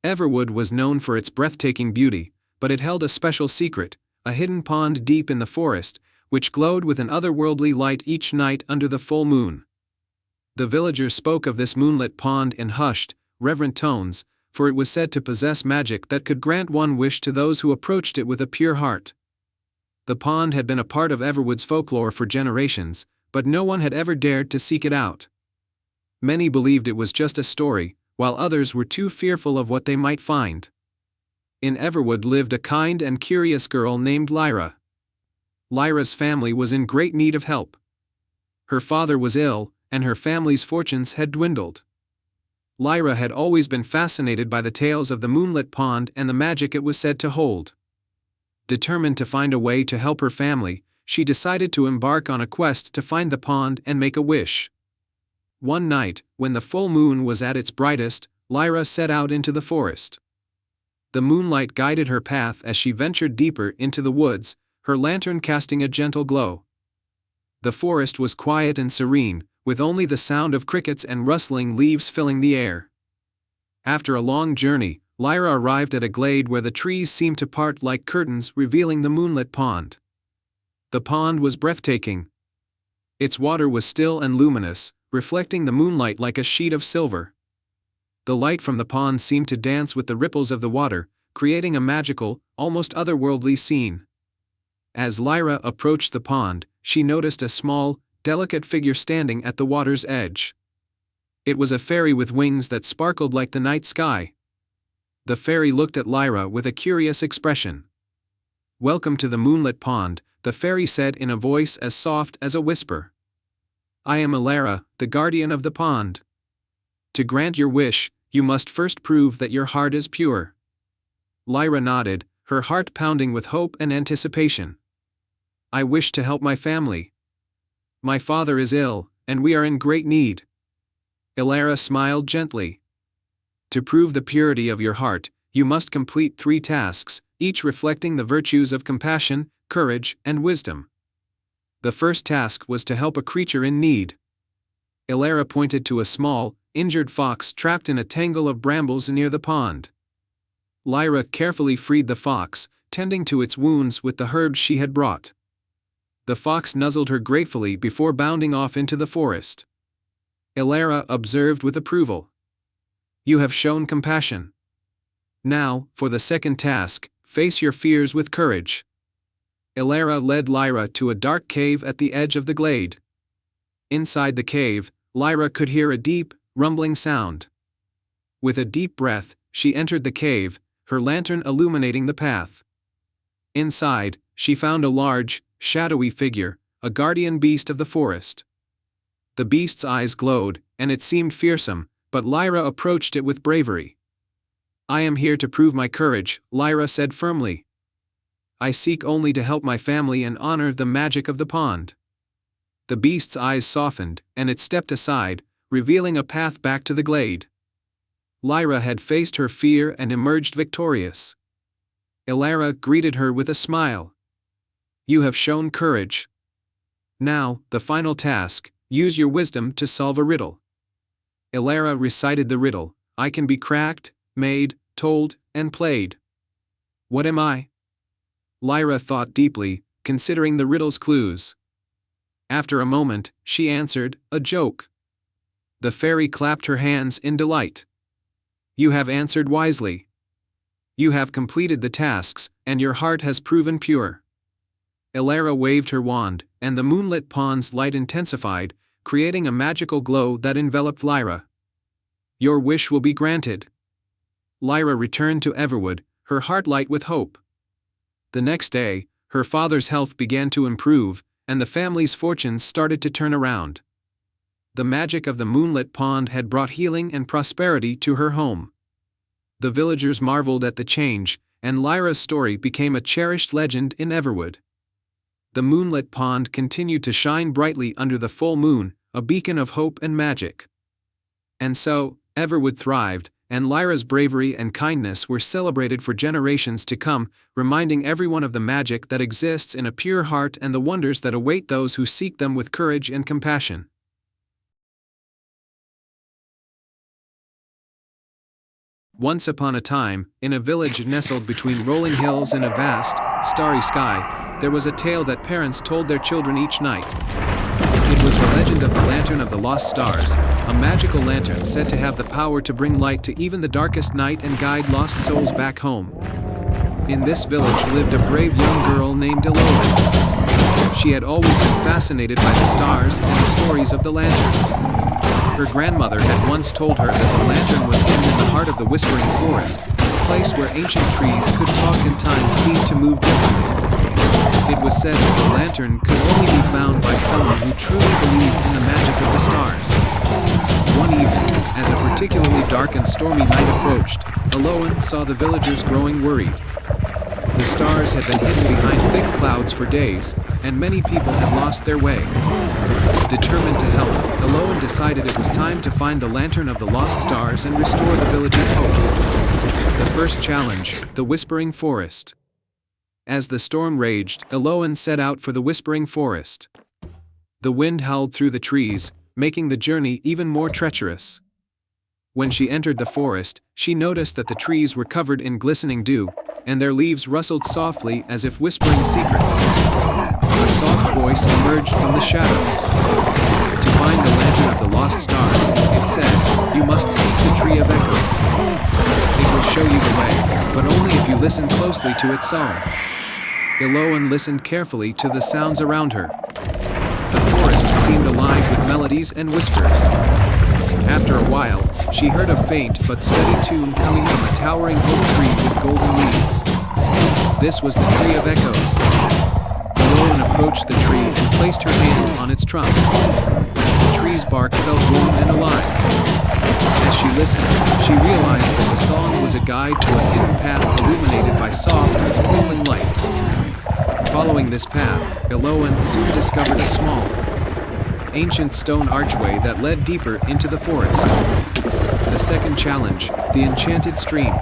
[SPEAKER 1] Everwood was known for its breathtaking beauty, but it held a special secret, a hidden pond deep in the forest, which glowed with an otherworldly light each night under the full moon. The villagers spoke of this moonlit pond in hushed, reverent tones, for it was said to possess magic that could grant one wish to those who approached it with a pure heart. The pond had been a part of Everwood's folklore for generations, but no one had ever dared to seek it out. Many believed it was just a story, while others were too fearful of what they might find. In Everwood lived a kind and curious girl named Lyra. Lyra's family was in great need of help. Her father was ill, and her family's fortunes had dwindled. Lyra had always been fascinated by the tales of the moonlit pond and the magic it was said to hold. Determined to find a way to help her family, she decided to embark on a quest to find the pond and make a wish. One night, when the full moon was at its brightest, Lyra set out into the forest. The moonlight guided her path as she ventured deeper into the woods, her lantern casting a gentle glow. The forest was quiet and serene, with only the sound of crickets and rustling leaves filling the air. After a long journey, Lyra arrived at a glade where the trees seemed to part like curtains revealing the moonlit pond. The pond was breathtaking. Its water was still and luminous, reflecting the moonlight like a sheet of silver. The light from the pond seemed to dance with the ripples of the water, creating a magical, almost otherworldly scene. As Lyra approached the pond, she noticed a small, delicate figure standing at the water's edge. It was a fairy with wings that sparkled like the night sky. The fairy looked at Lyra with a curious expression. "Welcome to the moonlit pond," the fairy said in a voice as soft as a whisper. "I am Elara, the guardian of the pond. To grant your wish, you must first prove that your heart is pure." Lyra nodded, her heart pounding with hope and anticipation. "I wish to help my family. My father is ill, and we are in great need." Elara smiled gently. "To prove the purity of your heart, you must complete 3 tasks, each reflecting the virtues of compassion, courage, and wisdom. The first task was to help a creature in need." Elara pointed to a small, injured fox trapped in a tangle of brambles near the pond. Lyra carefully freed the fox, tending to its wounds with the herbs she had brought. The fox nuzzled her gratefully before bounding off into the forest. Elara observed with approval. "You have shown compassion. Now, for the second task, face your fears with courage." Elara led Lyra to a dark cave at the edge of the glade. Inside the cave, Lyra could hear a deep, rumbling sound. With a deep breath, she entered the cave, her lantern illuminating the path. Inside, she found a large, shadowy figure, a guardian beast of the forest. The beast's eyes glowed, and it seemed fearsome, but Lyra approached it with bravery. "I am here to prove my courage," Lyra said firmly. "I seek only to help my family and honor the magic of the pond." The beast's eyes softened, and it stepped aside, revealing a path back to the glade. Lyra had faced her fear and emerged victorious. Elara greeted her with a smile. "You have shown courage. Now, the final task, use your wisdom to solve a riddle." Elara recited the riddle, "I can be cracked, made, told, and played. What am I?" Lyra thought deeply, considering the riddle's clues. After a moment, she answered, "A joke." The fairy clapped her hands in delight. "You have answered wisely. You have completed the tasks, and your heart has proven pure." Elara waved her wand, and the moonlit pond's light intensified, creating a magical glow that enveloped Lyra. "Your wish will be granted." Lyra returned to Everwood, her heart light with hope. The next day, her father's health began to improve, and the family's fortunes started to turn around. The magic of the moonlit pond had brought healing and prosperity to her home. The villagers marveled at the change, and Lyra's story became a cherished legend in Everwood. The moonlit pond continued to shine brightly under the full moon, a beacon of hope and magic. And so, Everwood thrived, and Lyra's bravery and kindness were celebrated for generations to come, reminding everyone of the magic that exists in a pure heart and the wonders that await those who seek them with courage and compassion. Once upon a time, in a village nestled between rolling hills and a vast, starry sky, there was a tale that parents told their children each night. It was the legend of the Lantern of the Lost Stars, a magical lantern said to have the power to bring light to even the darkest night and guide lost souls back home. In this village lived a brave young girl named Elowen. She had always been fascinated by the stars and the stories of the lantern. Her grandmother had once told her that the lantern was hidden in the heart of the Whispering Forest, a place where ancient trees could talk and time seemed to move differently. It was said that the lantern could only be found by someone who truly believed in the magic of the stars. One evening, as a particularly dark and stormy night approached, Elowen saw the villagers growing worried. The stars had been hidden behind thick clouds for days, and many people had lost their way. Determined to help, Elowen decided it was time to find the Lantern of the Lost Stars and restore the village's hope. The first challenge, the Whispering Forest. As the storm raged, Elowen set out for the Whispering Forest. The wind howled through the trees, making the journey even more treacherous. When she entered the forest, she noticed that the trees were covered in glistening dew, and their leaves rustled softly as if whispering secrets. A soft voice emerged from the shadows. To find the Lantern of the Lost Stars, it said, you must seek the Tree of Echoes. It will show you the way, but only if you listen closely to its song. Elowen listened carefully to the sounds around her. The forest seemed alive with melodies and whispers. After a while, she heard a faint but steady tune coming from a towering oak tree with golden leaves. This was the Tree of Echoes. Elowen approached the tree and placed her hand on its trunk. The tree's bark felt warm and alive. As she listened, she realized that the song was a guide to a hidden path illuminated by soft, twinkling lights. Following this path, Elowen soon discovered a small, ancient stone archway that led deeper into the forest. The second challenge, the Enchanted Stream.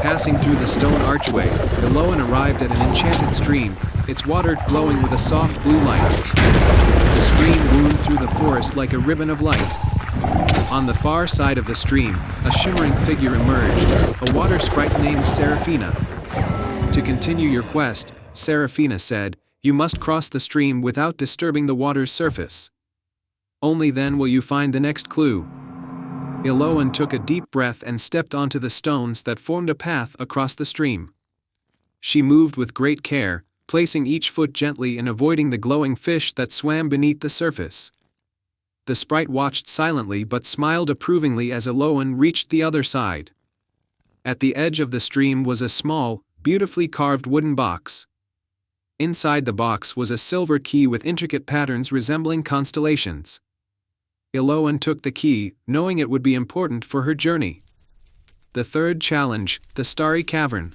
[SPEAKER 1] Passing through the stone archway, Elowen arrived at an enchanted stream, its water glowing with a soft blue light. The stream wound through the forest like a ribbon of light. On the far side of the stream, a shimmering figure emerged, a water sprite named Seraphina. To continue your quest, Seraphina said, you must cross the stream without disturbing the water's surface. Only then will you find the next clue. Elowen took a deep breath and stepped onto the stones that formed a path across the stream. She moved with great care, placing each foot gently and avoiding the glowing fish that swam beneath the surface. The sprite watched silently but smiled approvingly as Elowen reached the other side. At the edge of the stream was a small, beautifully carved wooden box. Inside the box was a silver key with intricate patterns resembling constellations. Elowen took the key, knowing it would be important for her journey. The third challenge, the Starry Cavern.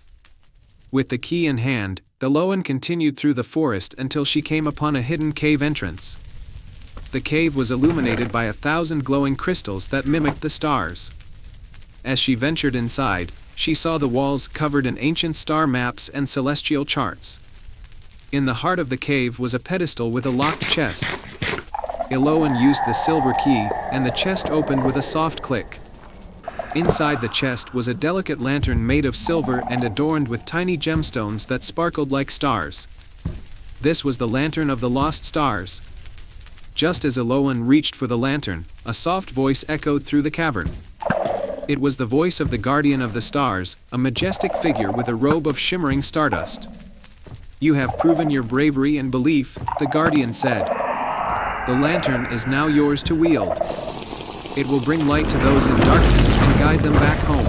[SPEAKER 1] With the key in hand, Elowen continued through the forest until she came upon a hidden cave entrance. The cave was illuminated by 1,000 glowing crystals that mimicked the stars. As she ventured inside, she saw the walls covered in ancient star maps and celestial charts. In the heart of the cave was a pedestal with a locked chest. Elowen used the silver key, and the chest opened with a soft click. Inside the chest was a delicate lantern made of silver and adorned with tiny gemstones that sparkled like stars. This was the Lantern of the Lost Stars. Just as Elowen reached for the lantern, a soft voice echoed through the cavern. It was the voice of the Guardian of the Stars, a majestic figure with a robe of shimmering stardust. You have proven your bravery and belief, the Guardian said. The lantern is now yours to wield. It will bring light to those in darkness and guide them back home.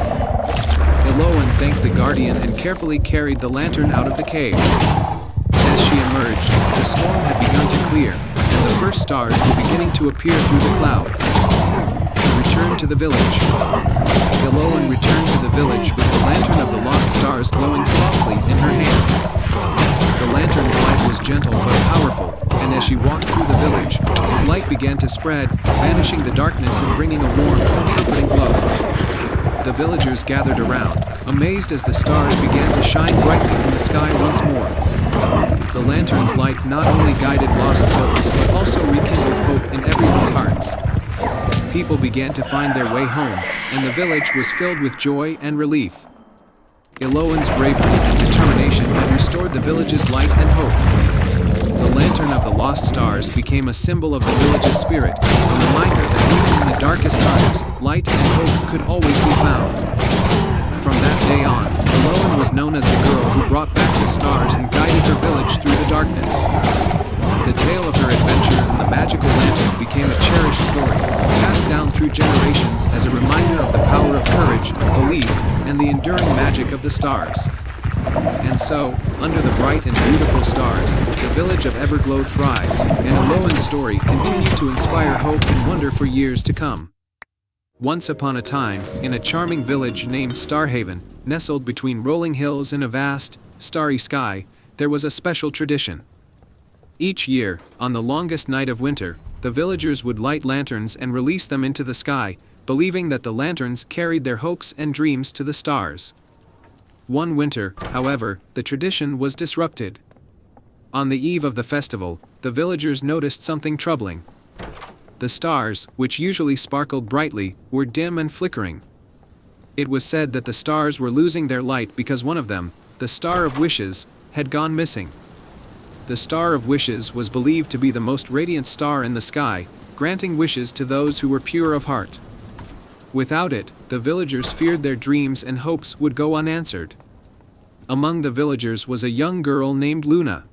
[SPEAKER 1] Elowen thanked the Guardian and carefully carried the lantern out of the cave. As she emerged, the storm had begun to clear, and the first stars were beginning to appear through the clouds. returned to the village. Iloan returned to the village with the lantern of the lost stars glowing softly in her hands. The lantern's light was gentle but powerful, and as she walked through the village, its light began to spread, banishing the darkness and bringing a warm, comforting glow. The villagers gathered around, amazed as the stars began to shine brightly in the sky once more. The lantern's light not only guided lost souls but also rekindled hope in everyone's hearts. People began to find their way home, and the village was filled with joy and relief. Iloan's bravery and determination had restored the village's light and hope. The lantern of the lost stars became a symbol of the village's spirit, a reminder that even in the darkest times, light and hope could always be found. From that day on, Iloan was known as the girl who brought back the stars and guided her village through the darkness. The tale of her adventure in the magical lantern became a cherished story, passed down through generations as a reminder of the power of courage, belief, and the enduring magic of the stars. And so, under the bright and beautiful stars, the village of Everglow thrived, and Iloan's story continued to inspire hope and wonder for years to come. Once upon a time, in a charming village named Starhaven, nestled between rolling hills in a vast, starry sky, there was a special tradition. Each year, on the longest night of winter, the villagers would light lanterns and release them into the sky, believing that the lanterns carried their hopes and dreams to the stars. One winter, however, the tradition was disrupted. On the eve of the festival, the villagers noticed something troubling. The stars, which usually sparkled brightly, were dim and flickering. It was said that the stars were losing their light because one of them, the Star of Wishes, had gone missing. The Star of Wishes was believed to be the most radiant star in the sky, granting wishes to those who were pure of heart. Without it, the villagers feared their dreams and hopes would go unanswered. Among the villagers was a young girl named Luna.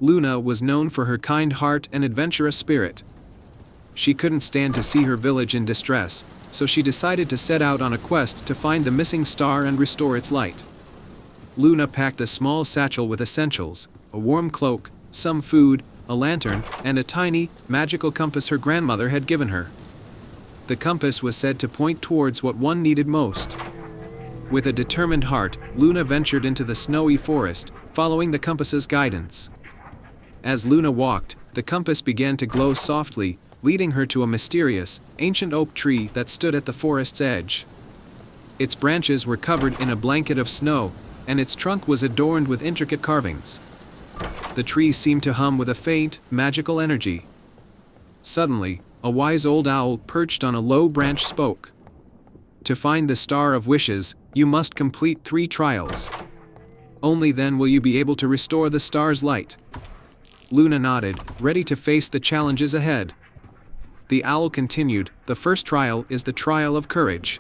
[SPEAKER 1] Luna was known for her kind heart and adventurous spirit. She couldn't stand to see her village in distress, so she decided to set out on a quest to find the missing star and restore its light. Luna packed a small satchel with essentials, a warm cloak, some food, a lantern, and a tiny, magical compass her grandmother had given her. The compass was said to point towards what one needed most. With a determined heart, Luna ventured into the snowy forest, following the compass's guidance. As Luna walked, the compass began to glow softly, leading her to a mysterious, ancient oak tree that stood at the forest's edge. Its branches were covered in a blanket of snow, and its trunk was adorned with intricate carvings. The tree seemed to hum with a faint, magical energy. Suddenly, a wise old owl perched on a low branch spoke. To find the Star of Wishes, you must complete 3 trials. Only then will you be able to restore the star's light. Luna nodded, ready to face the challenges ahead. The owl continued, the first trial is the trial of courage.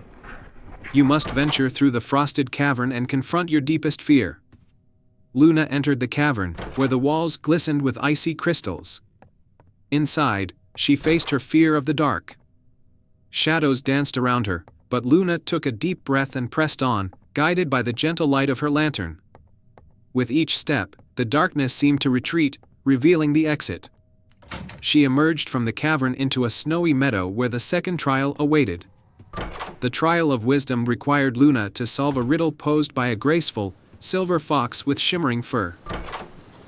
[SPEAKER 1] You must venture through the frosted cavern and confront your deepest fear. Luna entered the cavern, where the walls glistened with icy crystals. Inside, she faced her fear of the dark. Shadows danced around her, but Luna took a deep breath and pressed on, guided by the gentle light of her lantern. With each step, the darkness seemed to retreat, revealing the exit. She emerged from the cavern into a snowy meadow where the second trial awaited. The trial of wisdom required Luna to solve a riddle posed by a graceful, silver fox with shimmering fur.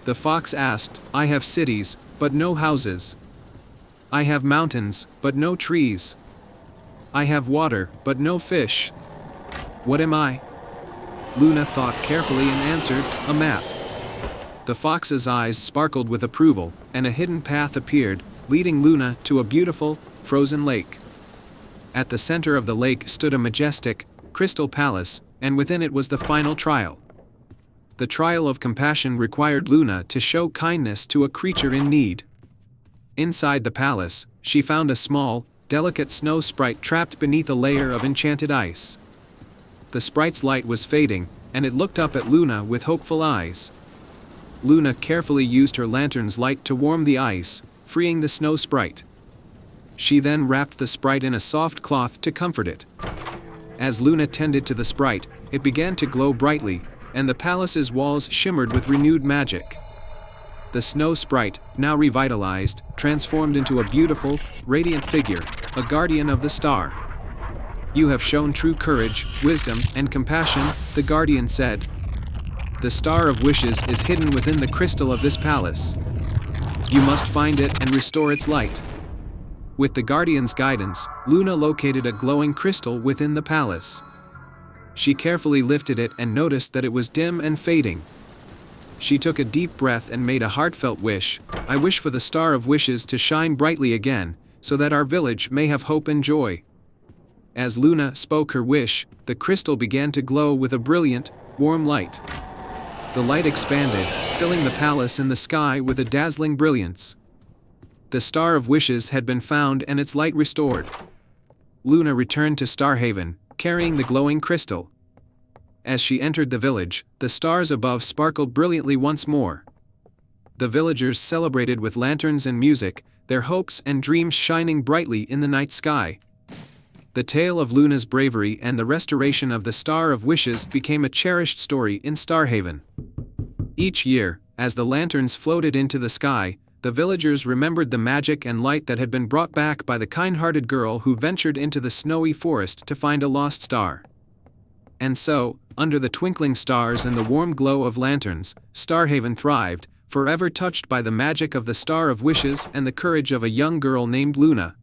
[SPEAKER 1] The fox asked, I have cities, but no houses. I have mountains, but no trees. I have water, but no fish. What am I? Luna thought carefully and answered, a map. The fox's eyes sparkled with approval, and a hidden path appeared, leading Luna to a beautiful, frozen lake. At the center of the lake stood a majestic, crystal palace, and within it was the final trial. The trial of compassion required Luna to show kindness to a creature in need. Inside the palace, she found a small, delicate snow sprite trapped beneath a layer of enchanted ice. The sprite's light was fading, and it looked up at Luna with hopeful eyes. Luna carefully used her lantern's light to warm the ice, freeing the snow sprite. She then wrapped the sprite in a soft cloth to comfort it. As Luna tended to the sprite, it began to glow brightly, and the palace's walls shimmered with renewed magic. The snow sprite, now revitalized, transformed into a beautiful, radiant figure, a guardian of the star. You have shown true courage, wisdom, and compassion, the guardian said. The Star of Wishes is hidden within the crystal of this palace. You must find it and restore its light. With the guardian's guidance, Luna located a glowing crystal within the palace. She carefully lifted it and noticed that it was dim and fading. She took a deep breath and made a heartfelt wish. I wish for the Star of Wishes to shine brightly again, so that our village may have hope and joy. As Luna spoke her wish, the crystal began to glow with a brilliant, warm light. The light expanded, filling the palace and the sky with a dazzling brilliance. The Star of Wishes had been found and its light restored. Luna returned to Starhaven, carrying the glowing crystal. As she entered the village, the stars above sparkled brilliantly once more. The villagers celebrated with lanterns and music, their hopes and dreams shining brightly in the night sky. The tale of Luna's bravery and the restoration of the Star of Wishes became a cherished story in Starhaven. Each year, as the lanterns floated into the sky, the villagers remembered the magic and light that had been brought back by the kind-hearted girl who ventured into the snowy forest to find a lost star. And so, under the twinkling stars and the warm glow of lanterns, Starhaven thrived, forever touched by the magic of the Star of Wishes and the courage of a young girl named Luna.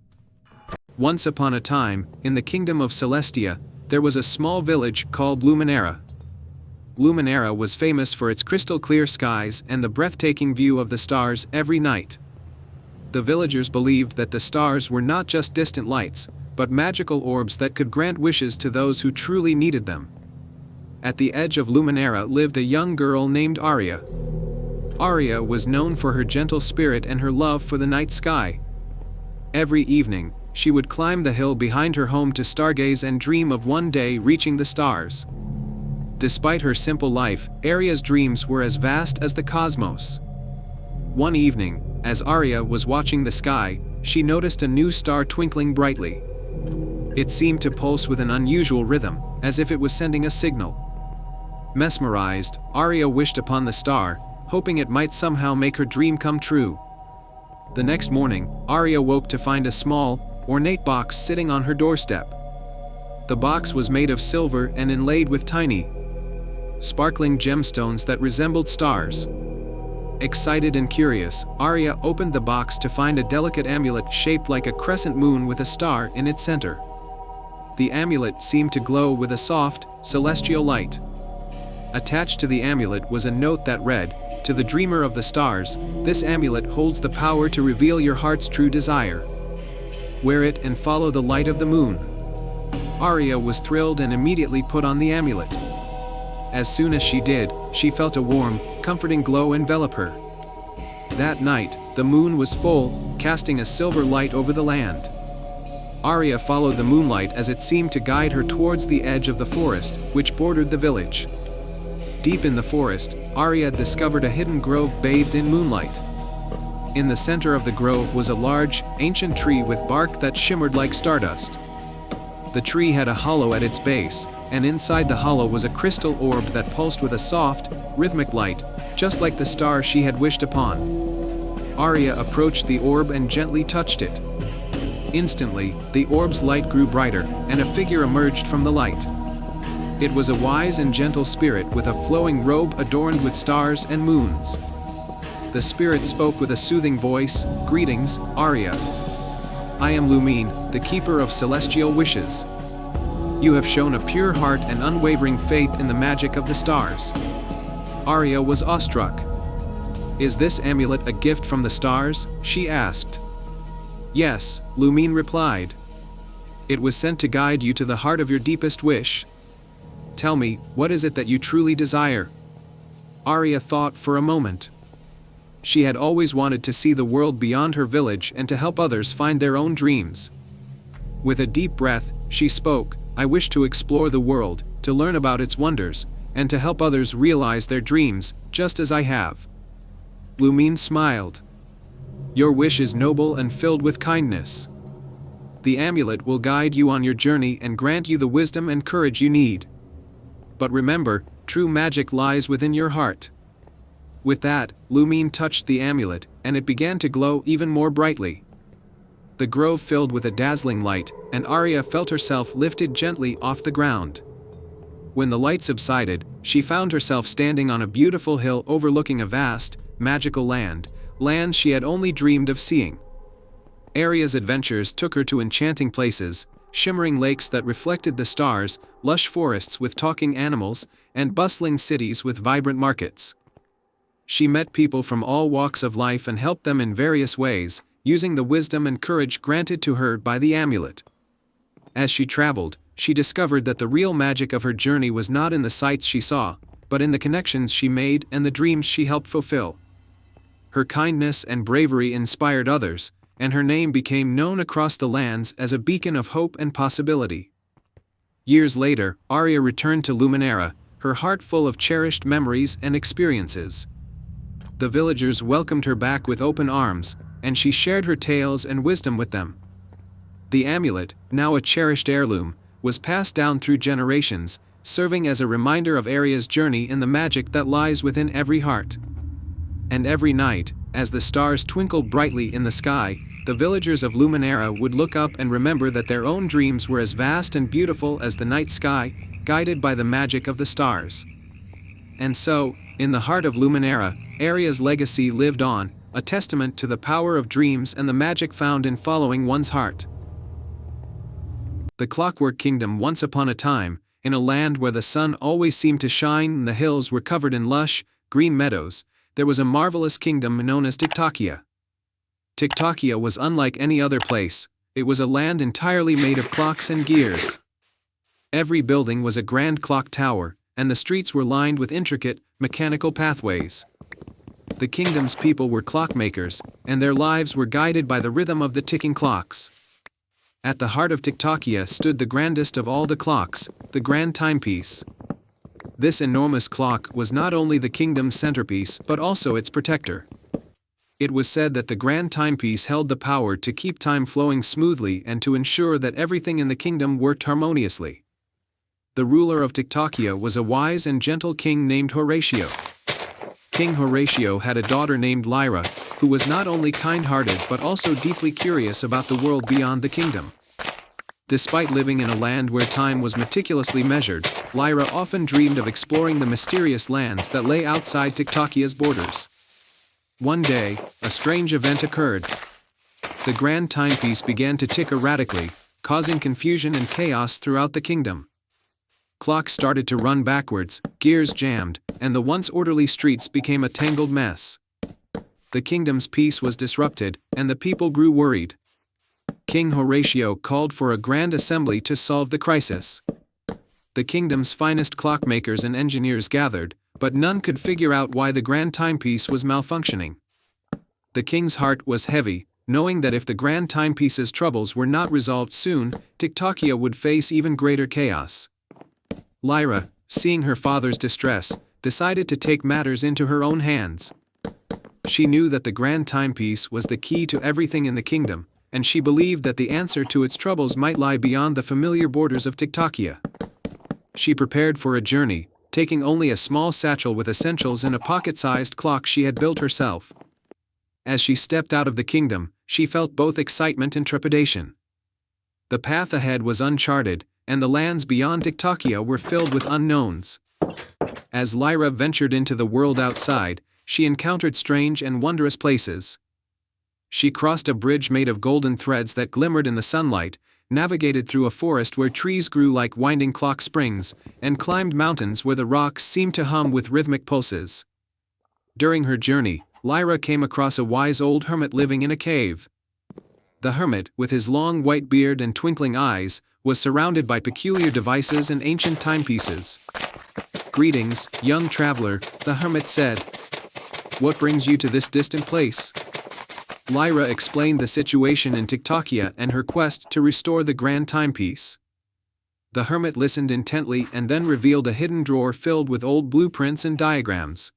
[SPEAKER 1] Once upon a time, in the kingdom of Celestia, there was a small village called Luminera. Luminera was famous for its crystal-clear skies and the breathtaking view of the stars every night. The villagers believed that the stars were not just distant lights, but magical orbs that could grant wishes to those who truly needed them. At the edge of Luminera lived a young girl named Aria. Aria was known for her gentle spirit and her love for the night sky. Every evening, she would climb the hill behind her home to stargaze and dream of one day reaching the stars. Despite her simple life, Aria's dreams were as vast as the cosmos. One evening, as Aria was watching the sky, she noticed a new star twinkling brightly. It seemed to pulse with an unusual rhythm, as if it was sending a signal. Mesmerized, Aria wished upon the star, hoping it might somehow make her dream come true. The next morning, Aria woke to find a small, ornate box sitting on her doorstep. The box was made of silver and inlaid with tiny, sparkling gemstones that resembled stars. Excited and curious, Aria opened the box to find a delicate amulet shaped like a crescent moon with a star in its center. The amulet seemed to glow with a soft, celestial light. Attached to the amulet was a note that read, "To the dreamer of the stars, this amulet holds the power to reveal your heart's true desire. Wear it and follow the light of the moon." Aria was thrilled and immediately put on the amulet. As soon as she did, she felt a warm, comforting glow envelop her. That night, the moon was full, casting a silver light over the land. Aria followed the moonlight as it seemed to guide her towards the edge of the forest, which bordered the village. Deep in the forest, Aria discovered a hidden grove bathed in moonlight. In the center of the grove was a large, ancient tree with bark that shimmered like stardust. The tree had a hollow at its base, and inside the hollow was a crystal orb that pulsed with a soft, rhythmic light, just like the star she had wished upon. Aria approached the orb and gently touched it. Instantly, the orb's light grew brighter, and a figure emerged from the light. It was a wise and gentle spirit with a flowing robe adorned with stars and moons. The spirit spoke with a soothing voice, "Greetings, Aria. I am Lumine, the keeper of celestial wishes. You have shown a pure heart and unwavering faith in the magic of the stars." Aria was awestruck. "Is this amulet a gift from the stars?" she asked. "Yes," Lumine replied. "It was sent to guide you to the heart of your deepest wish. Tell me, what is it that you truly desire?" Aria thought for a moment. She had always wanted to see the world beyond her village and to help others find their own dreams. With a deep breath, she spoke, "I wish to explore the world, to learn about its wonders, and to help others realize their dreams, just as I have." Lumine smiled. "Your wish is noble and filled with kindness. The amulet will guide you on your journey and grant you the wisdom and courage you need. But remember, true magic lies within your heart." With that, Lumine touched the amulet, and it began to glow even more brightly. the grove filled with a dazzling light, and Arya felt herself lifted gently off the ground. When the light subsided, she found herself standing on a beautiful hill overlooking a vast, magical land she had only dreamed of seeing. Arya's adventures took her to enchanting places, shimmering lakes that reflected the stars, lush forests with talking animals, and bustling cities with vibrant markets. She met people from all walks of life and helped them in various ways, using the wisdom and courage granted to her by the amulet. As she traveled, she discovered that the real magic of her journey was not in the sights she saw, but in the connections she made and the dreams she helped fulfill. Her kindness and bravery inspired others, and her name became known across the lands as a beacon of hope and possibility. Years later, Arya returned to Luminara, her heart full of cherished memories and experiences. The villagers welcomed her back with open arms, and she shared her tales and wisdom with them. The amulet, now a cherished heirloom, was passed down through generations, serving as a reminder of Arya's journey in the magic that lies within every heart. And every night, as the stars twinkled brightly in the sky, the villagers of Luminara would look up and remember that their own dreams were as vast and beautiful as the night sky, guided by the magic of the stars. And so, in the heart of Luminara, Arya's legacy lived on, a testament to the power of dreams and the magic found in following one's heart. The Clockwork Kingdom. Once upon a time, in a land where the sun always seemed to shine and the hills were covered in lush, green meadows, there was a marvelous kingdom known as Tiktakia. Tiktakia was unlike any other place. It was a land entirely made of clocks and gears. Every building was a grand clock tower, and the streets were lined with intricate, mechanical pathways. The kingdom's people were clockmakers, and their lives were guided by the rhythm of the ticking clocks. At the heart of Tiktakia stood the grandest of all the clocks, the Grand Timepiece. This enormous clock was not only the kingdom's centerpiece but also its protector. It was said that the Grand Timepiece held the power to keep time flowing smoothly and to ensure that everything in the kingdom worked harmoniously. The ruler of Tiktakia was a wise and gentle king named Horatio. King Horatio had a daughter named Lyra, who was not only kind-hearted but also deeply curious about the world beyond the kingdom. Despite living in a land where time was meticulously measured, Lyra often dreamed of exploring the mysterious lands that lay outside Tiktakia's borders. One day, a strange event occurred. The Grand Timepiece began to tick erratically, causing confusion and chaos throughout the kingdom. Clocks started to run backwards, gears jammed, and the once orderly streets became a tangled mess. The kingdom's peace was disrupted, and the people grew worried. King Horatio called for a grand assembly to solve the crisis. The kingdom's finest clockmakers and engineers gathered, but none could figure out why the Grand Timepiece was malfunctioning. The king's heart was heavy, knowing that if the Grand Timepiece's troubles were not resolved soon, Tiktakia would face even greater chaos. Lyra, seeing her father's distress, decided to take matters into her own hands. She knew that the Grand Timepiece was the key to everything in the kingdom, and she believed that the answer to its troubles might lie beyond the familiar borders of Tiktakia. She prepared for a journey, taking only a small satchel with essentials and a pocket-sized clock she had built herself. As she stepped out of the kingdom, she felt both excitement and trepidation. The path ahead was uncharted, and the lands beyond Tiktakia were filled with unknowns. As Lyra ventured into the world outside, she encountered strange and wondrous places. She crossed a bridge made of golden threads that glimmered in the sunlight, navigated through a forest where trees grew like winding clock springs, and climbed mountains where the rocks seemed to hum with rhythmic pulses. During her journey, Lyra came across a wise old hermit living in a cave. The hermit, with his long white beard and twinkling eyes, was surrounded by peculiar devices and ancient timepieces. "Greetings, young traveler," the hermit said. "What brings you to this distant place?" Lyra explained the situation in Tiktakia and her quest to restore the Grand Timepiece. The hermit listened intently and then revealed a hidden drawer filled with old blueprints and diagrams.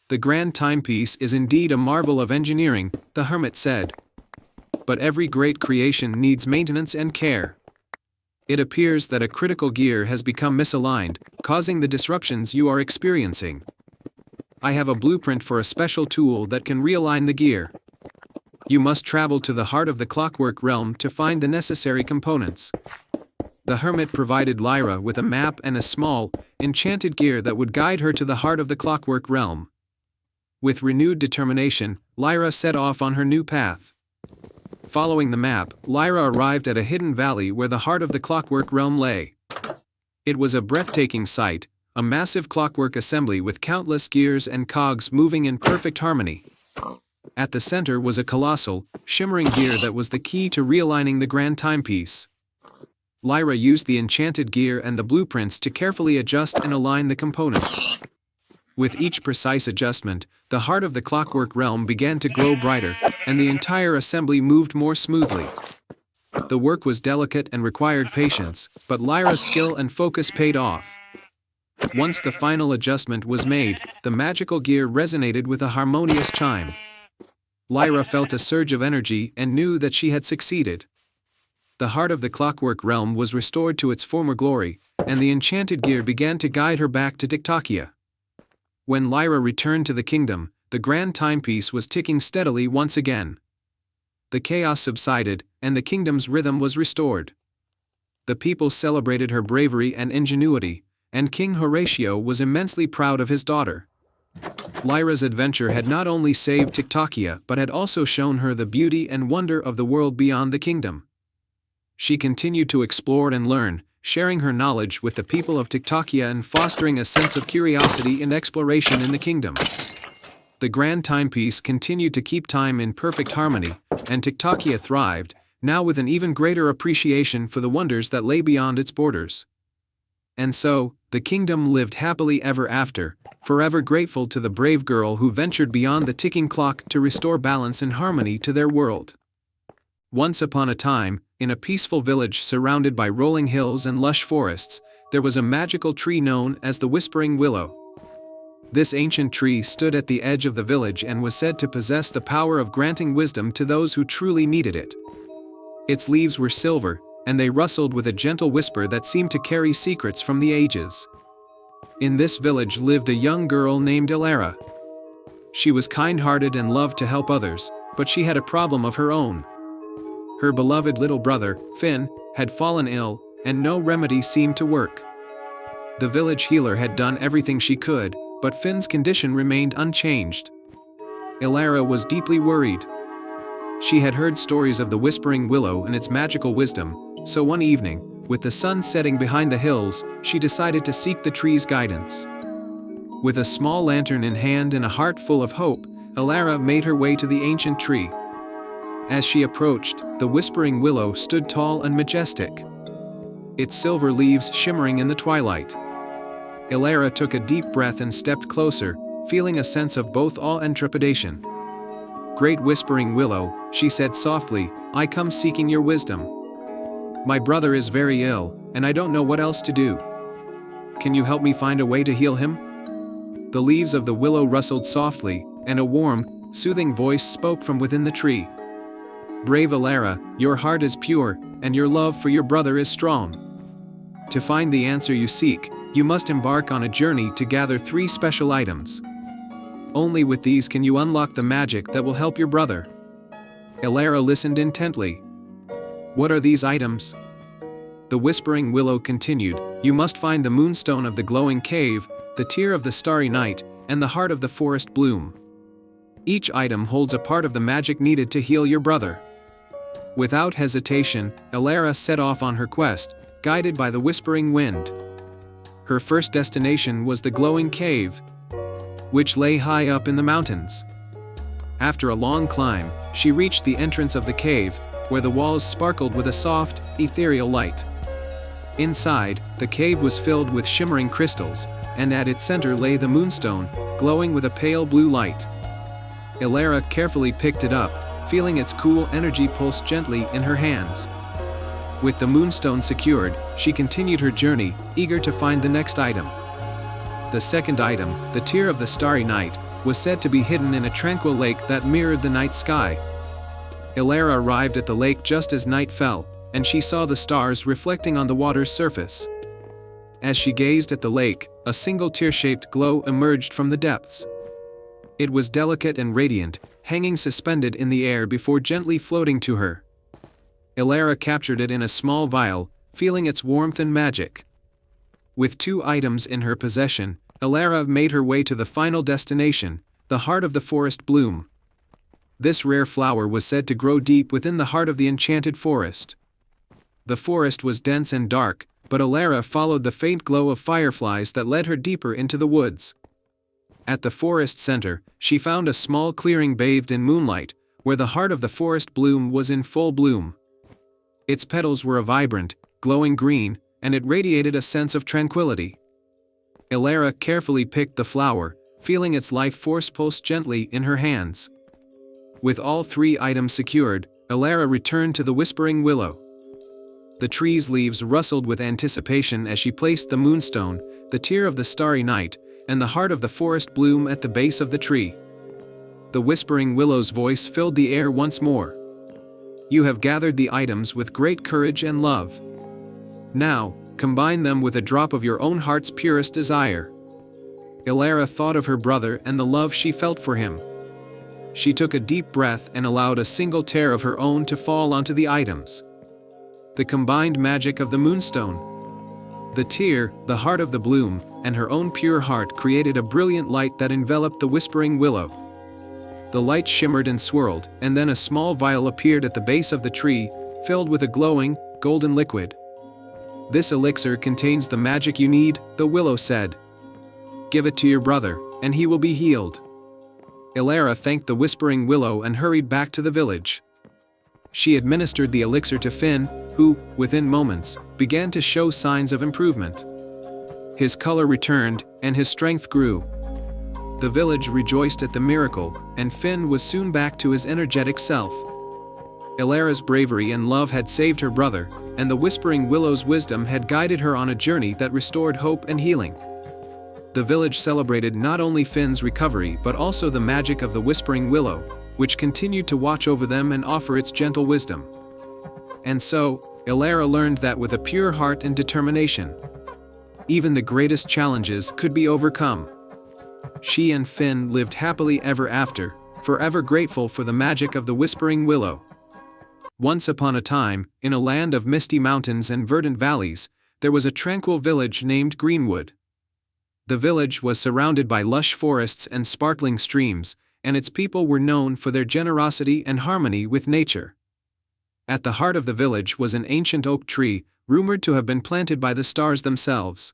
[SPEAKER 1] "The Grand Timepiece is indeed a marvel of engineering," the hermit said. "But every great creation needs maintenance and care. It appears that a critical gear has become misaligned, causing the disruptions you are experiencing. I have a blueprint for a special tool that can realign the gear." You must travel to the heart of the clockwork realm to find the necessary components. The hermit provided Lyra with a map and a small, enchanted gear that would guide her to the heart of the clockwork realm. With renewed determination, Lyra set off on her new path. Following the map, Lyra arrived at a hidden valley where the heart of the clockwork realm lay. It was a breathtaking sight, a massive clockwork assembly with countless gears and cogs moving in perfect harmony. At the center was a colossal, shimmering gear that was the key to realigning the grand timepiece. Lyra used the enchanted gear and the blueprints to carefully adjust and align the components. With each precise adjustment, the heart of the clockwork realm began to glow brighter, and the entire assembly moved more smoothly. The work was delicate and required patience, but Lyra's skill and focus paid off. Once the final adjustment was made, the magical gear resonated with a harmonious chime. Lyra felt a surge of energy and knew that she had succeeded. The heart of the clockwork realm was restored to its former glory, and the enchanted gear began to guide her back to Dictakia. When Lyra returned to the kingdom, the grand timepiece was ticking steadily once again. The chaos subsided, and the kingdom's rhythm was restored. The people celebrated her bravery and ingenuity, and King Horatio was immensely proud of his daughter. Lyra's adventure had not only saved Dictakia but had also shown her the beauty and wonder of the world beyond the kingdom. She continued to explore and learn, sharing her knowledge with the people of Dictakia and fostering a sense of curiosity and exploration in the kingdom. The grand timepiece continued to keep time in perfect harmony, and Dictakia thrived, now with an even greater appreciation for the wonders that lay beyond its borders. And so, the kingdom lived happily ever after, forever grateful to the brave girl who ventured beyond the ticking clock to restore balance and harmony to their world. Once upon a time, in a peaceful village surrounded by rolling hills and lush forests, there was a magical tree known as the Whispering Willow. This ancient tree stood at the edge of the village and was said to possess the power of granting wisdom to those who truly needed it. Its leaves were silver, and they rustled with a gentle whisper that seemed to carry secrets from the ages. In this village lived a young girl named Elara. She was kind-hearted and loved to help others, but she had a problem of her own. Her beloved little brother, Finn, had fallen ill, and no remedy seemed to work. The village healer had done everything she could, but Finn's condition remained unchanged. Elara was deeply worried. She had heard stories of the Whispering Willow and its magical wisdom, so one evening, with the sun setting behind the hills, she decided to seek the tree's guidance. With a small lantern in hand and a heart full of hope, Elara made her way to the ancient tree. As she approached, the Whispering Willow stood tall and majestic, its silver leaves shimmering in the twilight. Elara took a deep breath and stepped closer, feeling a sense of both awe and trepidation. "Great Whispering Willow," she said softly, "I come seeking your wisdom. My brother is very ill, and I don't know what else to do. Can you help me find a way to heal him?" The leaves of the willow rustled softly, and a warm, soothing voice spoke from within the tree. "Brave Elara, your heart is pure, and your love for your brother is strong. To find the answer you seek, you must embark on a journey to gather 3 special items. Only with these can you unlock the magic that will help your brother." Elara listened intently. "What are these items?" The Whispering Willow continued, "You must find the moonstone of the glowing cave, the tear of the starry night, and the heart of the forest bloom. Each item holds a part of the magic needed to heal your brother." Without hesitation, Elara set off on her quest, guided by the whispering wind. Her first destination was the glowing cave, which lay high up in the mountains. After a long climb, she reached the entrance of the cave, where the walls sparkled with a soft, ethereal light. Inside, the cave was filled with shimmering crystals, and at its center lay the moonstone, glowing with a pale blue light. Elara carefully picked it up, feeling its cool energy pulse gently in her hands. With the moonstone secured, she continued her journey, eager to find the next item. The second item, the tear of the starry night, was said to be hidden in a tranquil lake that mirrored the night sky. Elara arrived at the lake just as night fell, and she saw the stars reflecting on the water's surface. As she gazed at the lake, a single tear-shaped glow emerged from the depths. It was delicate and radiant, hanging suspended in the air before gently floating to her. Elara captured it in a small vial, feeling its warmth and magic. With 2 items in her possession, Elara made her way to the final destination, the heart of the forest bloom. This rare flower was said to grow deep within the heart of the enchanted forest. The forest was dense and dark, but Elara followed the faint glow of fireflies that led her deeper into the woods. At the forest center, she found a small clearing bathed in moonlight, where the heart of the forest bloom was in full bloom. Its petals were a vibrant, glowing green, and it radiated a sense of tranquility. Elara carefully picked the flower, feeling its life force pulse gently in her hands. With all 3 items secured, Elara returned to the Whispering Willow. The tree's leaves rustled with anticipation as she placed the moonstone, the tear of the starry night, and the heart of the forest bloom at the base of the tree. The Whispering Willow's voice filled the air once more. You have gathered the items with great courage and love. Now, combine them with a drop of your own heart's purest desire. Elara thought of her brother and the love she felt for him. She took a deep breath and allowed a single tear of her own to fall onto the items. The combined magic of the moonstone, the tear, the heart of the bloom, and her own pure heart created a brilliant light that enveloped the Whispering Willow. The light shimmered and swirled, and then a small vial appeared at the base of the tree, filled with a glowing, golden liquid. This elixir contains the magic you need, the willow said. Give it to your brother, and he will be healed. Elara thanked the Whispering Willow and hurried back to the village. She administered the elixir to Finn, who, within moments, began to show signs of improvement. His color returned, and his strength grew. The village rejoiced at the miracle, and Finn was soon back to his energetic self. Elara's bravery and love had saved her brother, and the Whispering Willow's wisdom had guided her on a journey that restored hope and healing. The village celebrated not only Finn's recovery but also the magic of the Whispering Willow, which continued to watch over them and offer its gentle wisdom. And so, Elara learned that with a pure heart and determination, even the greatest challenges could be overcome. She and Finn lived happily ever after, forever grateful for the magic of the Whispering Willow. Once upon a time, in a land of misty mountains and verdant valleys, there was a tranquil village named Greenwood. The village was surrounded by lush forests and sparkling streams, and its people were known for their generosity and harmony with nature. At the heart of the village was an ancient oak tree, rumored to have been planted by the stars themselves.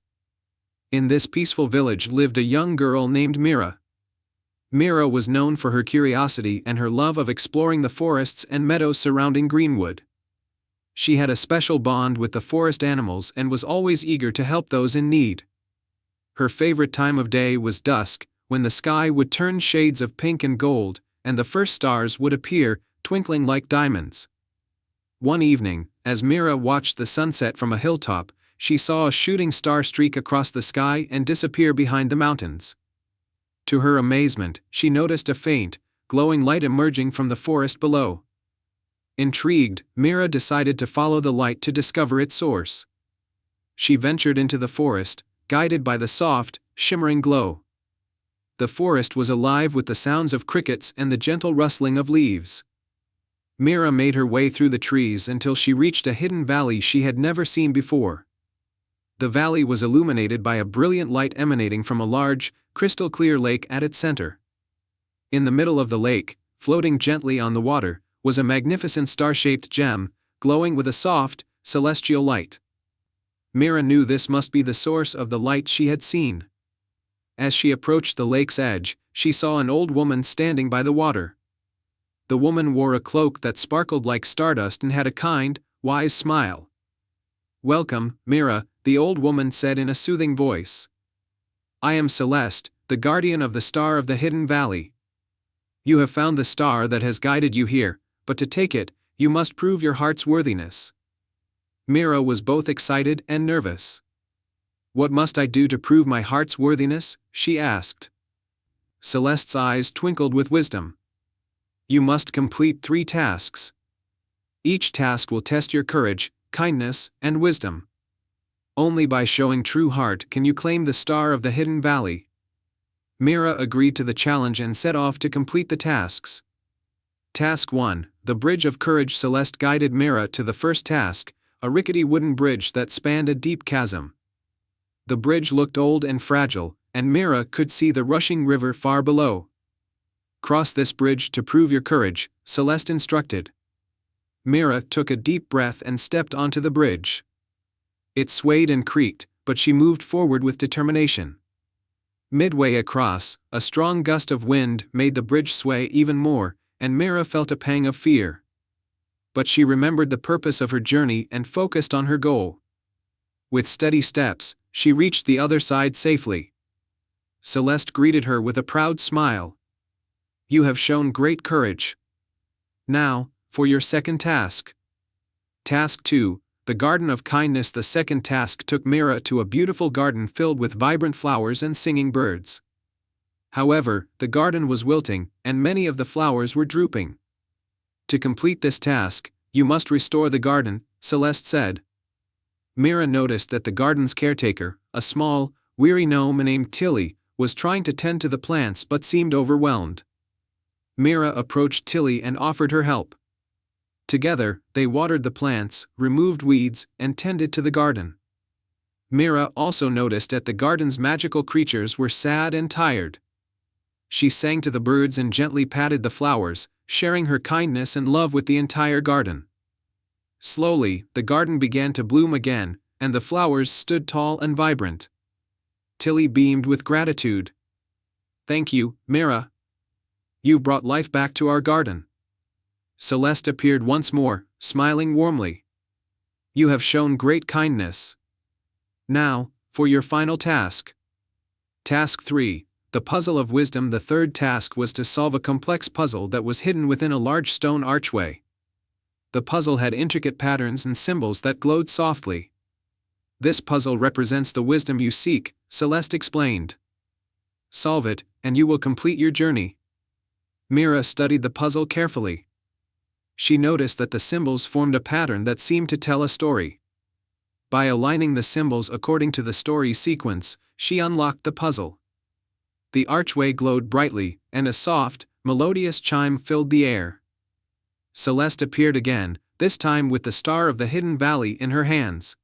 [SPEAKER 1] In this peaceful village lived a young girl named Mira. Mira was known for her curiosity and her love of exploring the forests and meadows surrounding Greenwood. She had a special bond with the forest animals and was always eager to help those in need. Her favorite time of day was dusk, when the sky would turn shades of pink and gold, and the first stars would appear, twinkling like diamonds. One evening, as Mira watched the sunset from a hilltop, she saw a shooting star streak across the sky and disappear behind the mountains. To her amazement, she noticed a faint, glowing light emerging from the forest below. Intrigued, Mira decided to follow the light to discover its source. She ventured into the forest, guided by the soft, shimmering glow. The forest was alive with the sounds of crickets and the gentle rustling of leaves. Mira made her way through the trees until she reached a hidden valley she had never seen before. The valley was illuminated by a brilliant light emanating from a large, crystal-clear lake at its center. In the middle of the lake, floating gently on the water, was a magnificent star-shaped gem, glowing with a soft, celestial light. Mira knew this must be the source of the light she had seen. As she approached the lake's edge, she saw an old woman standing by the water. The woman wore a cloak that sparkled like stardust and had a kind, wise smile. "Welcome, Mira," the old woman said in a soothing voice. "I am Celeste, the guardian of the star of the hidden valley. You have found the star that has guided you here, but to take it, you must prove your heart's worthiness." Mira was both excited and nervous. "What must I do to prove my heart's worthiness?" she asked. Celeste's eyes twinkled with wisdom. "You must complete 3 tasks. Each task will test your courage, kindness, and wisdom. Only by showing true heart can you claim the star of the hidden valley." Mira agreed to the challenge and set off to complete the tasks. Task 1, The Bridge of Courage. Celeste guided Mira to the first task, a rickety wooden bridge that spanned a deep chasm. The bridge looked old and fragile, and Mira could see the rushing river far below. Cross this bridge to prove your courage, Celeste instructed. Mira took a deep breath and stepped onto the bridge. It swayed and creaked, but she moved forward with determination. Midway across, a strong gust of wind made the bridge sway even more, and Mira felt a pang of fear. But she remembered the purpose of her journey and focused on her goal. With steady steps, she reached the other side safely. Celeste greeted her with a proud smile. You have shown great courage. Now, for your second task. Task 2, The Garden of Kindness. The second task took Mira to a beautiful garden filled with vibrant flowers and singing birds. However, the garden was wilting, and many of the flowers were drooping. To complete this task, you must restore the garden, Celeste said. Mira noticed that the garden's caretaker, a small, weary gnome named Tilly, was trying to tend to the plants but seemed overwhelmed. Mira approached Tilly and offered her help. Together, they watered the plants, removed weeds, and tended to the garden. Mira also noticed that the garden's magical creatures were sad and tired. She sang to the birds and gently patted the flowers, sharing her kindness and love with the entire garden. Slowly, the garden began to bloom again, and the flowers stood tall and vibrant. Tilly beamed with gratitude. Thank you, Mira. You've brought life back to our garden. Celeste appeared once more, smiling warmly. You have shown great kindness. Now, for your final task. Task 3, The Puzzle of Wisdom. The third task was to solve a complex puzzle that was hidden within a large stone archway. The puzzle had intricate patterns and symbols that glowed softly. This puzzle represents the wisdom you seek, Celeste explained. Solve it, and you will complete your journey. Mira studied the puzzle carefully. She noticed that the symbols formed a pattern that seemed to tell a story. By aligning the symbols according to the story sequence, she unlocked the puzzle. The archway glowed brightly, and a soft, melodious chime filled the air. Celeste appeared again, this time with the Star of the Hidden Valley in her hands.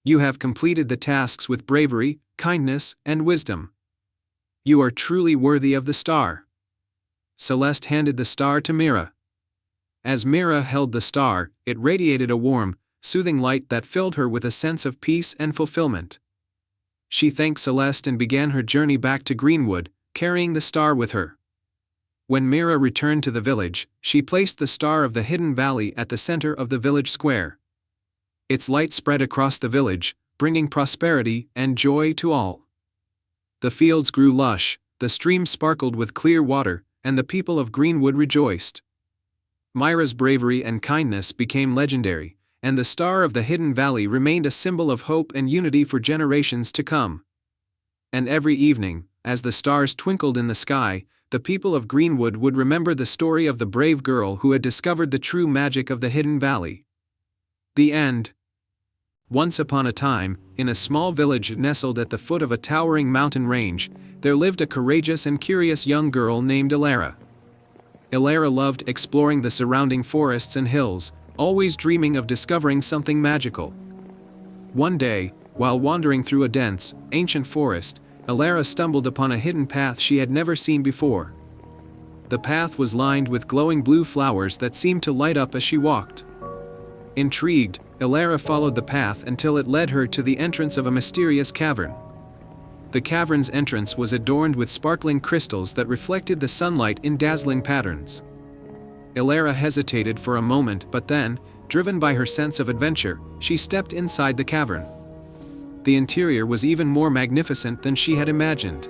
[SPEAKER 1] You have completed the tasks with bravery, kindness, and wisdom. You are truly worthy of the star. Celeste handed the star to Mira. As Mira held the star, it radiated a warm, soothing light that filled her with a sense of peace and fulfillment. She thanked Celeste and began her journey back to Greenwood, carrying the star with her. When Mira returned to the village, she placed the Star of the Hidden Valley at the center of the village square. Its light spread across the village, bringing prosperity and joy to all. The fields grew lush, the streams sparkled with clear water, and the people of Greenwood rejoiced. Mira's bravery and kindness became legendary, and the Star of the Hidden Valley remained a symbol of hope and unity for generations to come. And every evening, as the stars twinkled in the sky, the people of Greenwood would remember the story of the brave girl who had discovered the true magic of the Hidden Valley. The end. Once upon a time, in a small village nestled at the foot of a towering mountain range, there lived a courageous and curious young girl named Elara. Elara loved exploring the surrounding forests and hills, always dreaming of discovering something magical. One day, while wandering through a dense, ancient forest, Elara stumbled upon a hidden path she had never seen before. The path was lined with glowing blue flowers that seemed to light up as she walked. Intrigued, Elara followed the path until it led her to the entrance of a mysterious cavern. The cavern's entrance was adorned with sparkling crystals that reflected the sunlight in dazzling patterns. Elara hesitated for a moment, but then, driven by her sense of adventure, she stepped inside the cavern. The interior was even more magnificent than she had imagined.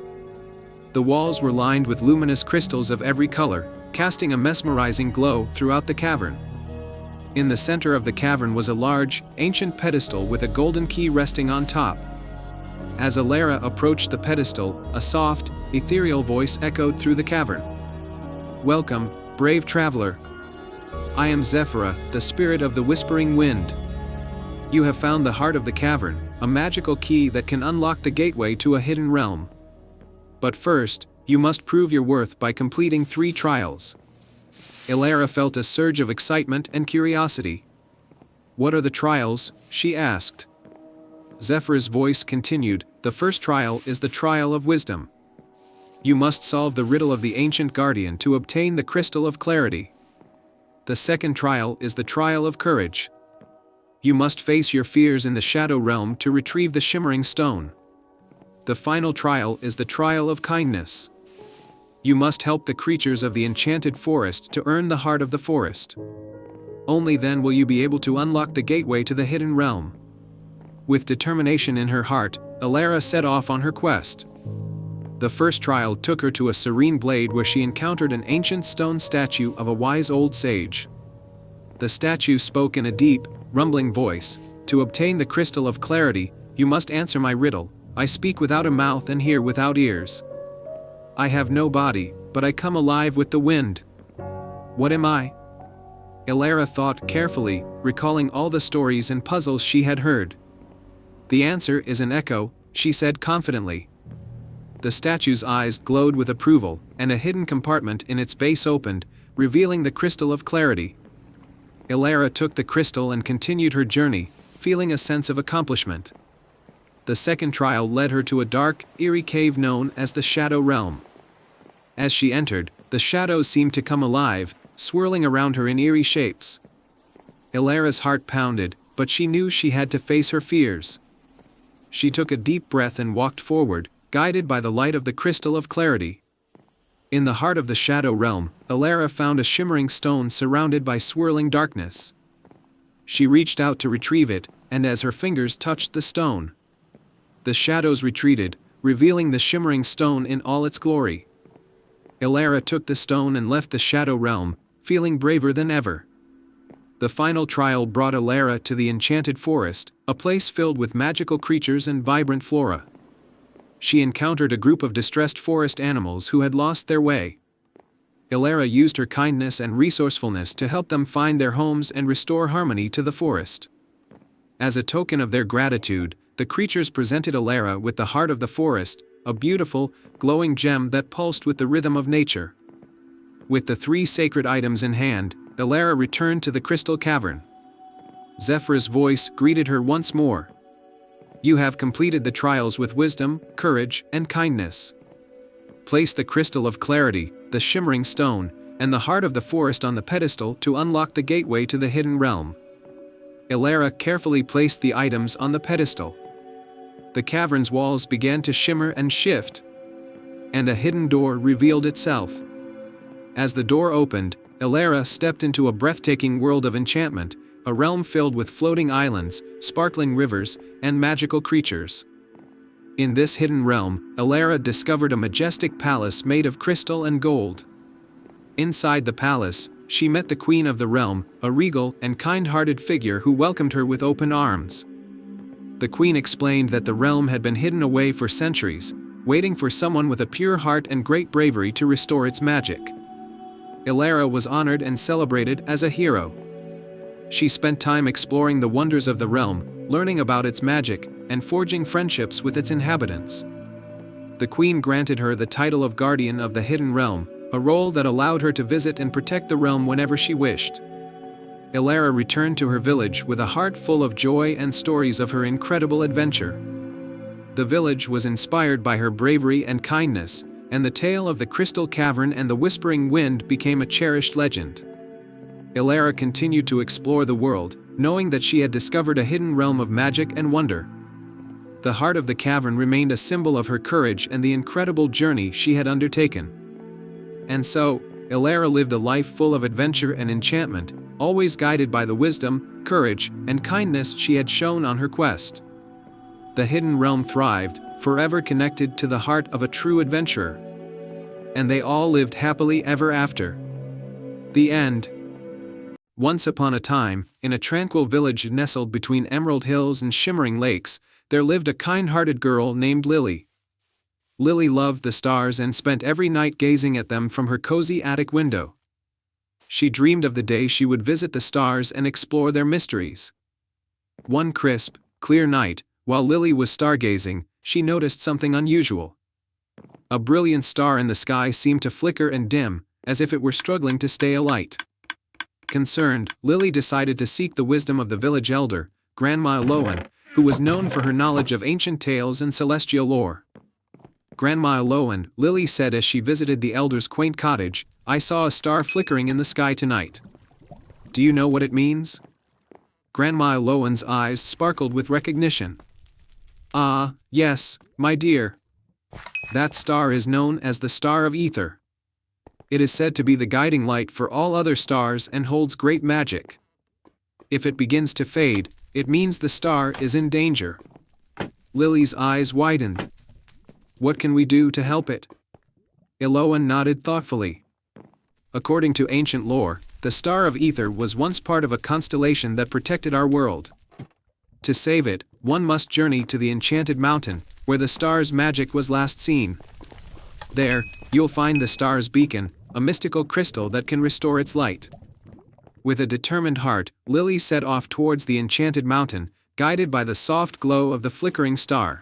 [SPEAKER 1] The walls were lined with luminous crystals of every color, casting a mesmerizing glow throughout the cavern. In the center of the cavern was a large, ancient pedestal with a golden key resting on top. As Elara approached the pedestal, a soft, ethereal voice echoed through the cavern. "Welcome, brave traveler. I am Zephyra, the spirit of the Whispering Wind. You have found the heart of the cavern, a magical key that can unlock the gateway to a hidden realm. But first, you must prove your worth by completing 3 trials. Elara felt a surge of excitement and curiosity. "What are the trials?" she asked. Zephyr's voice continued, "The first trial is the trial of wisdom. You must solve the riddle of the ancient guardian to obtain the crystal of clarity. The second trial is the trial of courage. You must face your fears in the shadow realm to retrieve the shimmering stone. The final trial is the trial of kindness. You must help the creatures of the enchanted forest to earn the heart of the forest. Only then will you be able to unlock the gateway to the hidden realm." With determination in her heart, Elara set off on her quest. The first trial took her to a serene glade where she encountered an ancient stone statue of a wise old sage. The statue spoke in a deep, rumbling voice, "To obtain the crystal of clarity, you must answer my riddle. I speak without a mouth and hear without ears. I have no body, but I come alive with the wind. What am I?" Elara thought carefully, recalling all the stories and puzzles she had heard. "The answer is an echo," she said confidently. The statue's eyes glowed with approval, and a hidden compartment in its base opened, revealing the crystal of clarity. Elara took the crystal and continued her journey, feeling a sense of accomplishment. The second trial led her to a dark, eerie cave known as the Shadow Realm. As she entered, the shadows seemed to come alive, swirling around her in eerie shapes. Elara's heart pounded, but she knew she had to face her fears. She took a deep breath and walked forward, guided by the light of the crystal of clarity. In the heart of the Shadow Realm, Elara found a shimmering stone surrounded by swirling darkness. She reached out to retrieve it, and as her fingers touched the stone, the shadows retreated, revealing the shimmering stone in all its glory. Elara took the stone and left the Shadow Realm, feeling braver than ever. The final trial brought Elara to the enchanted forest, a place filled with magical creatures and vibrant flora. She encountered a group of distressed forest animals who had lost their way. Elara used her kindness and resourcefulness to help them find their homes and restore harmony to the forest. As a token of their gratitude, the creatures presented Elara with the heart of the forest, a beautiful, glowing gem that pulsed with the rhythm of nature. With the 3 sacred items in hand, Elara returned to the crystal cavern. Zephyr's voice greeted her once more. "You have completed the trials with wisdom, courage, and kindness. Place the crystal of clarity, the shimmering stone, and the heart of the forest on the pedestal to unlock the gateway to the hidden realm." Elara carefully placed the items on the pedestal. The cavern's walls began to shimmer and shift, and a hidden door revealed itself. As the door opened, Elara stepped into a breathtaking world of enchantment, a realm filled with floating islands, sparkling rivers, and magical creatures. In this hidden realm, Elara discovered a majestic palace made of crystal and gold. Inside the palace, she met the queen of the realm, a regal and kind-hearted figure who welcomed her with open arms. The queen explained that the realm had been hidden away for centuries, waiting for someone with a pure heart and great bravery to restore its magic. Elara was honored and celebrated as a hero. She spent time exploring the wonders of the realm, learning about its magic, and forging friendships with its inhabitants. The queen granted her the title of Guardian of the Hidden Realm, a role that allowed her to visit and protect the realm whenever she wished. Elara returned to her village with a heart full of joy and stories of her incredible adventure. The village was inspired by her bravery and kindness, and the tale of the Crystal Cavern and the Whispering Wind became a cherished legend. Elara continued to explore the world, knowing that she had discovered a hidden realm of magic and wonder. The heart of the cavern remained a symbol of her courage and the incredible journey she had undertaken. And so, Elara lived a life full of adventure and enchantment, always guided by the wisdom, courage, and kindness she had shown on her quest. The hidden realm thrived, forever connected to the heart of a true adventurer. And they all lived happily ever after. The end. Once upon a time, in a tranquil village nestled between emerald hills and shimmering lakes, there lived a kind-hearted girl named Lily. Lily loved the stars and spent every night gazing at them from her cozy attic window. She dreamed of the day she would visit the stars and explore their mysteries. One crisp, clear night, while Lily was stargazing, she noticed something unusual. A brilliant star in the sky seemed to flicker and dim, as if it were struggling to stay alight. Concerned, Lily decided to seek the wisdom of the village elder, Grandma Aloan, who was known for her knowledge of ancient tales and celestial lore. Grandma Aloan, Lily said as she visited the elder's quaint cottage, "I saw a star flickering in the sky tonight. Do you know what it means?" Grandma Aloan's eyes sparkled with recognition. "Ah, yes, my dear. That star is known as the Star of Ether. It is said to be the guiding light for all other stars and holds great magic. If it begins to fade, it means the star is in danger." Lily's eyes widened. "What can we do to help it?" Aloan nodded thoughtfully. "According to ancient lore, the Star of Ether was once part of a constellation that protected our world. To save it, one must journey to the Enchanted Mountain, where the star's magic was last seen. There, you'll find the star's beacon, a mystical crystal that can restore its light." With a determined heart, Lily set off towards the Enchanted Mountain, guided by the soft glow of the flickering star.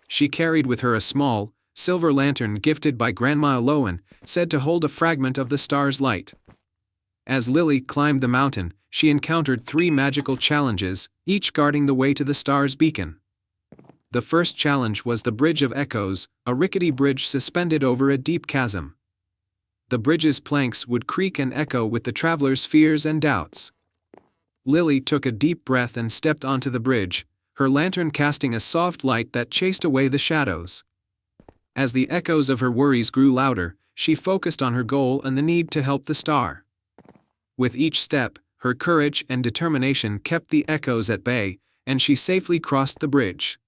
[SPEAKER 1] She carried with her a small, silver lantern gifted by Grandma Aloan, said to hold a fragment of the star's light. As Lily climbed the mountain, she encountered 3 magical challenges, each guarding the way to the star's beacon. The first challenge was the Bridge of Echoes, a rickety bridge suspended over a deep chasm. The bridge's planks would creak and echo with the traveler's fears and doubts. Lily took a deep breath and stepped onto the bridge, her lantern casting a soft light that chased away the shadows. As the echoes of her worries grew louder, she focused on her goal and the need to help the star. With each step, her courage and determination kept the echoes at bay, and she safely crossed the bridge.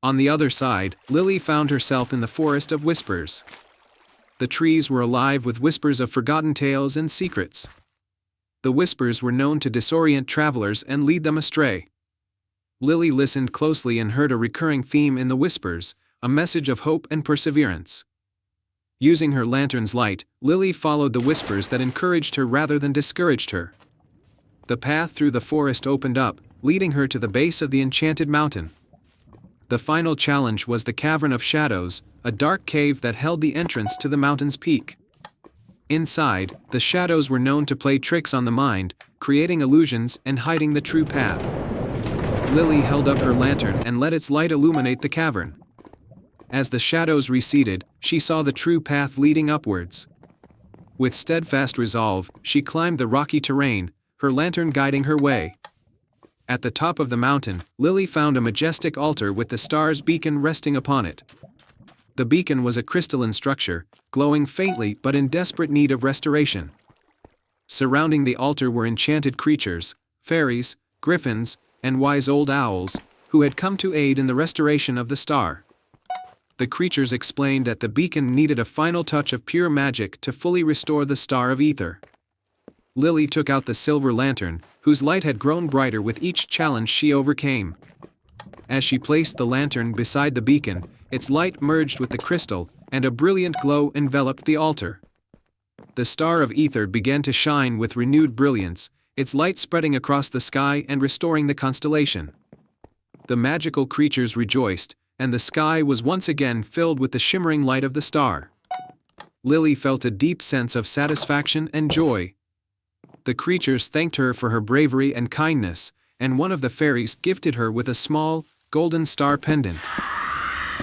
[SPEAKER 1] On the other side, Lily found herself in the Forest of Whispers. The trees were alive with whispers of forgotten tales and secrets. The whispers were known to disorient travelers and lead them astray. Lily listened closely and heard a recurring theme in the whispers, a message of hope and perseverance. Using her lantern's light, Lily followed the whispers that encouraged her rather than discouraged her. The path through the forest opened up, leading her to the base of the Enchanted Mountain. The final challenge was the Cavern of Shadows, a dark cave that held the entrance to the mountain's peak. Inside, the shadows were known to play tricks on the mind, creating illusions and hiding the true path. Lily held up her lantern and let its light illuminate the cavern. As the shadows receded, she saw the true path leading upwards. With steadfast resolve, she climbed the rocky terrain, her lantern guiding her way. At the top of the mountain, Lily found a majestic altar with the star's beacon resting upon it. The beacon was a crystalline structure, glowing faintly but in desperate need of restoration. Surrounding the altar were enchanted creatures, fairies, griffins, and wise old owls, who had come to aid in the restoration of the star. The creatures explained that the beacon needed a final touch of pure magic to fully restore the Star of Ether. Lily took out the silver lantern, whose light had grown brighter with each challenge she overcame. As she placed the lantern beside the beacon, its light merged with the crystal, and a brilliant glow enveloped the altar. The Star of Ether began to shine with renewed brilliance, its light spreading across the sky and restoring the constellation. The magical creatures rejoiced, and the sky was once again filled with the shimmering light of the star. Lily felt a deep sense of satisfaction and joy. The creatures thanked her for her bravery and kindness, and one of the fairies gifted her with a small, golden star pendant.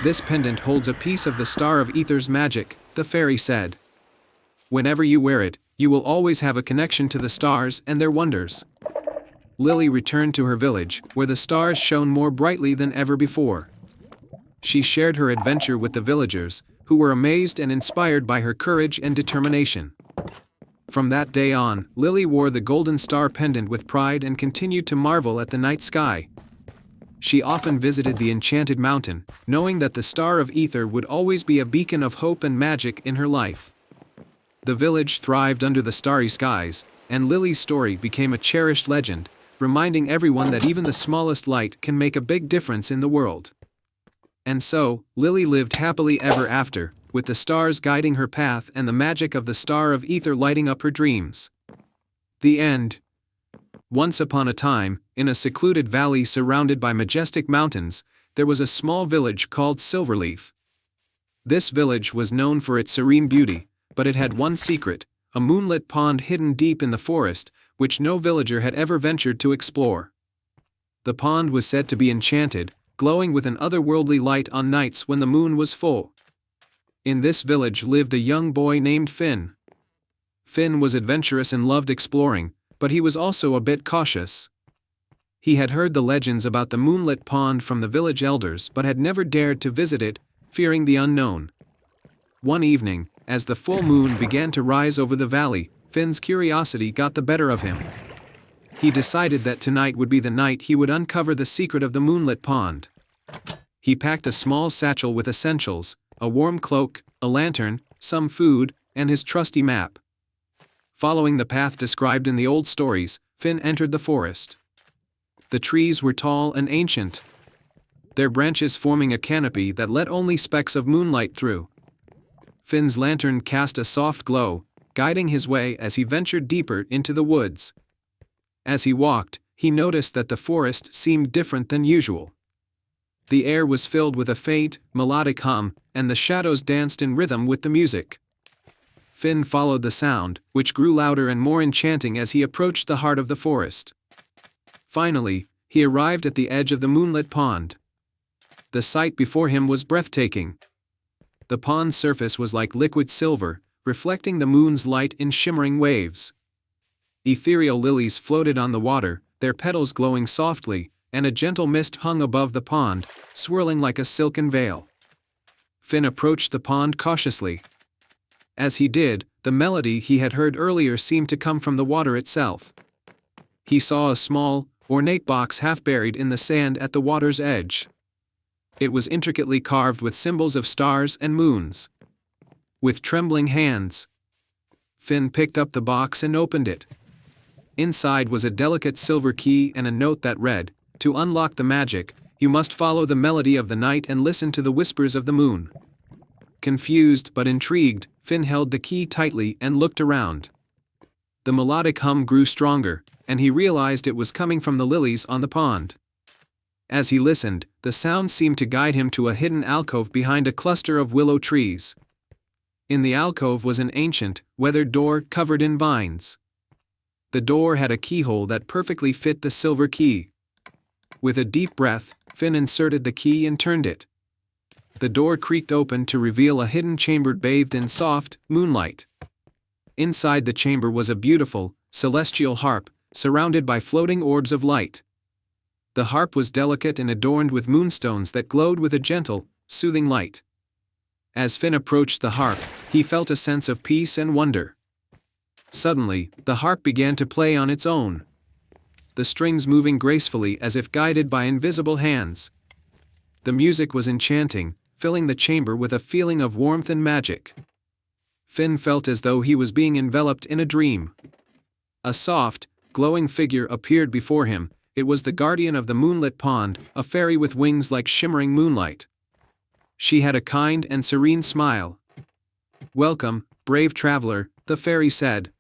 [SPEAKER 1] "This pendant holds a piece of the Star of Ether's magic," the fairy said. "Whenever you wear it, you will always have a connection to the stars and their wonders." Lily returned to her village, where the stars shone more brightly than ever before. She shared her adventure with the villagers, who were amazed and inspired by her courage and determination. From that day on, Lily wore the golden star pendant with pride and continued to marvel at the night sky. She often visited the Enchanted Mountain, knowing that the Star of Ether would always be a beacon of hope and magic in her life. The village thrived under the starry skies, and Lily's story became a cherished legend, reminding everyone that even the smallest light can make a big difference in the world. And so, Lily lived happily ever after, with the stars guiding her path and the magic of the Star of Ether lighting up her dreams. The end. Once upon a time, in a secluded valley surrounded by majestic mountains, there was a small village called Silverleaf. This village was known for its serene beauty, but it had one secret: a moonlit pond hidden deep in the forest, which no villager had ever ventured to explore. The pond was said to be enchanted, glowing with an otherworldly light on nights when the moon was full. In this village lived a young boy named Finn. Finn was adventurous and loved exploring, but he was also a bit cautious. He had heard the legends about the moonlit pond from the village elders but had never dared to visit it, fearing the unknown. One evening, as the full moon began to rise over the valley, Finn's curiosity got the better of him. He decided that tonight would be the night he would uncover the secret of the moonlit pond. He packed a small satchel with essentials: a warm cloak, a lantern, some food, and his trusty map. Following the path described in the old stories, Finn entered the forest. The trees were tall and ancient, their branches forming a canopy that let only specks of moonlight through. Finn's lantern cast a soft glow, guiding his way as he ventured deeper into the woods. As he walked, he noticed that the forest seemed different than usual. The air was filled with a faint, melodic hum, and the shadows danced in rhythm with the music. Finn followed the sound, which grew louder and more enchanting as he approached the heart of the forest. Finally, he arrived at the edge of the moonlit pond. The sight before him was breathtaking. The pond's surface was like liquid silver, reflecting the moon's light in shimmering waves. Ethereal lilies floated on the water, their petals glowing softly, and a gentle mist hung above the pond, swirling like a silken veil. Finn approached the pond cautiously. As he did, the melody he had heard earlier seemed to come from the water itself. He saw a small, ornate box half buried in the sand at the water's edge. It was intricately carved with symbols of stars and moons. With trembling hands, Finn picked up the box and opened it. Inside was a delicate silver key and a note that read, "To unlock the magic, you must follow the melody of the night and listen to the whispers of the moon." Confused but intrigued, Finn held the key tightly and looked around. The melodic hum grew stronger, and he realized it was coming from the lilies on the pond. As he listened, the sound seemed to guide him to a hidden alcove behind a cluster of willow trees. In the alcove was an ancient, weathered door covered in vines. The door had a keyhole that perfectly fit the silver key. With a deep breath, Finn inserted the key and turned it. The door creaked open to reveal a hidden chamber bathed in soft moonlight. Inside the chamber was a beautiful, celestial harp, surrounded by floating orbs of light. The harp was delicate and adorned with moonstones that glowed with a gentle, soothing light. As Finn approached the harp, he felt a sense of peace and wonder. Suddenly, the harp began to play on its own, the strings moving gracefully as if guided by invisible hands. The music was enchanting, filling the chamber with a feeling of warmth and magic. Finn felt as though he was being enveloped in a dream. A soft, glowing figure appeared before him. It was the guardian of the moonlit pond, a fairy with wings like shimmering moonlight. She had a kind and serene smile. "Welcome, brave traveler," the fairy said.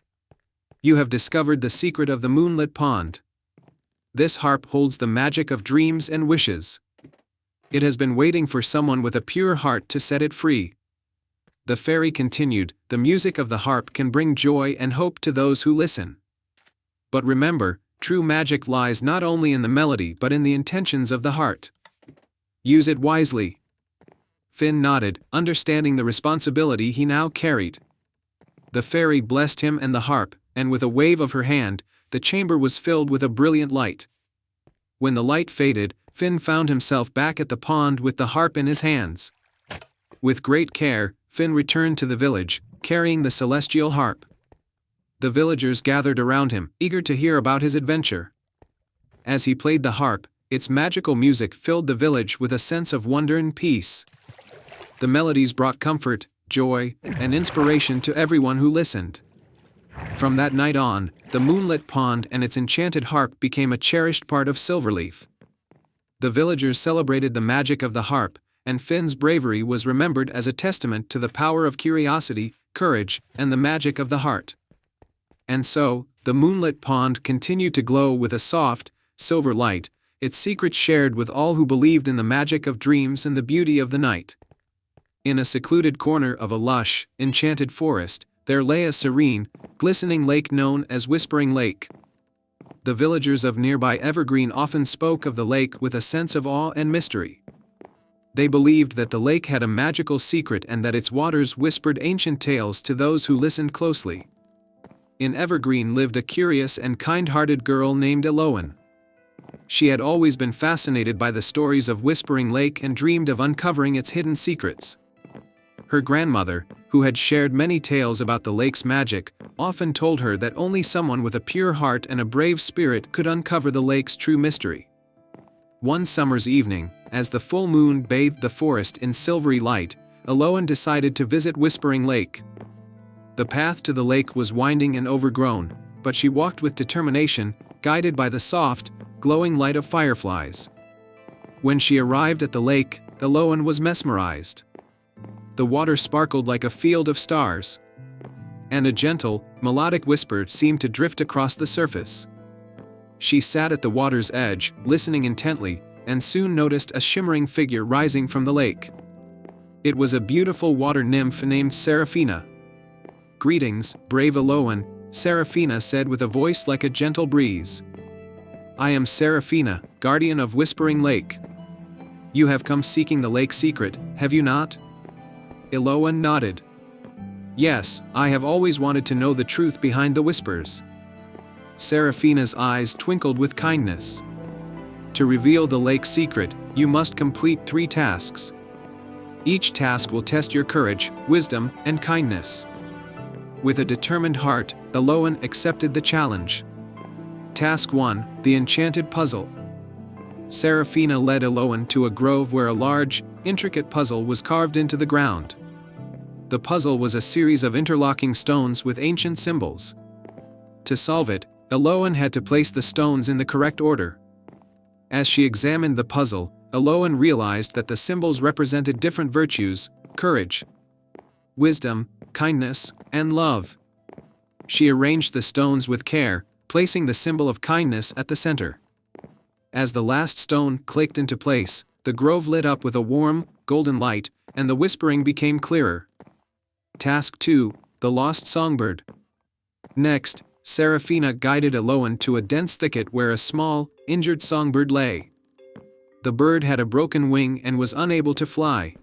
[SPEAKER 1] "You have discovered the secret of the moonlit pond. This harp holds the magic of dreams and wishes. It has been waiting for someone with a pure heart to set it free." The fairy continued, "The music of the harp can bring joy and hope to those who listen. But remember, true magic lies not only in the melody but in the intentions of the heart. Use it wisely." Finn nodded, understanding the responsibility he now carried. The fairy blessed him and the harp, and with a wave of her hand, the chamber was filled with a brilliant light. When the light faded, Finn found himself back at the pond with the harp in his hands. With great care, Finn returned to the village, carrying the celestial harp. The villagers gathered around him, eager to hear about his adventure. As he played the harp, its magical music filled the village with a sense of wonder and peace. The melodies brought comfort, joy, and inspiration to everyone who listened. From that night on, the moonlit pond and its enchanted harp became a cherished part of Silverleaf. The villagers celebrated the magic of the harp, and Finn's bravery was remembered as a testament to the power of curiosity, courage, and the magic of the heart. And so, the moonlit pond continued to glow with a soft, silver light, its secrets shared with all who believed in the magic of dreams and the beauty of the night. In a secluded corner of a lush, enchanted forest, there lay a serene, glistening lake known as Whispering Lake. The villagers of nearby Evergreen often spoke of the lake with a sense of awe and mystery. They believed that the lake had a magical secret and that its waters whispered ancient tales to those who listened closely. In Evergreen lived a curious and kind-hearted girl named Eloan. She had always been fascinated by the stories of Whispering Lake and dreamed of uncovering its hidden secrets. Her grandmother, who had shared many tales about the lake's magic, often told her that only someone with a pure heart and a brave spirit could uncover the lake's true mystery. One summer's evening, as the full moon bathed the forest in silvery light, Eloan decided to visit Whispering Lake. The path to the lake was winding and overgrown, but she walked with determination, guided by the soft, glowing light of fireflies. When she arrived at the lake, Eloan was mesmerized. The water sparkled like a field of stars, and a gentle, melodic whisper seemed to drift across the surface. She sat at the water's edge, listening intently, and soon noticed a shimmering figure rising from the lake. It was a beautiful water nymph named Seraphina. "Greetings, brave Eloan," Seraphina said with a voice like a gentle breeze. "I am Seraphina, guardian of Whispering Lake. You have come seeking the lake's secret, have you not?" Eloan nodded. "Yes, I have always wanted to know the truth behind the whispers." Seraphina's eyes twinkled with kindness. "To reveal the lake's secret, you must complete 3 tasks. Each task will test your courage, wisdom, and kindness." With a determined heart, Eloan accepted the challenge. Task 1: The Enchanted Puzzle. Seraphina led Eloan to a grove where a large, intricate puzzle was carved into the ground. The puzzle was a series of interlocking stones with ancient symbols. To solve it, Eloan had to place the stones in the correct order. As she examined the puzzle, Eloan realized that the symbols represented different virtues: courage, wisdom, kindness, and love. She arranged the stones with care, placing the symbol of kindness at the center. As the last stone clicked into place, the grove lit up with a warm, golden light, and the whispering became clearer. Task 2: The Lost Songbird. Next, Seraphina guided Eloan to a dense thicket where a small, injured songbird lay. The bird had a broken wing and was unable to fly.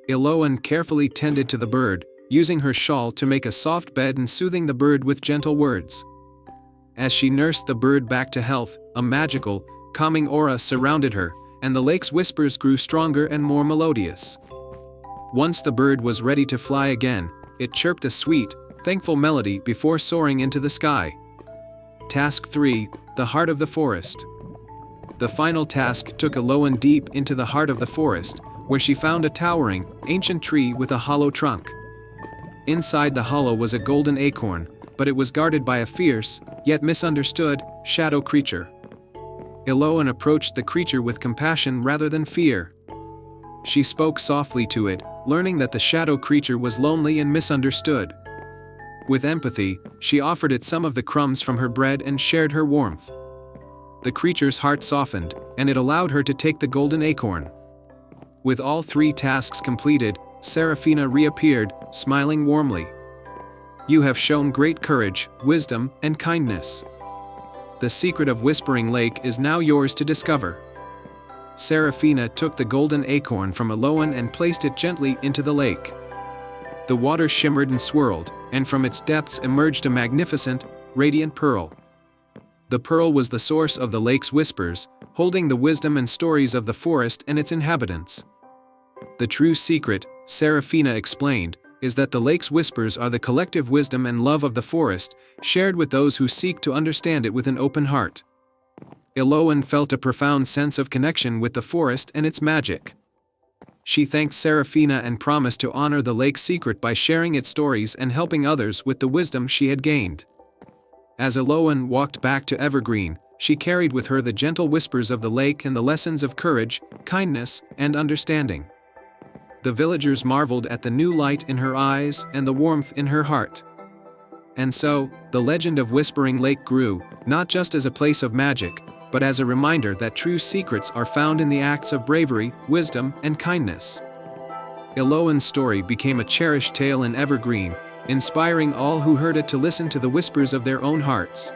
[SPEAKER 1] Eloan carefully tended to the bird, using her shawl to make a soft bed and soothing the bird with gentle words. As she nursed the bird back to health, a magical, calming aura surrounded her, and the lake's whispers grew stronger and more melodious. Once the bird was ready to fly again, it chirped a sweet, thankful melody before soaring into the sky. Task 3: The Heart of the Forest. The final task took Eloan deep into the heart of the forest, where she found a towering, ancient tree with a hollow trunk. Inside the hollow was a golden acorn, but it was guarded by a fierce, yet misunderstood, shadow creature. Eloan approached the creature with compassion rather than fear. She spoke softly to it, learning that the shadow creature was lonely and misunderstood. With empathy, she offered it some of the crumbs from her bread and shared her warmth. The creature's heart softened, and it allowed her to take the golden acorn. With all 3 tasks completed, Seraphina reappeared, smiling warmly. "You have shown great courage, wisdom, and kindness. The secret of Whispering Lake is now yours to discover." Seraphina took the golden acorn from Eloan and placed it gently into the lake. The water shimmered and swirled, and from its depths emerged a magnificent, radiant pearl. The pearl was the source of the lake's whispers, holding the wisdom and stories of the forest and its inhabitants. The true secret, Seraphina explained, is that the lake's whispers are the collective wisdom and love of the forest, shared with those who seek to understand it with an open heart. Eloan felt a profound sense of connection with the forest and its magic. She thanked Seraphina and promised to honor the lake's secret by sharing its stories and helping others with the wisdom she had gained. As Eloan walked back to Evergreen, she carried with her the gentle whispers of the lake and the lessons of courage, kindness, and understanding. The villagers marveled at the new light in her eyes and the warmth in her heart. And so, the legend of Whispering Lake grew, not just as a place of magic, but as a reminder that true secrets are found in the acts of bravery, wisdom, and kindness. Iloan's story became a cherished tale and evergreen, inspiring all who heard it to listen to the whispers of their own hearts.